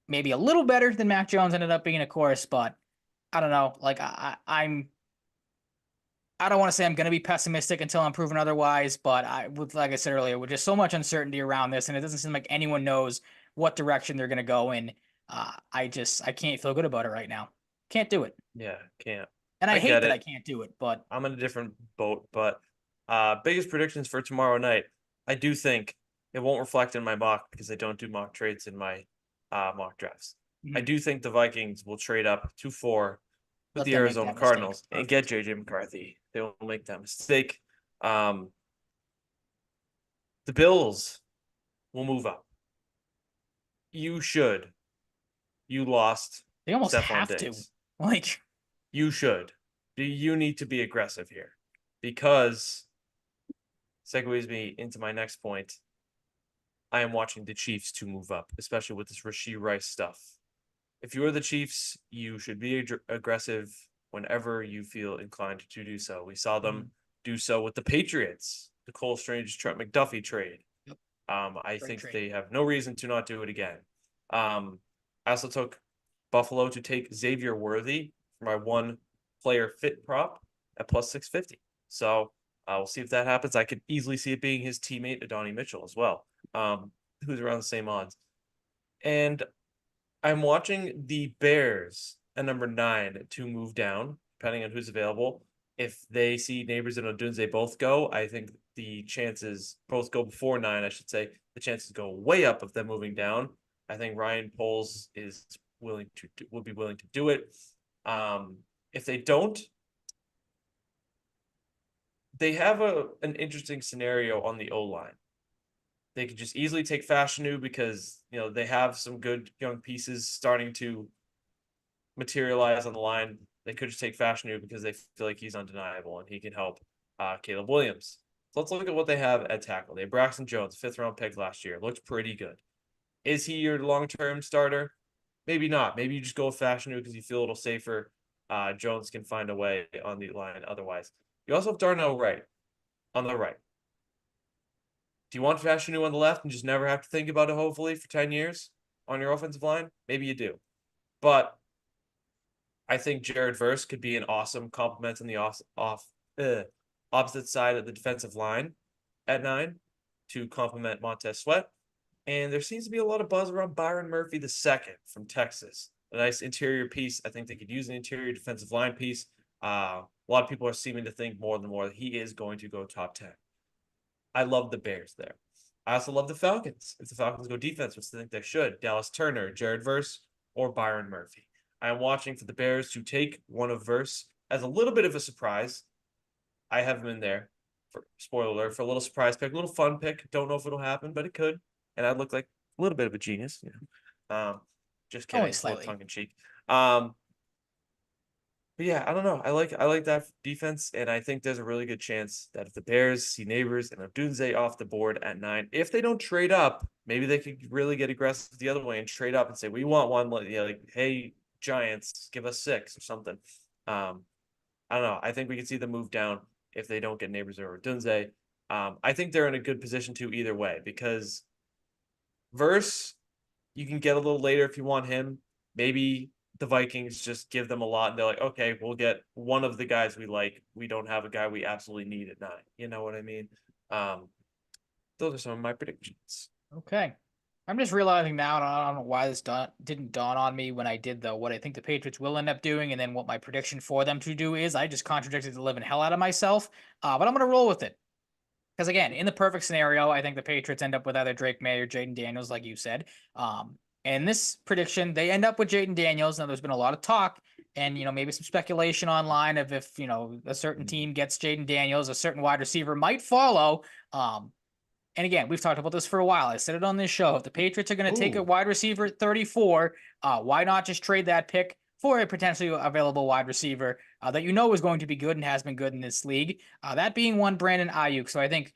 Maybe a little better than Mac Jones ended up being, of course, but I don't know. Like I don't want to say I'm going to be pessimistic until I'm proven otherwise, but like I said earlier, with just so much uncertainty around this, and it doesn't seem like anyone knows what direction they're going to go in. I can't feel good about it right now. Can't do it, Yeah, can't. and I I hate get that I it. can't do it. But I'm in a different boat, but biggest predictions for tomorrow night. I do think it won't reflect in my mock because I don't do mock trades in my mock drafts. I mhm, do think the Vikings will trade up to 4 with let the them make Arizona that mistake. Cardinals and get Perfect. JJ McCarthy. They will make that mistake. Um, the Bills will move up. You should. You lost They almost Stephon have to. Diggs. Like, You should. You need to be aggressive here because segues me into my next point. I am watching the Chiefs to move up, especially with this Rashee Rice stuff. If you are the Chiefs, you should be aggressive whenever you feel inclined to do so. We saw them do so with the Patriots, the Cole Strange Trent McDuffie trade. yep, I great think trade. they have no reason to not do it again. I also took Buffalo to take Xavier Worthy for my one player fit prop at plus 650. So we'll see if that happens. I could easily see it being his teammate, Adonai Mitchell, as well, who's around the same odds. And I'm watching the Bears at number 9 to move down, depending on who's available. If they see Neighbors and Odunze both go, I think the chances both go before 9, I should say. The chances go way up of them moving down. I think Ryan Poles will be willing to do it. If they don't, they have an interesting scenario on the O line. They could just easily take Fashanu because they have some good young pieces starting to materialize on the line. They could just take Fashanu because they feel like he's undeniable and he can help Caleb Williams. So let's look at what they have at tackle. They have Braxton Jones, 5th-round pick last year. Looked pretty good. Is he your long-term starter? Maybe not. Maybe you just go with Fashanu because you feel a little safer. Jones can find a way on the line otherwise. You also have Darnell Wright on the right. Do you want Fashanu on the left and just never have to think about it, hopefully, for 10 years on your offensive line? Maybe you do. But I think Jared Verse could be an awesome complement on the opposite side of the defensive line at 9 to complement Montez Sweat. And there seems to be a lot of buzz around Byron Murphy II from Texas. A nice interior piece. I think they could use an interior defensive line piece. A lot of people are seeming to think more and more that he is going to go top 10. I love the Bears there. I also love the Falcons. If the Falcons go defense, which I think they should, Dallas Turner, Jared Verse, or Byron Murphy. I am watching for the Bears to take one of Verse as a little bit of a surprise. I have him in there for spoiler alert for a little surprise pick, a little fun pick. Don't know if it'll happen, but it could. And I'd look like a little bit of a genius, just kidding, Only slightly. tongue in cheek. But yeah, I don't know. I like that defense, and I think there's a really good chance that if the Bears see Neighbors and Odunze off the board at 9, if they don't trade up, maybe they could really get aggressive the other way and trade up and say, we want one, like, hey, Giants, give us 6 or something. I don't know. I think we can see them move down if they don't get Neighbors or Odunze. I think they're in a good position to either way because Verse, you can get a little later if you want him. Maybe the Vikings just give them a lot and they're like, okay, we'll get one of the guys we like. We don't have a guy we absolutely need at 9. You know what I mean? Those are some of my predictions. Okay. I'm just realizing now, and I don't know why this didn't dawn on me when I did what I think the Patriots will end up doing, and then what my prediction for them to do is. I just contradicted the living hell out of myself, but I'm going to roll with it. Because again, in the perfect scenario, I think the Patriots end up with either Drake May or Jaden Daniels, like you said. And this prediction, they end up with Jaden Daniels. Now, there's been a lot of talk and, maybe some speculation online of if, a certain team gets Jaden Daniels, a certain wide receiver might follow. And again, we've talked about this for a while. I said it on this show. If the Patriots are going to take a wide receiver at 34, why not just trade that pick for a potentially available wide receiver that is going to be good and has been good in this league? That being one, Brandon Ayuk. So I think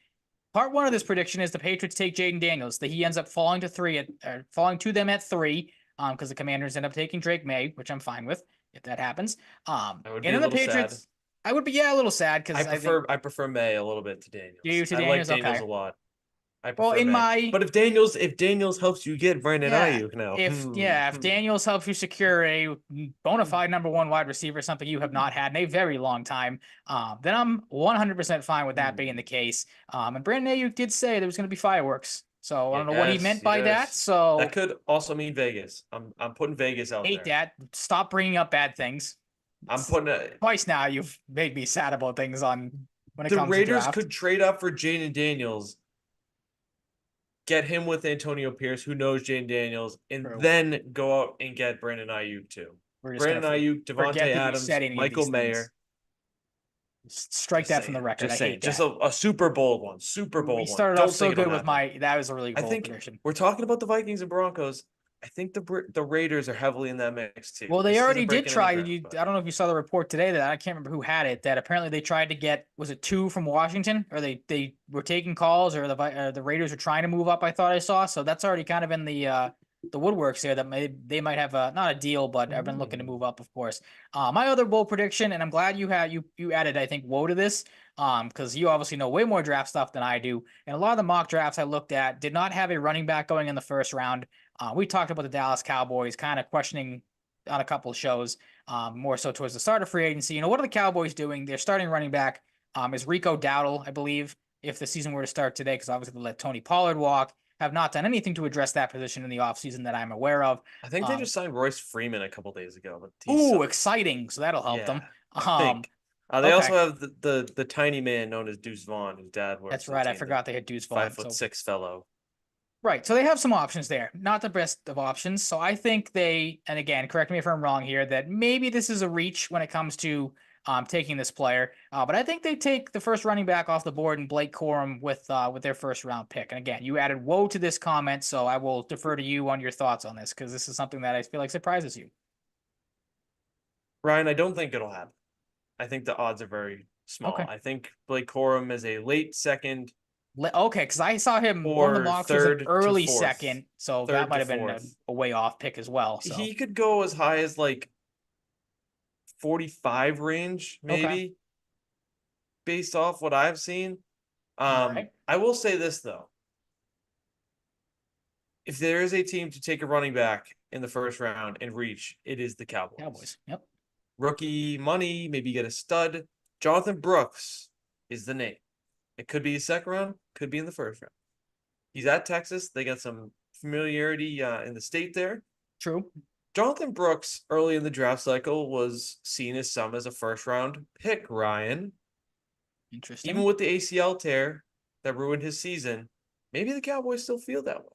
part one of this prediction is the Patriots take Jaden Daniels, that he ends up falling to them at 3, because the Commanders end up taking Drake May, which I'm fine with if that happens. I would be and a then the little Patriots, sad. I would be a little sad because I prefer May a little bit to Daniels. Do you to I Daniels? like Daniels Okay. a lot. I Well, prefer May. But if Daniels helps you get Brandon Ayuk now, if Daniels helps you secure a bona fide number 1 wide receiver, something you have not had in a very long time, then I'm 100% fine with that being the case. And Brandon Ayuk did say there was going to be fireworks, so I don't know what he meant by that. So that could also mean Vegas. I'm putting Vegas out hate there. that. Stop bringing up bad things. I'm putting twice now. You've made me sad about things when it comes to draft. The Raiders could trade up for Jaden Daniels, get him with Antonio Pierce, who knows Jaden Daniels, and then go out and get Brandon Ayuk too. Brandon Ayuk, Devontae Adams, Michael Mayer. Strike that from the record. Just I saying. hate Just that. a Super Bowl one. Super Bowl one. We started off so good with that was a really bold prediction. We're talking about the Vikings and Broncos. I think the Raiders are heavily in that mix too. Well, they already did try. I don't know if you saw the report today that I can't remember who had it. That apparently they tried to get, was it 2 from Washington, or they were taking calls, or the Raiders were trying to move up. I thought I saw. So that's already kind of in the woodworks there. That they might have not a deal, but I've been looking to move up, of course. My other bold prediction, and I'm glad you added, I think, woe to this, because you obviously know way more draft stuff than I do. And a lot of the mock drafts I looked at did not have a running back going in the first round. We talked about the Dallas Cowboys kind of questioning on a couple of shows, more so towards the start of free agency. What are the Cowboys doing? Their starting running back is Rico Dowdle, I believe, if the season were to start today, because obviously they let Tony Pollard walk. Have not done anything to address that position in the offseason that I'm aware of. I think they just signed Royce Freeman a couple days ago. Ooh, exciting. So that'll help them. They also have the tiny man known as Deuce Vaughn, whose dad works. That's right. I forgot they had Deuce Vaughn. 5'6" fellow. Right. So they have some options there. Not the best of options. So I think and again, correct me if I'm wrong here, that maybe this is a reach when it comes to taking this player. But I think they take the first running back off the board and Blake Corum with their first round pick. And again, you added woe to this comment, so I will defer to you on your thoughts on this, because this is something that I feel like surprises you. Ryan, I don't think it'll happen. I think the odds are very small. Okay. I think Blake Corum is a late second. Okay, because I saw him on the mocks was an early second, so that might have been a way off pick as well. So he could go as high as like 45 range, maybe, based off what I've seen. I will say this though: if there is a team to take a running back in the first round and reach, it is the Cowboys. Cowboys. Yep. Rookie money, maybe get a stud. Jonathan Brooks is the name. It could be a second round, could be in the first round. He's at Texas. They got some familiarity in the state there. True. Jonathan Brooks, early in the draft cycle, was seen as a first round pick, Ryan. Interesting. Even with the ACL tear that ruined his season, maybe the Cowboys still feel that way.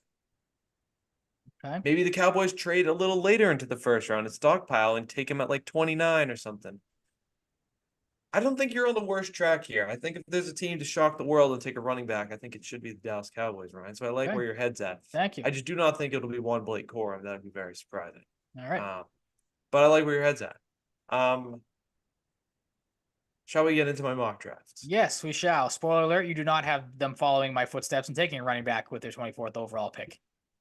Okay. Maybe the Cowboys trade a little later into the first round and stockpile and take him at like 29 or something. I don't think you're on the worst track here. I think if there's a team to shock the world and take a running back, I think it should be the Dallas Cowboys, Ryan. So I like Okay. where your head's at. Thank you. I just do not think it'll be one Blake Corum. That'd be very surprising. All right. But I like where your head's at. Shall we get into my mock drafts? Yes, we shall. Spoiler alert, you do not have them following my footsteps and taking a running back with their 24th overall pick.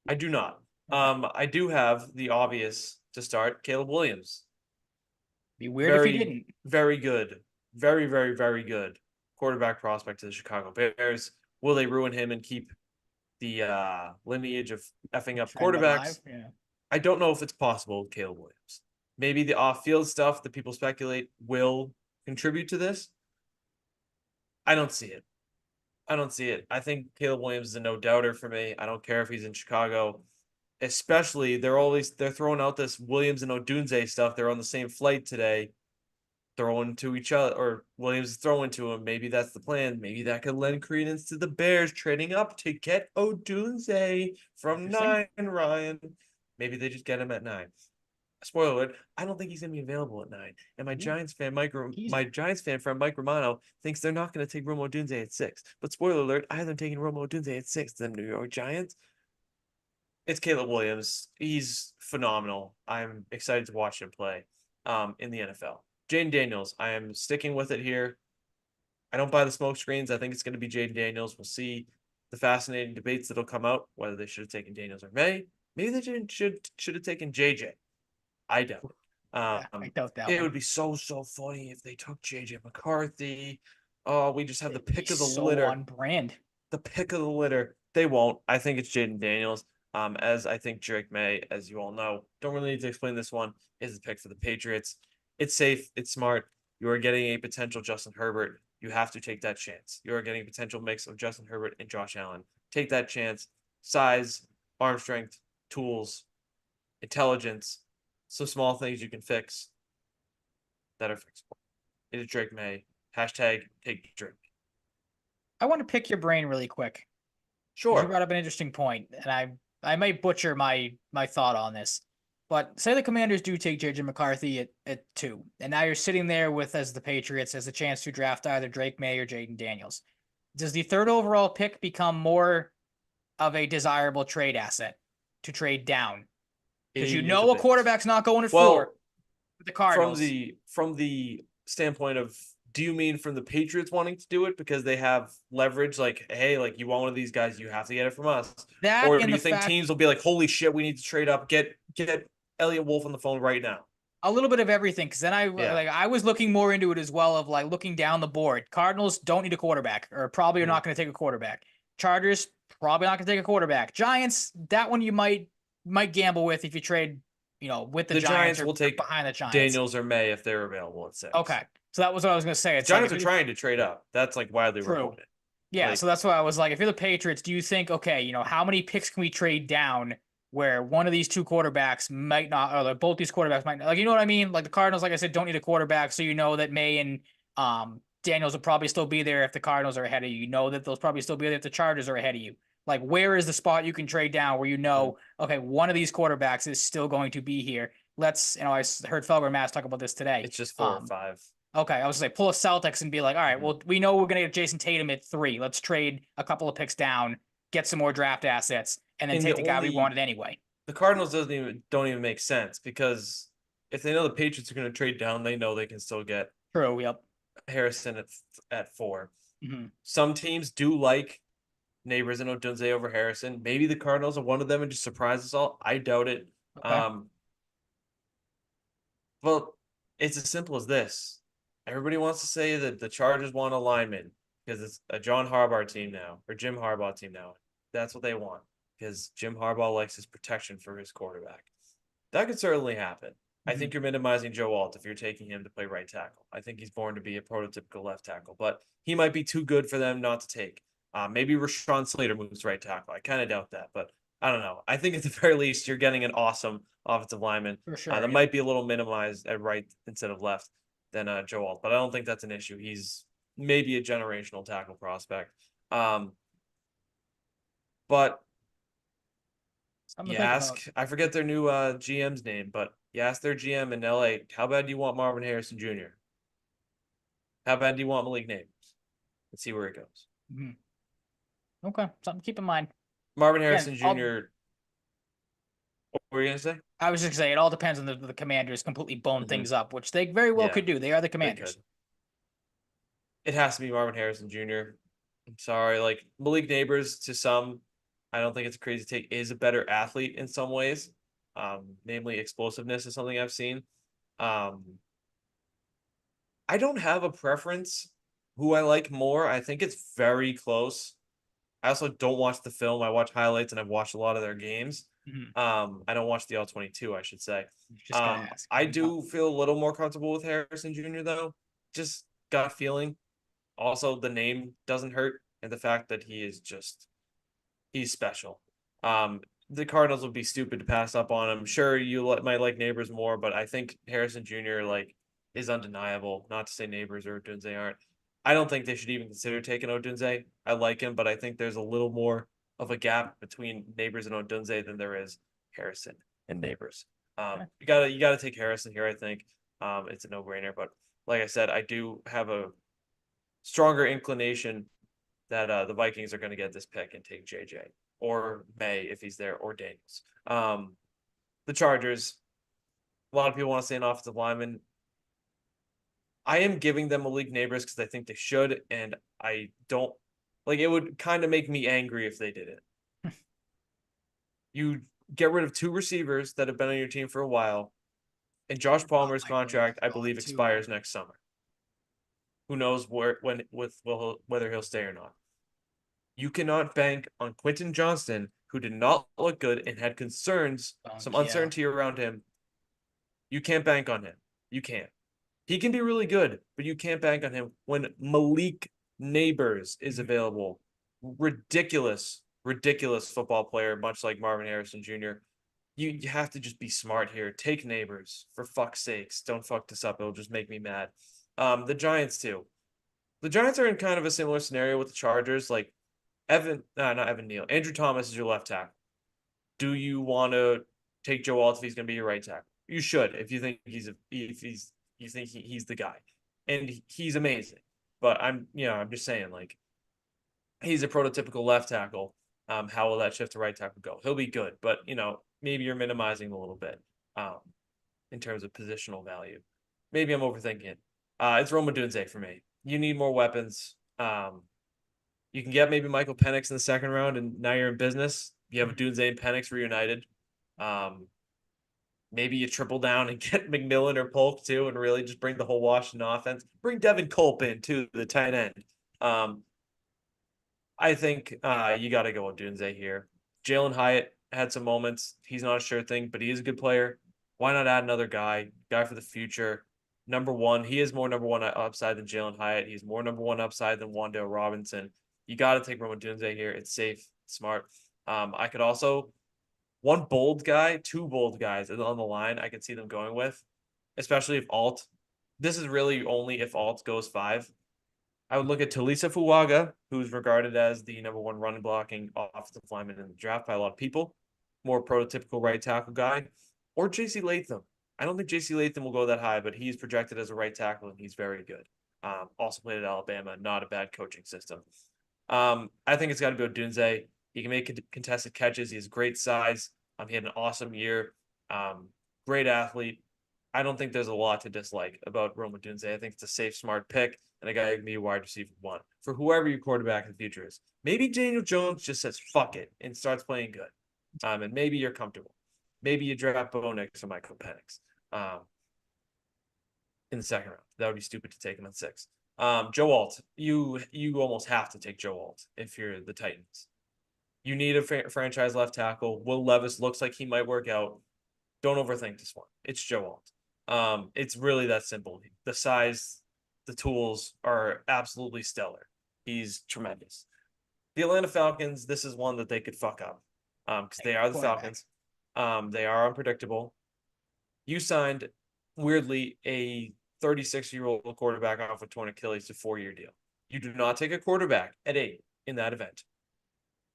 I do not. I do have the obvious to start, Caleb Williams. Be weird if you didn't. Very good. Very, very, very good quarterback prospect to the Chicago Bears. Will they ruin him and keep the lineage of effing up quarterbacks? Yeah. I don't know if it's possible with Caleb Williams. Maybe the off-field stuff that people speculate will contribute to this. I don't see it. I think Caleb Williams is a no-doubter for me. I don't care if he's in Chicago. Especially, they're throwing out this Williams and Odunze stuff. They're on the same flight today, throwing to each other, or Williams is throwing to him. Maybe that's the plan. Maybe that could lend credence to the Bears trading up to get Odunze from 9, Ryan. Maybe they just get him at 9. Spoiler alert, I don't think he's gonna be available at 9. And my Giants fan friend Mike Romano thinks they're not gonna take Rome Odunze at 6. But spoiler alert, I have them taking Rome Odunze at 6, the New York Giants. It's Caleb Williams. He's phenomenal. I'm excited to watch him play in the NFL. Jaden Daniels, I am sticking with it here. I don't buy the smoke screens. I think it's going to be Jaden Daniels. We'll see the fascinating debates that'll come out, whether they should have taken Daniels or May. Maybe they should have taken JJ. I doubt. I doubt that. It would be so funny if they took JJ McCarthy. Oh, we just have the pick of the litter. On brand. The pick of the litter. They won't. I think it's Jaden Daniels. As I think Drake May, as you all know, don't really need to explain this one, is the pick for the Patriots. It's safe. It's smart. You are getting a potential Justin Herbert. You have to take that chance. You are getting a potential mix of Justin Herbert and Josh Allen. Take that chance. Size, arm strength, tools, intelligence, some small things you can fix that are fixable. It is Drake May. Hashtag take Drake. I want to pick your brain really quick. Sure. You brought up an interesting point, and I might butcher my thought on this. But say the Commanders do take JJ McCarthy at 2, and now you're sitting there with, as the Patriots, as the chance to draft either Drake May or Jaden Daniels. Does the 3rd overall pick become more of a desirable trade asset to trade down? Because you know a quarterback's not going at 4 with the Cardinals. From the standpoint of, do you mean from the Patriots wanting to do it because they have leverage? Like, hey, like you want one of these guys, you have to get it from us. Or do you think teams will be like, holy shit, we need to trade up, get Elliot Wolf on the phone right now? A little bit of everything, because then I was looking more into it as well, of like looking down the board. Cardinals don't need a quarterback, or probably are not going to take a quarterback. Chargers probably not going to take a quarterback. Giants, that one you might gamble with if you trade, with the Giants will take behind the Giants. Daniels or May if they're available at 6. Okay, so that was what I was going to say. The Giants are trying to trade up. That's like widely reported. Yeah, so that's why I was like, if you're the Patriots, do you think, okay, how many picks can we trade down where one of these 2 quarterbacks might not, or both these quarterbacks might not, like, you know what I mean? Like the Cardinals, like I said, don't need a quarterback, so you know that May and Daniels will probably still be there if the Cardinals are ahead of you. You know that they'll probably still be there if the Chargers are ahead of you. Like, where is the spot you can trade down where okay, one of these quarterbacks is still going to be here? I heard Felger and Mass talk about this today. It's just 4 or 5. Okay, I was like, pull a Celtics and be like, all right, well, we know we're going to get Jason Tatum at 3. Let's trade a couple of picks down, get some more draft assets, and then take the guy we wanted anyway. The Cardinals don't even make sense, because if they know the Patriots are going to trade down, they know they can still get Harrison at 4. Mm-hmm. Some teams do like Neighbors and Odunze over Harrison. Maybe the Cardinals are one of them and just surprise us all. I doubt it. Okay. Well, it's as simple as this. Everybody wants to say that the Chargers want a lineman because it's a John Harbaugh team now, or Jim Harbaugh team now. That's what they want. because Jim Harbaugh likes his protection for his quarterback. That could certainly happen. I think you're minimizing Joe Alt if you're taking him to play right tackle. I think he's born to be a prototypical left tackle, but he might be too good for them not to take. Maybe Rashawn Slater moves right tackle. I kind of doubt that, but I don't know. I think at the very least you're getting an awesome offensive lineman For sure. that might be a little minimized at right instead of left than Joe Alt, but I don't think that's an issue. He's maybe a generational tackle prospect. But Something you to think about. ask, I forget their new GM's name, but you ask their GM in LA, how bad do you want Marvin Harrison Jr.? How bad do you want Malik Nabers? Let's see where it goes. Okay, something to keep in mind. Marvin Harrison Again, Jr. What were you gonna say? I was just saying it all depends on the Commanders completely bone things up, which they very well Yeah, could do. They are the They Commanders. could. It has to be Marvin Harrison Jr. I'm sorry, like Malik Nabers to some, I don't think it's a crazy take, is a better athlete in some ways. Namely explosiveness is something I've seen. I don't have a preference who I like more. I think it's very close. I also don't watch the film. I watch highlights and I've watched a lot of their games. I don't watch the All-22, I should say. Just gonna ask. I do feel a little more comfortable with Harrison Jr. though. Just got a feeling. Also, the name doesn't hurt, and the fact that he's special. The Cardinals would be stupid to pass up on him. Sure, might like Neighbors more, but I think Harrison Jr. is undeniable. Not to say Neighbors or Odunze aren't. I don't think they should even consider taking Odunze. I like him, but I think there's a little more of a gap between Neighbors and Odunze than there is Harrison and Neighbors. You gotta take Harrison here. I think it's a no brainer. But like I said, I do have a stronger inclination that the Vikings are going to get this pick and take JJ or May if he's there or Daniels. The Chargers, a lot of people want to say an offensive lineman. I am giving them Malik Neighbors because I think they should, and I don't like it would kind of make me angry if they did it. You get rid of two receivers that have been on your team for a while, and Josh Palmer's contract, I believe, expires next summer. Who knows whether he'll stay or not. You cannot bank on Quentin Johnston, who did not look good and had concerns, some uncertainty around him. You can't bank on him. You can't. He can be really good, but you can't bank on him when Malik Neighbors is available. Ridiculous football player, much like Marvin Harrison Jr. You have to just be smart here. Take Neighbors, for fuck's sakes. Don't fuck this up. It'll just make me mad. The Giants too. The Giants are in kind of a similar scenario with the Chargers. Like not Evan Neal. Andrew Thomas is your left tackle. Do you want to take Joe Alt if he's going to be your right tackle? You should if you think he's the guy, and he's amazing. But I'm just saying, like, he's a prototypical left tackle. How will that shift to right tackle go? He'll be good, but maybe you're minimizing a little bit in terms of positional value. Maybe I'm overthinking it. It's Rome Odunze for me. You need more weapons. You can get maybe Michael Penix in the second round, and now you're in business. You have Odunze and Penix reunited. Maybe you triple down and get McMillan or Polk too, and really just bring the whole Washington offense. Bring Devin Culp in too, the tight end. I think you got to go with Odunze here. Jalen Hyatt had some moments. He's not a sure thing, but he is a good player. Why not add another guy for the future? Number one, he is more number one upside than Jalen Hyatt. He's more number one upside than Wan'Dale Robinson. You got to take Rome Odunze here. It's safe, smart. I could also two bold guys on the line. I could see them going with, especially if Alt. This is really only if Alt goes 5. I would look at Talisa Fuaga, who's regarded as the number one run blocking offensive lineman in the draft by a lot of people. More prototypical right tackle guy, or JC Latham. I don't think JC Latham will go that high, but he's projected as a right tackle and he's very good. Also played at Alabama, not a bad coaching system. I think it's got to be Odunze. He can make contested catches. He has great size. He had an awesome year. Great athlete. I don't think there's a lot to dislike about Rome Odunze. I think it's a safe, smart pick, and a guy who can be a wide receiver 1 for whoever your quarterback in the future is. Maybe Daniel Jones just says fuck it and starts playing good. And maybe you're comfortable. Maybe you draft Bo Nix or Michael Penix in the second round. That would be stupid to take him at 6. Joe Alt, you almost have to take Joe Alt if you're the Titans. You need a franchise left tackle. Will Levis looks like he might work out. Don't overthink this one. It's Joe Alt. It's really that simple. The size, the tools are absolutely stellar. He's tremendous. The Atlanta Falcons, this is one that they could fuck up. Because they are the Falcons. They are unpredictable. You signed, weirdly, a 36-year-old quarterback off a torn Achilles to 4-year deal. You do not take a quarterback at 8 in that event.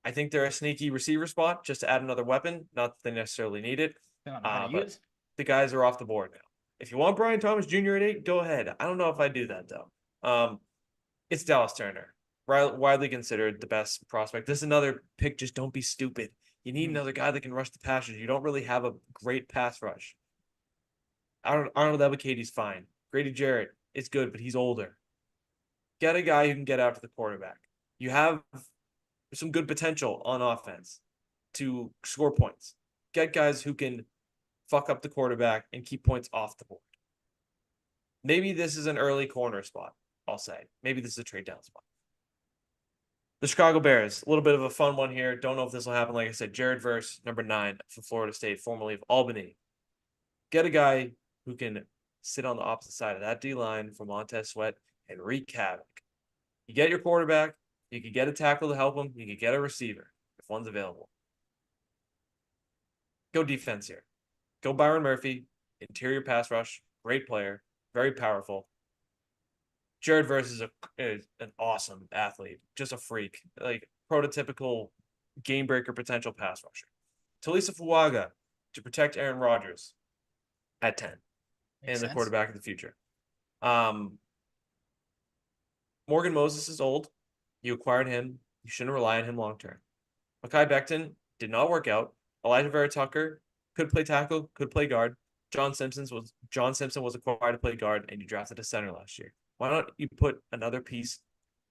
I think they're a sneaky receiver spot just to add another weapon. Not that they necessarily need it. But the guys are off the board now. If you want Brian Thomas Jr. at 8, go ahead. I don't know if I do that, though. It's Dallas Turner, widely considered the best prospect. This is another pick. Just don't be stupid. You need another guy that can rush the passes. You don't really have a great pass rush. Arnold Ebikety's fine. Grady Jarrett is good, but he's older. Get a guy who can get after the quarterback. You have some good potential on offense to score points. Get guys who can fuck up the quarterback and keep points off the board. Maybe this is an early corner spot, I'll say. Maybe this is a trade down spot. The Chicago Bears, a little bit of a fun one here. Don't know if this will happen. Like I said, Jared Verse, number 9 for Florida State, formerly of Albany. Get a guy who can sit on the opposite side of that D-line for Montez Sweat and wreak havoc. You get your quarterback. You could get a tackle to help him. You could get a receiver if one's available. Go defense here. Go Byron Murphy, interior pass rush, great player, very powerful. Jared Verse is an awesome athlete, just a freak, like prototypical game breaker potential pass rusher. Talisa Fuaga to protect Aaron Rodgers at 10 and the quarterback of the future. Morgan Moses is old. You acquired him. You shouldn't rely on him long term. Mekhi Becton did not work out. Elijah Vera Tucker could play tackle, could play guard. John Simpson was acquired to play guard, and you drafted a center last year. Why don't you put another piece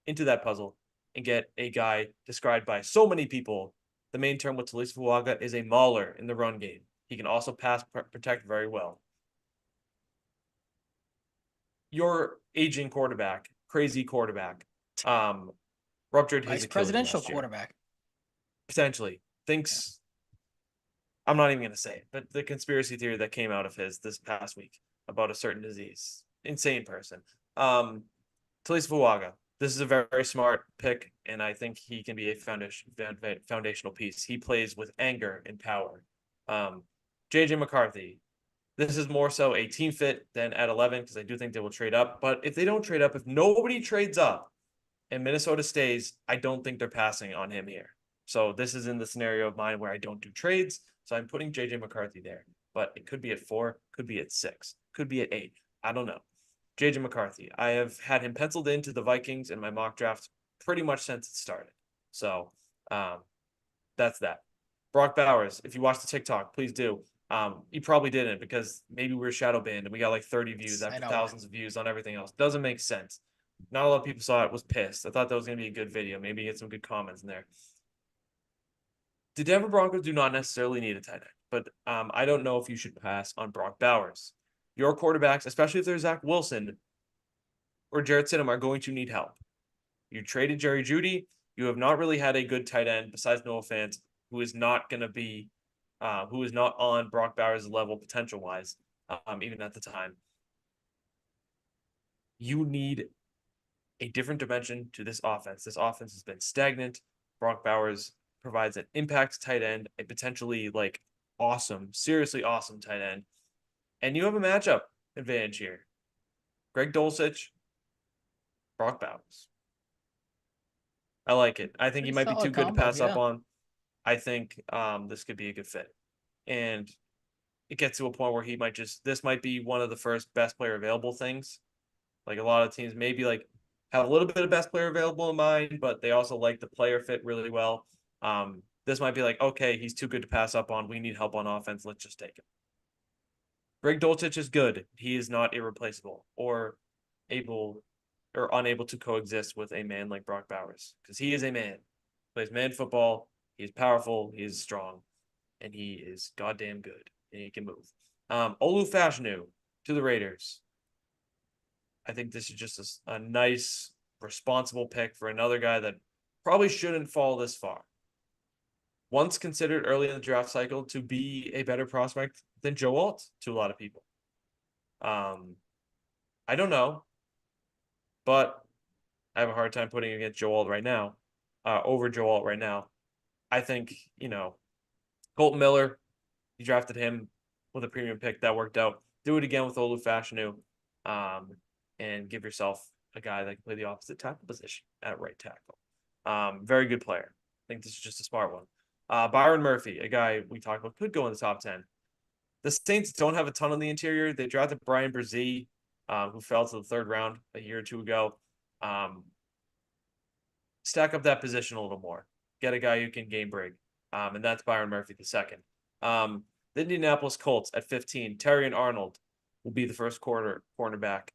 into that puzzle and get a guy described by so many people? The main term with Talisa Fuaga is a mauler in the run game. He can also pass protect very well. Your aging quarterback, crazy quarterback, ruptured his Achilles presidential last year. Quarterback. Potentially. Thinks I'm not even going to say it, but the conspiracy theory that came out of his this past week about a certain disease. Insane person. Talisa Fuaga. This is a very, very smart pick, and I think he can be a foundational piece. He plays with anger and power. JJ McCarthy. This is more so a team fit than at 11 because I do think they will trade up. But if they don't trade up, if nobody trades up and Minnesota stays, I don't think they're passing on him here. So this is in the scenario of mine where I don't do trades. So I'm putting JJ McCarthy there. But it could be at 4, could be at 6, could be at 8. I don't know. JJ McCarthy. I have had him penciled into the Vikings in my mock draft pretty much since it started. So that's that. Brock Bowers, if you watch the TikTok, please do. You probably didn't because maybe we were shadow banned and we got like 30 views after thousands of views on everything else. Doesn't make sense. Not a lot of people saw it, was pissed. I thought that was going to be a good video. Maybe get some good comments in there. The Denver Broncos do not necessarily need a tight end, but I don't know if you should pass on Brock Bowers. Your quarterbacks, especially if they're Zach Wilson or Jarrett Stidham, are going to need help. You traded Jerry Jeudy. You have not really had a good tight end besides Noah Fant, who is not going to be who is not on Brock Bowers' level potential-wise, even at the time. You need a different dimension to this offense. This offense has been stagnant. Brock Bowers provides an impact tight end, a potentially like awesome, seriously awesome tight end. And you have a matchup advantage here. Greg Dulcich, Brock Bowers. I like it. I think he might be too good to pass up on. I think this could be a good fit. And it gets to a point where he might this might be one of the first best player available things. Like a lot of teams maybe like have a little bit of best player available in mind, but they also like the player fit really well. This might be like, okay, he's too good to pass up on. We need help on offense. Let's just take him. Greg Dulcich is good. He is not irreplaceable or able or unable to coexist with a man like Brock Bowers because he is a man. Plays man football. He's powerful. He is strong. And he is goddamn good. And he can move. Olu Fashanu to the Raiders. I think this is just a nice, responsible pick for another guy that probably shouldn't fall this far. once considered early in the draft cycle to be a better prospect than Joe Alt to a lot of people. I don't know, but I have a hard time putting against Joe Alt right now, over Joe Alt right now. I think, Colton Miller, you drafted him with a premium pick that worked out. Do it again with Olu Fashanu, and give yourself a guy that can play the opposite tackle position at right tackle. Very good player. I think this is just a smart one. Byron Murphy, a guy we talked about, could go in the top 10. The Saints don't have a ton on the interior. They drafted Brian Brzee, who fell to the third round a year or two ago. Stack up that position a little more. Get a guy who can game break. And that's Byron Murphy the second. The Indianapolis Colts at 15. Terrion Arnold will be the first cornerback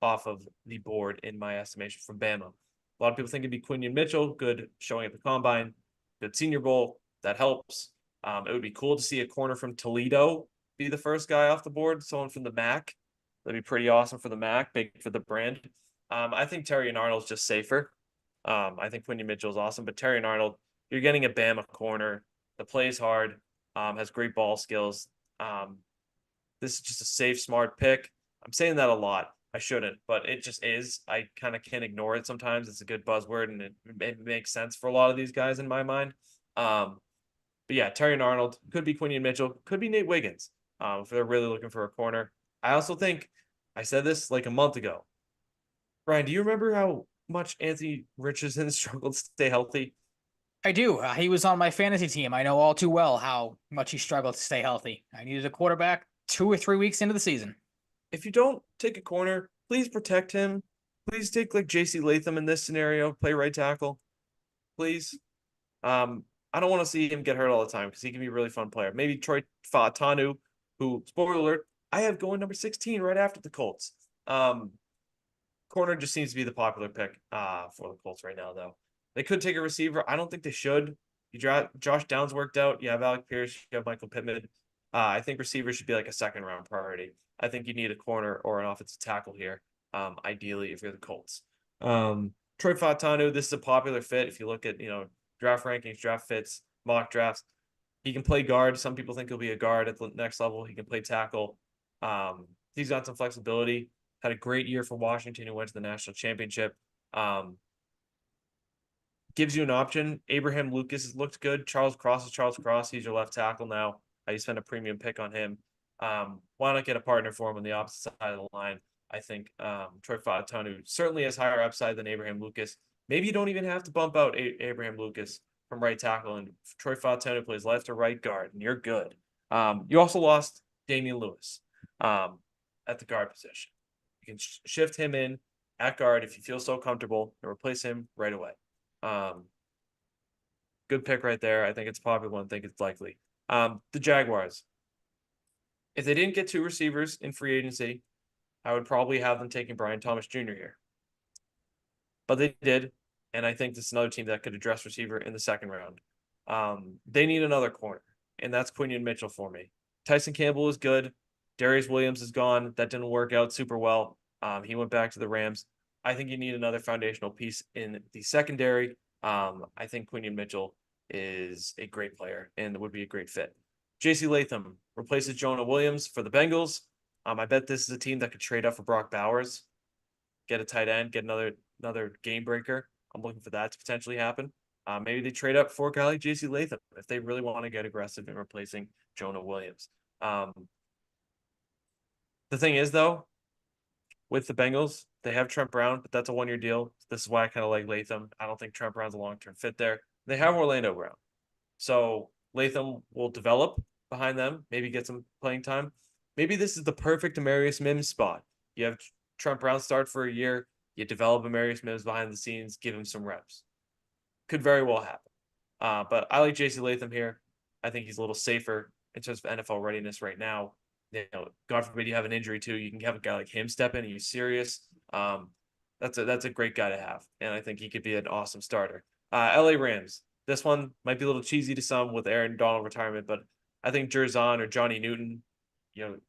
off of the board in my estimation from Bama. A lot of people think it'd be Quinion Mitchell, good showing at the combine, good Senior Bowl. That helps. It would be cool to see a corner from Toledo be the first guy off the board, someone from the MAC. That'd be pretty awesome for the MAC, big for the brand. I think Terrion Arnold's just safer. I think Quinion Mitchell is awesome, but Terrion Arnold, you're getting a Bama corner that plays hard, has great ball skills. This is just a safe, smart pick. I'm saying that a lot. I shouldn't, but it just is. I kind of can't ignore it sometimes. It's a good buzzword, and it makes sense for a lot of these guys in my mind. But yeah, Terrion Arnold, could be Quinion Mitchell, could be Nate Wiggins, if they're really looking for a corner. I also think, I said this like a month ago. Brian, do you remember how much Anthony Richardson struggled to stay healthy? I do. He was on my fantasy team. I know all too well how much he struggled to stay healthy. I needed a quarterback 2 or 3 weeks into the season. If you don't take a corner, please protect him. Please take like JC Latham in this scenario, play right tackle. Please. I don't want to see him get hurt all the time because he can be a really fun player. Maybe Troy Fautanu, who, spoiler alert, I have going number 16 right after the Colts. Corner just seems to be the popular pick for the Colts right now, though. They could take a receiver. I don't think they should. You draft Josh Downs worked out. You have Alec Pierce. You have Michael Pittman. I think receivers should be like a second round priority. I think you need a corner or an offensive tackle here, ideally if you're the Colts. Troy Fautanu, this is a popular fit. If you look at draft rankings, draft fits, mock drafts, he can play guard. Some people think he'll be a guard at the next level. He can play tackle. He's got some flexibility. Had a great year for Washington, who went to the national championship. Gives you an option. Abraham Lucas has looked good. Charles Cross is Charles Cross. He's your left tackle now. You spent a premium pick on him. Why not get a partner for him on the opposite side of the line? I think Troy Fautanu certainly has higher upside than Abraham Lucas. Maybe you don't even have to bump out Abraham Lucas from right tackle, and Troy Fautanu plays left or right guard, and you're good. You also lost Damian Lewis at the guard position. You can shift him in at guard if you feel so comfortable and replace him right away. Good pick right there. I think it's a popular one. I think it's likely. The Jaguars. If they didn't get 2 receivers in free agency, I would probably have them taking Brian Thomas Jr. here. But they did, and I think this is another team that could address receiver in the second round. They need another corner, and that's Quinion Mitchell for me. Tyson Campbell is good. Darius Williams is gone. That didn't work out super well. He went back to the Rams. I think you need another foundational piece in the secondary. I think Quinion Mitchell is a great player and would be a great fit. JC Latham replaces Jonah Williams for the Bengals. I bet this is a team that could trade up for Brock Bowers, get a tight end, get another game breaker. I'm looking for that to potentially happen. Maybe they trade up for a guy like JC Latham if they really want to get aggressive in replacing Jonah Williams. The thing is, though, with the Bengals, they have Trent Brown, but that's a 1-year deal. This is why I kind of like Latham. I don't think Trent Brown's a long-term fit there. They have Orlando Brown. So Latham will develop behind them, maybe get some playing time. Maybe this is the perfect Amarius Mims spot. You have Trent Brown start for a year. You develop Amarius Mims behind the scenes, give him some reps. Could very well happen. But I like JC Latham here. I think he's a little safer in terms of NFL readiness right now. God forbid you have an injury too. You can have a guy like him step in and he's serious. That's a great guy to have. And I think he could be an awesome starter. LA Rams. This one might be a little cheesy to some with Aaron Donald retirement, but I think Jerzon or Johnny Newton,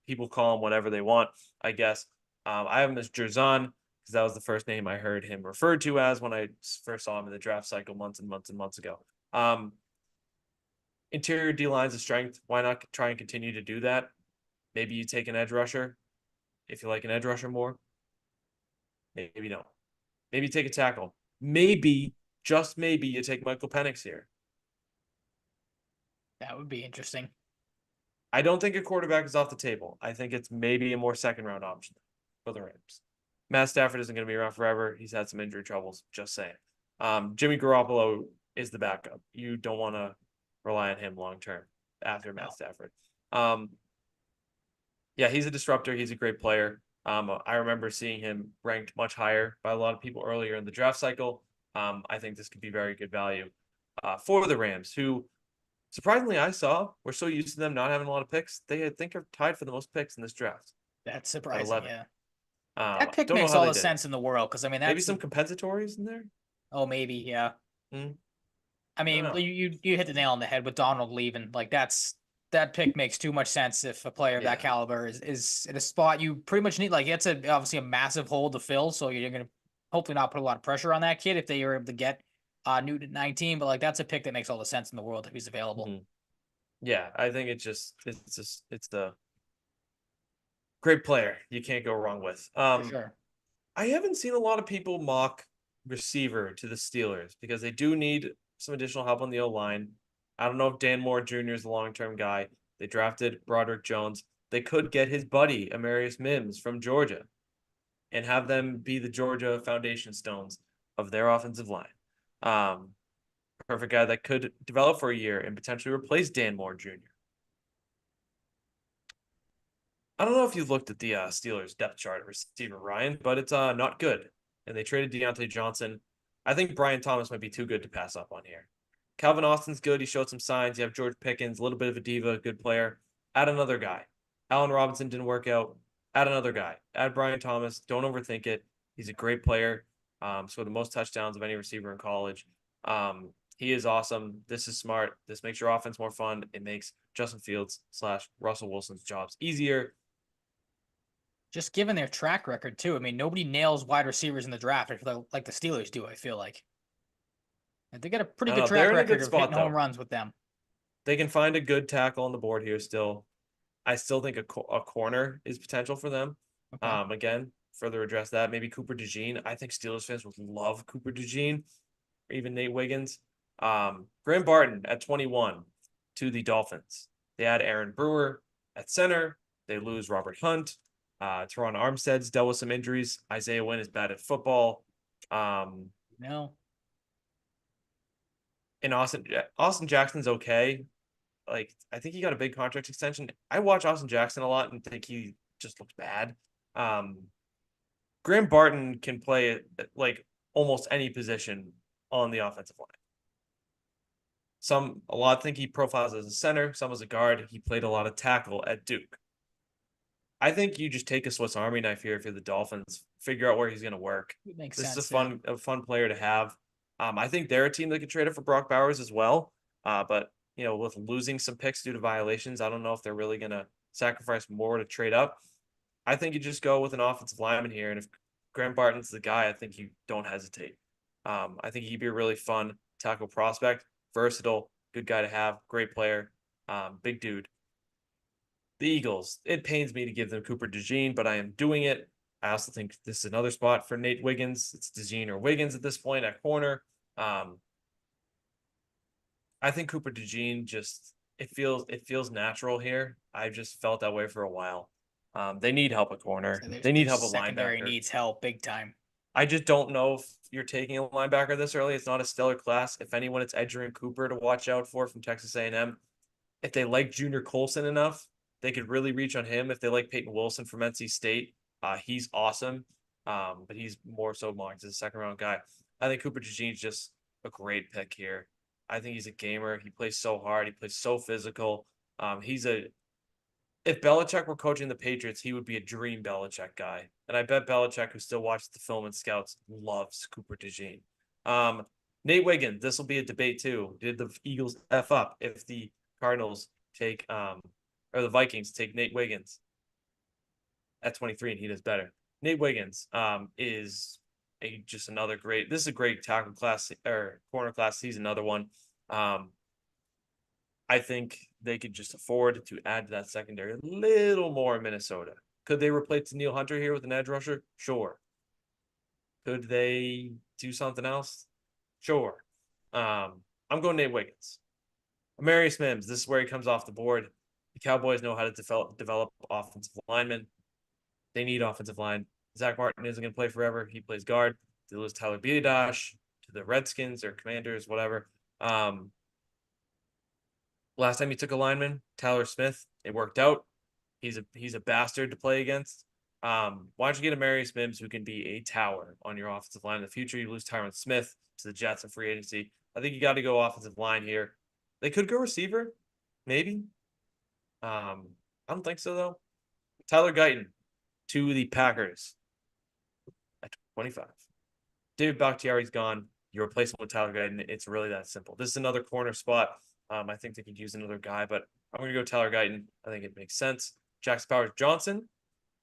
people call him whatever they want, I guess. I have him as Jerzon because that was the first name I heard him referred to as when I first saw him in the draft cycle months and months and months ago. interior D line's a strength. Why not try and continue to do that? Maybe you take an edge rusher if you like an edge rusher more. Maybe no. Maybe you take a tackle. Maybe, just maybe, you take Michael Penix here. That would be interesting. I don't think a quarterback is off the table. I think it's maybe a more second round option for the Rams. Matt Stafford isn't going to be around forever. He's had some injury troubles. Just saying. Jimmy Garoppolo is the backup. You don't want to rely on him long term after Matt Stafford. Yeah, he's a disruptor. He's a great player. I remember seeing him ranked much higher by a lot of people earlier in the draft cycle. I think this could be very good value for the Rams, who surprisingly I saw we're so used to them not having a lot of picks. They, I think, are tied for the most picks in this draft. That's surprising. Yeah. That pick Don't know makes how all they the did sense in the world because I mean maybe that's some compensatories in there. oh maybe yeah. I mean know. you hit the nail on the head with Donald leaving. Like that pick makes too much sense if a player of that caliber is in a spot you pretty much need. Like it's obviously a massive hole to fill, so you're gonna hopefully not put a lot of pressure on that kid if they are able to get Newton at 19. But like that's a pick that makes all the sense in the world if he's available. Yeah, I think it's the great player you can't go wrong with. For sure. I haven't seen a lot of people mock receiver to the Steelers because they do need some additional help on the O-line. I don't know if Dan Moore Jr. is the long-term guy. They drafted Broderick Jones. They could get his buddy, Amarius Mims from Georgia, and have them be the Georgia foundation stones of their offensive line. Perfect guy that could develop for a year and potentially replace Dan Moore Jr. I don't know if you looked at the Steelers depth chart at receiver, Ryan, but it's not good. And they traded Deontay Johnson. I think Brian Thomas might be too good to pass up on here. Calvin Austin's good. He showed some signs. You have George Pickens, a little bit of a diva, good player. Add another guy. Allen Robinson didn't work out. Add another guy. Add Brian Thomas. Don't overthink it. He's a great player. So the most touchdowns of any receiver in college. He is awesome. This is smart. This makes your offense more fun. It makes Justin Fields / Russell Wilson's jobs easier. Just given their track record too. I mean, nobody nails wide receivers in the draft like the Steelers do. I feel like they got a pretty good track record of hitting home runs with them. They can find a good tackle on the board here still. I still think a corner is potential for them. Okay. Again, further address that. Maybe Cooper DeJean. I think Steelers fans would love Cooper DeJean, or even Nate Wiggins. Graham Barton at 21 to the Dolphins. They add Aaron Brewer at center. They lose Robert Hunt. Teron Armstead's dealt with some injuries. Isaiah Wynn is bad at football. No. And Austin Jackson's okay. Like, I think he got a big contract extension. I watch Austin Jackson a lot and think he just looks bad. Graham Barton can play like almost any position on the offensive line. A lot think he profiles as a center, some as a guard. He played a lot of tackle at Duke. I think you just take a Swiss Army knife here if you're the Dolphins. Figure out where he's going to work. This is a fun player to have. I think they're a team that could trade it for Brock Bowers as well. But with losing some picks due to violations, I don't know if they're really going to sacrifice more to trade up. I think you just go with an offensive lineman here, and if Graham Barton's the guy, I think you don't hesitate. I think he'd be a really fun tackle prospect, versatile, good guy to have, great player, big dude. The Eagles, it pains me to give them Cooper DeJean, but I am doing it. I also think this is another spot for Nate Wiggins. It's DeJean or Wiggins at this point at corner. I think Cooper DeJean it feels natural here. I've just felt that way for a while. They need help at corner. They need help at linebacker. Secondary needs help big time. I just don't know if you're taking a linebacker this early. It's not a stellar class. If anyone, it's Edgerrin Cooper to watch out for from Texas A&M. If they like Junior Colson enough, they could really reach on him. If they like Peyton Wilson from NC State, he's awesome. But he's more so marked as a second-round guy. I think Cooper DeJean's just a great pick here. I think he's a gamer. He plays so hard. He plays so physical. If Belichick were coaching the Patriots, he would be a dream Belichick guy. And I bet Belichick, who still watches the film and scouts, loves Cooper DeJean. Nate Wiggins, this will be a debate too. Did the Eagles F up if the Cardinals take or the Vikings take Nate Wiggins at 23 and he does better? Nate Wiggins is just another great. This is a great tackle class or corner class. He's another one. I I think they could just afford to add to that secondary a little more in Minnesota. Could they replace Neil Hunter here with an edge rusher? Sure. Could they do something else? Sure. I'm going Nate Wiggins. Amarius Mims, this is where he comes off the board. The Cowboys know how to develop offensive linemen. They need offensive line. Zach Martin isn't going to play forever. He plays guard. They lose Tyler Biadasz to the Redskins or Commanders, whatever. Last time he took a lineman, Tyler Smith, it worked out. He's a bastard to play against. Why don't you get Amarius Mims, who can be a tower on your offensive line in the future? You lose Tyron Smith to the Jets in free agency. I think you got to go offensive line here. They could go receiver, maybe. I don't think so though. Tyler Guyton to the Packers at 25. David Bakhtiari's gone. You replace him with Tyler Guyton. It's really that simple. This is another corner spot. I think they could use another guy, but I'm going to go Tyler Guyton. I think it makes sense. Jax Powers-Johnson,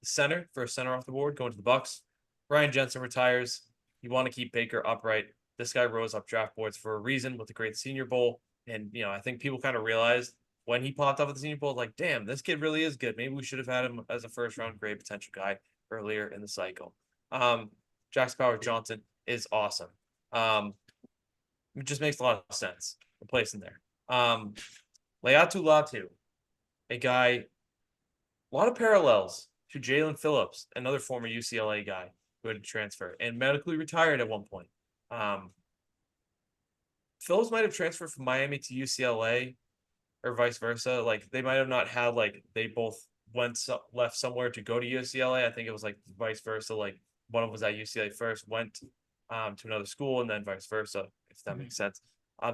the center, first center off the board, going to the Bucks. Ryan Jensen retires. You want to keep Baker upright. This guy rose up draft boards for a reason with the great Senior Bowl. And, I think people kind of realized when he popped up at the Senior Bowl, like, damn, this kid really is good. Maybe we should have had him as a first-round grade potential guy earlier in the cycle. Jax Powers-Johnson is awesome. It just makes a lot of sense. Replacing there. Leatu Latu, a guy, a lot of parallels to Jalen Phillips, another former UCLA guy who had to transfer and medically retired at one point. Phillips might have transferred from Miami to UCLA or vice versa. Like they might have not had they both left somewhere to go to UCLA. I think it was like vice versa. Like one of them was at UCLA first, went to another school, and then vice versa, if that makes sense.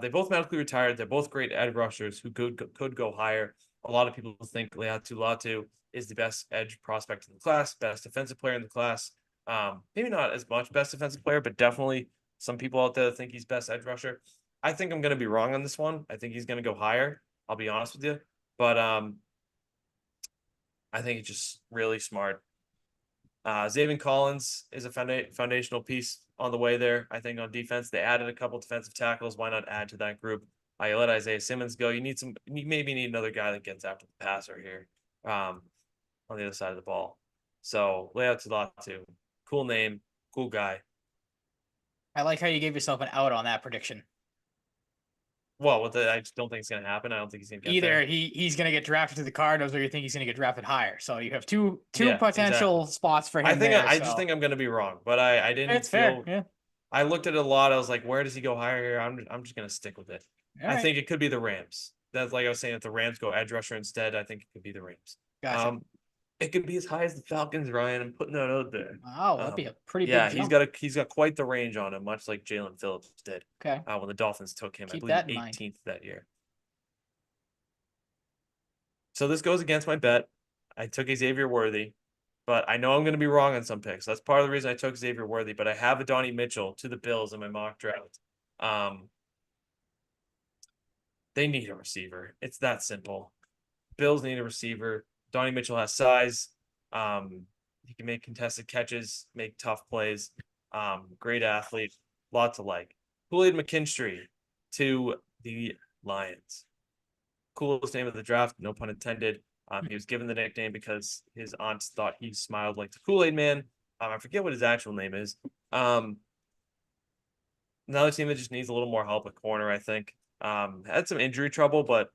They both medically retired. They're both great edge rushers who could go higher. A lot of people think Leatu Latu is the best edge prospect in the class, best defensive player in the class. Maybe not as much best defensive player, but definitely some people out there think he's best edge rusher. I think I'm going to be wrong on this one. I think he's going to go higher. I'll be honest with you. But I think it's just really smart. Zaven Collins is a foundational piece on the way there. I think on defense, they added a couple defensive tackles. Why not add to that group? You let Isaiah Simmons go. You maybe need another guy that gets after the passer here on the other side of the ball. So Leatu Latu, cool name, cool guy. I like how you gave yourself an out on that prediction. Well, I just don't think it's going to happen. I don't think he's going to get either there. He's going to get drafted to the Cardinals, or you think he's going to get drafted higher. So you have two potential spots for him. I just think I'm going to be wrong, but I didn't it's fair. Yeah. I looked at it a lot. I was like, where does he go higher here? I'm just going to stick with it. I think it could be the Rams. That's like I was saying, if the Rams go edge rusher instead, I think it could be the Rams. Gotcha. It could be as high as the Falcons, Ryan. I'm putting that out there. Wow, that'd be a pretty big jump. He's got quite the range on him, much like Jalen Phillips did. Okay. When the Dolphins took him, Keep I believe 18th that year. So this goes against my bet. I took Xavier Worthy, but I know I'm going to be wrong on some picks. That's part of the reason I took Xavier Worthy, but I have Donnie Mitchell to the Bills in my mock draft. They need a receiver. It's that simple. Bills need a receiver. Donnie Mitchell has size. He can make contested catches, make tough plays. Great athlete. Lots of like. Kool-Aid McKinstry to the Lions. Coolest name of the draft, no pun intended. He was given the nickname because his aunts thought he smiled like the Kool-Aid Man. I forget what his actual name is. Another team that just needs a little more help at corner, I think. Had some injury trouble, but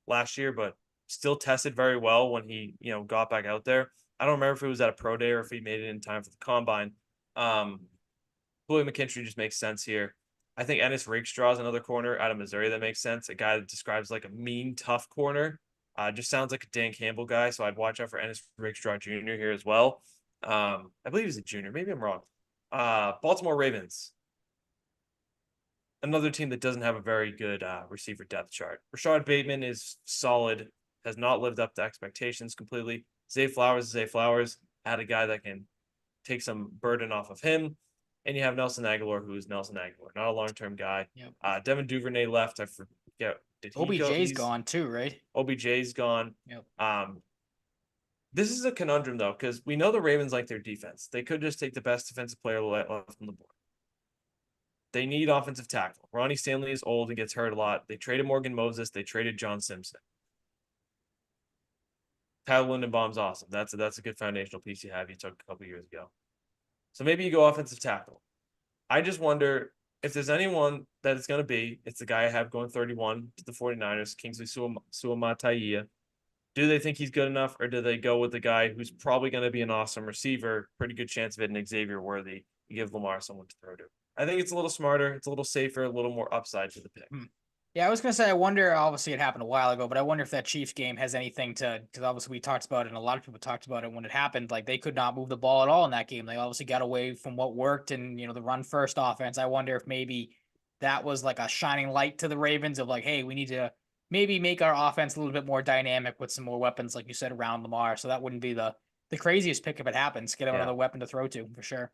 last year, but still tested very well when he, got back out there. I don't remember if it was at a pro day or if he made it in time for the combine. Kool-Aid McKinstry just makes sense here. I think Ennis Rakestraw is another corner out of Missouri that makes sense. A guy that describes like a mean, tough corner. Just sounds like a Dan Campbell guy, so I'd watch out for Ennis Rakestraw Jr. here as well. I believe he's a junior. Maybe I'm wrong. Baltimore Ravens. Another team that doesn't have a very good receiver depth chart. Rashad Bateman is solid, has not lived up to expectations completely. Zay Flowers. Add a guy that can take some burden off of him. And you have Nelson Aguilar, who is Nelson Aguilar, not a long-term guy. Yep. Devin Duvernay left. I forget. Did he go? OBJ's gone too, right? OBJ's gone. Yep. This is a conundrum, though, because we know the Ravens like their defense. They could just take the best defensive player left on the board. They need offensive tackle. Ronnie Stanley is old and gets hurt a lot. They traded Morgan Moses. They traded John Simpson. Tyler Lindenbaum's awesome. That's a good foundational piece you have. You took a couple years ago. So maybe you go offensive tackle. I just wonder if there's anyone that it's going to be. It's the guy I have going 31 to the 49ers, Kingsley Suamataia. Do they think he's good enough, or do they go with the guy who's probably going to be an awesome receiver, pretty good chance of it, and Xavier Worthy? You give Lamar someone to throw to. I think it's a little smarter. It's a little safer, a little more upside to the pick. Yeah, I was gonna say, I wonder. Obviously, it happened a while ago, but I wonder if that Chiefs game has anything to. Because obviously, we talked about it, and a lot of people talked about it when it happened. Like they could not move the ball at all in that game. They obviously got away from what worked, and the run first offense. I wonder if maybe that was like a shining light to the Ravens of like, hey, we need to maybe make our offense a little bit more dynamic with some more weapons, like you said, around Lamar. So that wouldn't be the craziest pick if it happens. Get him another weapon to throw to for sure.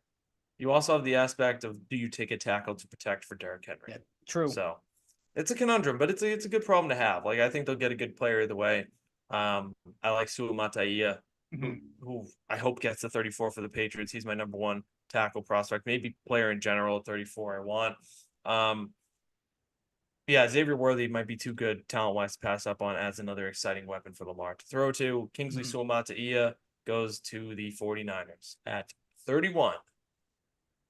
You also have the aspect of, do you take a tackle to protect for Derrick Henry? Yeah, true. So it's a conundrum, but it's a good problem to have. Like I think they'll get a good player either way. I like Suamataia, who I hope gets the 34 for the Patriots. He's my number one tackle prospect, maybe player in general at 34 I want. Yeah, Xavier Worthy might be too good talent-wise to pass up on as another exciting weapon for Lamar to throw to. Kingsley Suamataia goes to the 49ers at 31.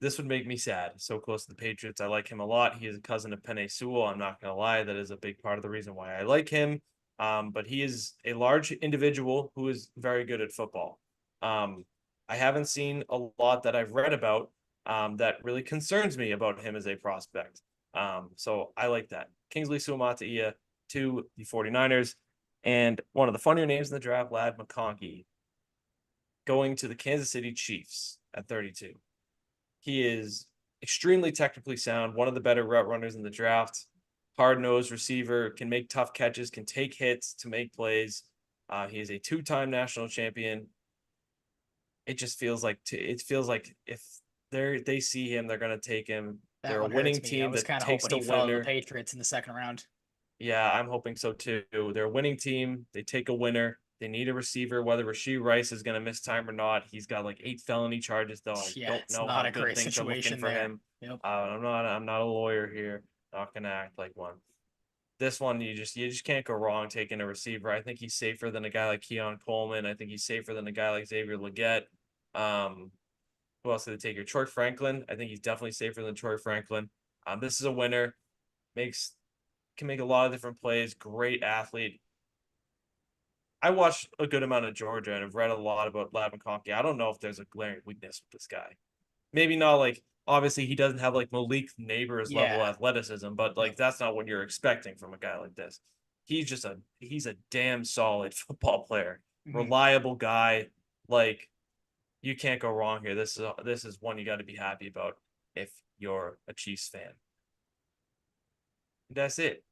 This would make me sad. So close to the Patriots. I like him a lot. He is a cousin of Penei Sewell. I'm not going to lie. That is a big part of the reason why I like him. But he is a large individual who is very good at football. I haven't seen a lot that I've read about that really concerns me about him as a prospect. So I like that. Kingsley Suamataia to the 49ers. And one of the funnier names in the draft, Ladd McConkey, going to the Kansas City Chiefs at 32. He is extremely technically sound, one of the better route runners in the draft, hard-nosed receiver, can make tough catches, can take hits to make plays. He is a two-time national champion. It just feels like if they see him, they're going to take him. They're a winning team that takes the winner. The Patriots in the second round. Yeah, I'm hoping so too. They're a winning team. They take a winner. They need a receiver. Whether Rashee Rice is going to miss time or not, he's got like 8 felony charges. Though I don't know how good things are looking for him. Yep. I'm not a lawyer here. Not going to act like one. This one, you just can't go wrong taking a receiver. I think he's safer than a guy like Keon Coleman. I think he's safer than a guy like Xavier Legette. Who else did they take here? Troy Franklin. I think he's definitely safer than Troy Franklin. This is a winner. Can make a lot of different plays. Great athlete. I watched a good amount of Georgia and have read a lot about Ladd McConkey. I don't know if there's a glaring weakness with this guy. Maybe not like, obviously he doesn't have like Malik Neighbors level athleticism, but like that's not what you're expecting from a guy like this. He's a damn solid football player. Reliable guy. Like you can't go wrong here. This is one you got to be happy about if you're a Chiefs fan. That's it.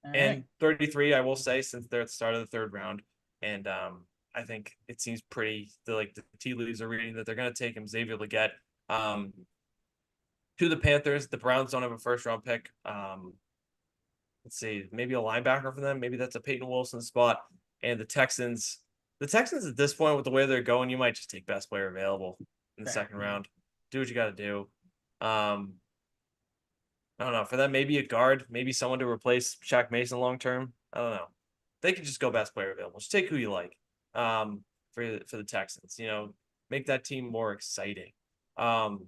And 33, I will say, since they're at the start of the third round, and I think it seems pretty the tea leaves are reading that they're going to take him, Xavier Legette, to the Panthers. The Browns don't have a first round pick. Let's see, maybe a linebacker for them. Maybe that's a Peyton Wilson spot. And the Texans at this point, with the way they're going, you might just take best player available in the second round. Do what you got to do. I don't know. For them, maybe a guard, maybe someone to replace Shaq Mason long term. I don't know. They could just go best player available. Just take who you like. For the Texans, make that team more exciting. Because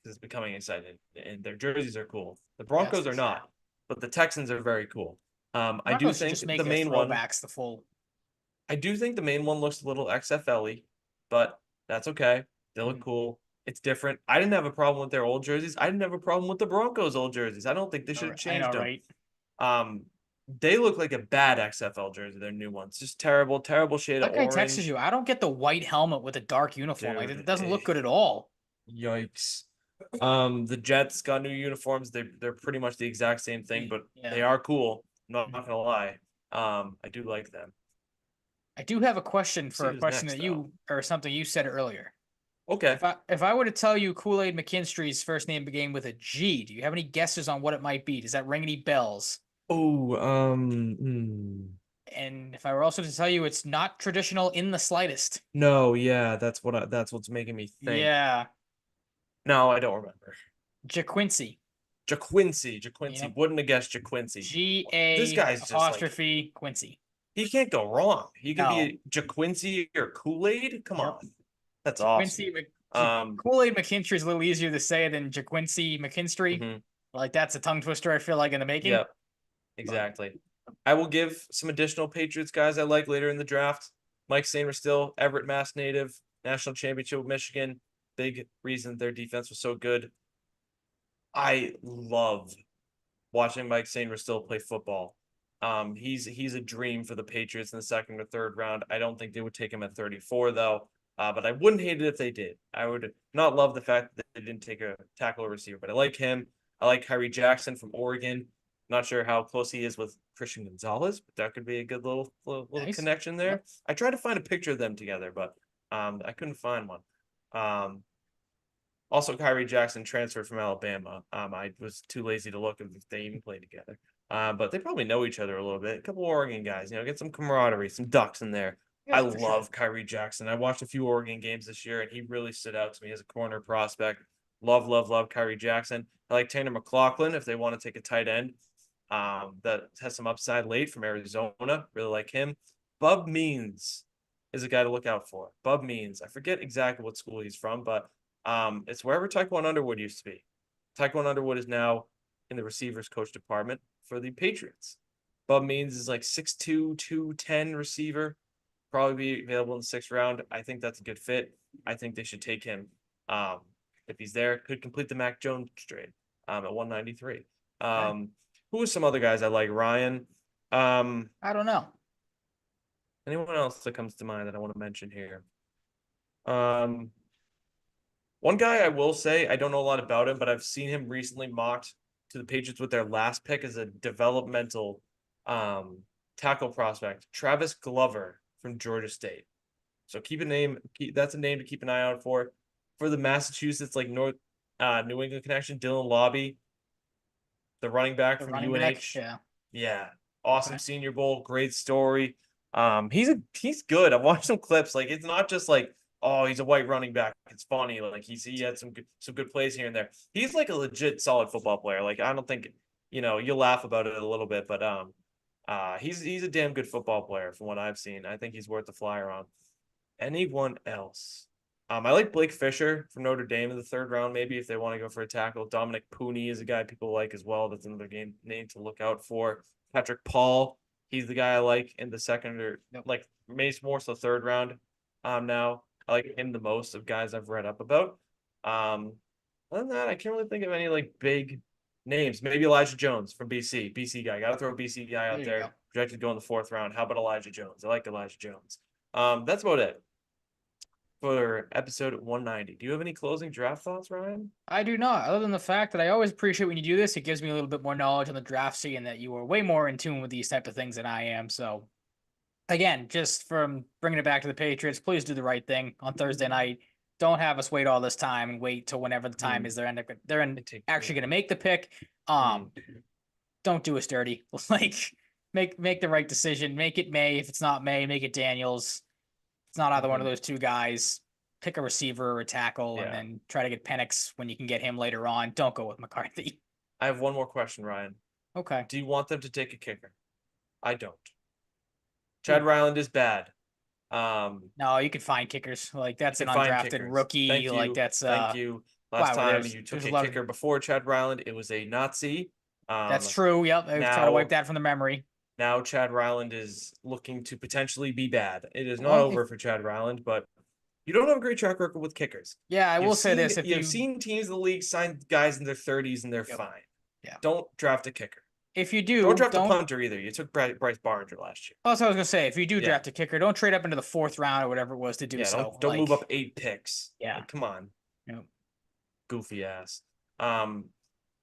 it's becoming exciting, and their jerseys are cool. The Broncos are not, but the Texans are very cool. I do think the main one. I do think the main one looks a little XFL-y, but that's okay. They look cool. It's different. I didn't have a problem with their old jerseys. I didn't have a problem with the Broncos' old jerseys. I don't think they should have changed them. Right? They look like a bad XFL jersey. Their new ones, just terrible shade of orange. That guy texted you. I don't get the white helmet with a dark uniform. Dude, it doesn't look good at all. Yikes. The Jets got new uniforms. They're pretty much the exact same thing, but they are cool. I'm not gonna lie. I do like them. I do have a question or something you said earlier. Okay. If I were to tell you Kool-Aid McKinstry's first name began with a G, do you have any guesses on what it might be? Does that ring any bells? Oh, And if I were also to tell you it's not traditional in the slightest. No, yeah, that's what's making me think. Yeah. No, I don't remember. JaQuincy. Jaquincy. Yep. Wouldn't have guessed Jaquincy. G This A guy's just like apostrophe Quincy. he can't go wrong. He could No. be Jaquincy or Kool-Aid. Come Yep. on, that's awesome. Kool-Aid McKinstry is a little easier to say than Jaquincy McKinstry. Mhm. Like that's a tongue twister, I feel like, in the making. Yep, exactly. I will give some additional Patriots guys I like later in the draft. Mike Sainristil, Everett, Mass native, national championship with Michigan. Big reason their defense was so good. I love watching Mike Sainristil play football. He's a dream for the Patriots in the second or third round. I don't think they would take him at 34 though. But I wouldn't hate it if they did. I would not love the fact that they didn't take a tackle or receiver, but I like him. I like Kyrie Jackson from Oregon. Not sure how close he is with Christian Gonzalez, but that could be a good little Nice. connection there. Yep. I tried to find a picture of them together, but I couldn't find one. Also, Kyrie Jackson transferred from Alabama. I was too lazy to look if they even played together. But they probably know each other a little bit. A couple Oregon guys, get some camaraderie, some ducks in there. Yeah, I for sure. love Kyrie Jackson. I watched a few Oregon games this year, and he really stood out to me as a corner prospect. Love Kyrie Jackson. I like Tanner McLaughlin if they want to take a tight end that has some upside late from Arizona. Really like him. Bub Means is a guy to look out for. Bub Means. I forget exactly what school he's from, but it's wherever Taekwon Underwood used to be. Taekwon Underwood is now in the receivers coach department for the Patriots. Bub Means is like 6'2", 210 receiver. Probably be available in the 6th round. I think that's a good fit. I think they should take him. If he's there, could complete the Mac Jones trade at 193. Who are some other guys I like? Ryan. I don't know. Anyone else that comes to mind that I want to mention here? One guy I will say, I don't know a lot about him, but I've seen him recently mocked to the Patriots with their last pick as a developmental tackle prospect, Travis Glover from Georgia State. So that's a name to keep an eye out for. For the Massachusetts, New England connection, Dylan Lobby, the running back from UNH. Yeah. Yeah. Awesome Senior Bowl, great story. He's good. I've watched some clips. Like it's not just like, oh, he's a white running back. It's funny. Like he had some good plays here and there. He's like a legit solid football player. Like I don't think, you'll laugh about it a little bit, but he's a damn good football player from what I've seen. I think he's worth the flyer on. Anyone else? I like Blake Fisher from Notre Dame in the 3rd round, maybe if they want to go for a tackle. Dominic Pooney is a guy people like as well. That's another name to look out for. Patrick Paul, he's the guy I like in the 2nd or maybe more so 3rd round. Now I like him the most of guys I've read up about. Other than that, I can't really think of any big names. Maybe Elijah Jones from BC. BC guy. Got to throw a BC guy out there. Projected to go in the 4th round. How about Elijah Jones? I like Elijah Jones. That's about it for episode 190. Do you have any closing draft thoughts, Ryan? I do not. Other than the fact that I always appreciate when you do this, it gives me a little bit more knowledge on the draft scene and that you are way more in tune with these type of things than I am. So, again, just from bringing it back to the Patriots, please do the right thing on Thursday night. Don't have us wait all this time and wait till whenever the time is. They're actually going to make the pick. Don't do us dirty. Make the right decision. Make it May. If it's not May, make it Daniels. It's not either one of those two guys. Pick a receiver or a tackle, and then try to get Penix when you can get him later on. Don't go with McCarthy. I have one more question, Ryan. Okay. Do you want them to take a kicker? I don't. Chad Ryland is bad. No, you can find kickers. That's an undrafted rookie. Thank you. That's thank you. Last time you took a kicker before Chad Ryland, it was a Nazi. That's true. Yep. I was trying to wipe that from the memory. Now Chad Ryland is looking to potentially be bad. It is not over for Chad Ryland, but you don't have a great track record with kickers. Yeah, I will say this: if you've seen teams in the league sign guys in their 30s and they're fine. Yeah. Don't draft a kicker. If you do, don't draft a punter either. You took Bryce Barger last year. Also, I was gonna say, if you do draft a kicker, don't trade up into the 4th round or whatever it was to do so. Don't move up 8 picks. Yeah, come on. Yep. Goofy ass.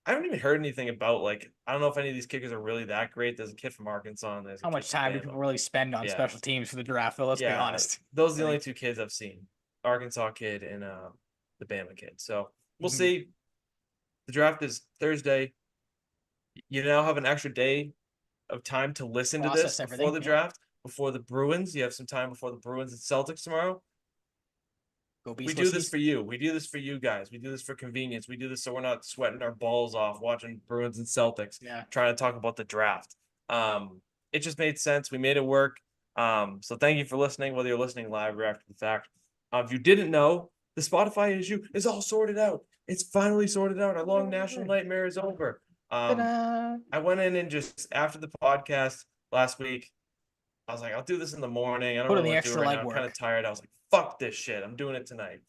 I haven't even heard anything about I don't know if any of these kickers are really that great. There's a kid from Arkansas and there's how much time do people really spend on special teams for the draft? Though, let's be honest. Those are the only 2 kids I've seen: Arkansas kid and the Bama kid. So we'll see. The draft is Thursday. You now have an extra day of time to listen to this before the draft, before the Bruins. You have some time before the Bruins and Celtics tomorrow. Go We Beast do this Wussies. for you. We do this for you guys. We do this for convenience. We do this so we're not sweating our balls off watching Bruins and Celtics, Yeah. trying to talk about the draft. It just made sense. We made it work. So thank you for listening, whether you're listening live or after the fact. If you didn't know, the Spotify issue is all sorted out. It's finally sorted out. Our long national nightmare is over. Ta-da! I went in and just after the podcast last week, I was like, I'll do this in the morning. I don't Put in really the want to do it extra right now. I'm legwork. kind of tired. I was like, fuck this shit. I'm doing it tonight.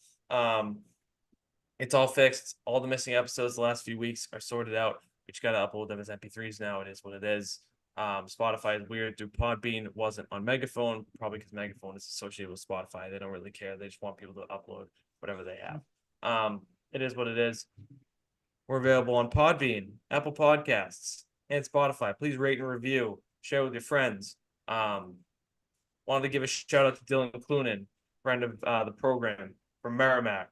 It's all fixed. All the missing episodes the last few weeks are sorted out. We just got to upload them as MP3s now. It is what it is. Spotify is weird through Podbean. It wasn't on Megaphone, probably because Megaphone is associated with Spotify. They don't really care. They just want people to upload whatever they have. It is what it is. We're available on Podbean, Apple Podcasts, and Spotify. Please rate and review. Share with your friends. Wanted to give a shout out to Dylan Clunan, friend of the program from Merrimack.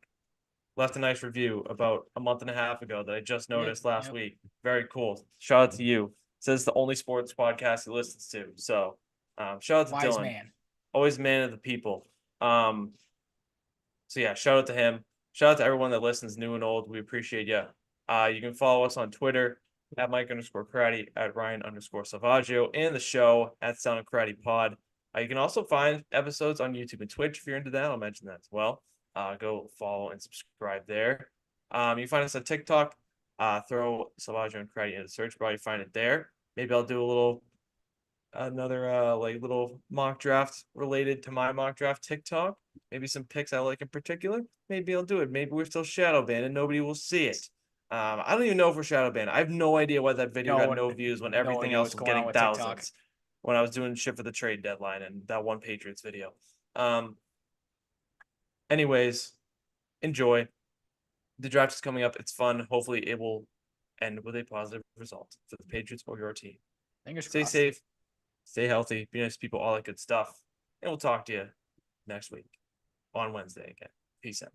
Left a nice review about a month and a half ago that I just noticed last week. Very cool. Shout out to you. Says the only sports podcast he listens to. So shout out to Wise Dylan. man. Always man of the people. So yeah, shout out to him. Shout out to everyone that listens, new and old. We appreciate you. You can follow us on Twitter at Mike_Cratty, at Ryan_Salvaggio, and the show at Sound and Cratty Pod. You can also find episodes on YouTube and Twitch if you're into that. I'll mention that as well. Go follow and subscribe there. You can find us on TikTok. Throw Salvaggio and Cratty into the search bar. You find it there. Maybe I'll do another little mock draft related to my mock draft TikTok. Maybe some picks I like in particular. Maybe I'll do it. Maybe we're still shadow banned and nobody will see it. I don't even know if we're shadow banned. I have no idea why that video got no views when everything else was getting thousands. When I was doing shit for the trade deadline and that one Patriots video. Anyways, enjoy. The draft is coming up. It's fun. Hopefully it will end with a positive result for the Patriots or your team. Stay safe, stay healthy, be nice to people, all that good stuff. And we'll talk to you next week on Wednesday again. Peace out.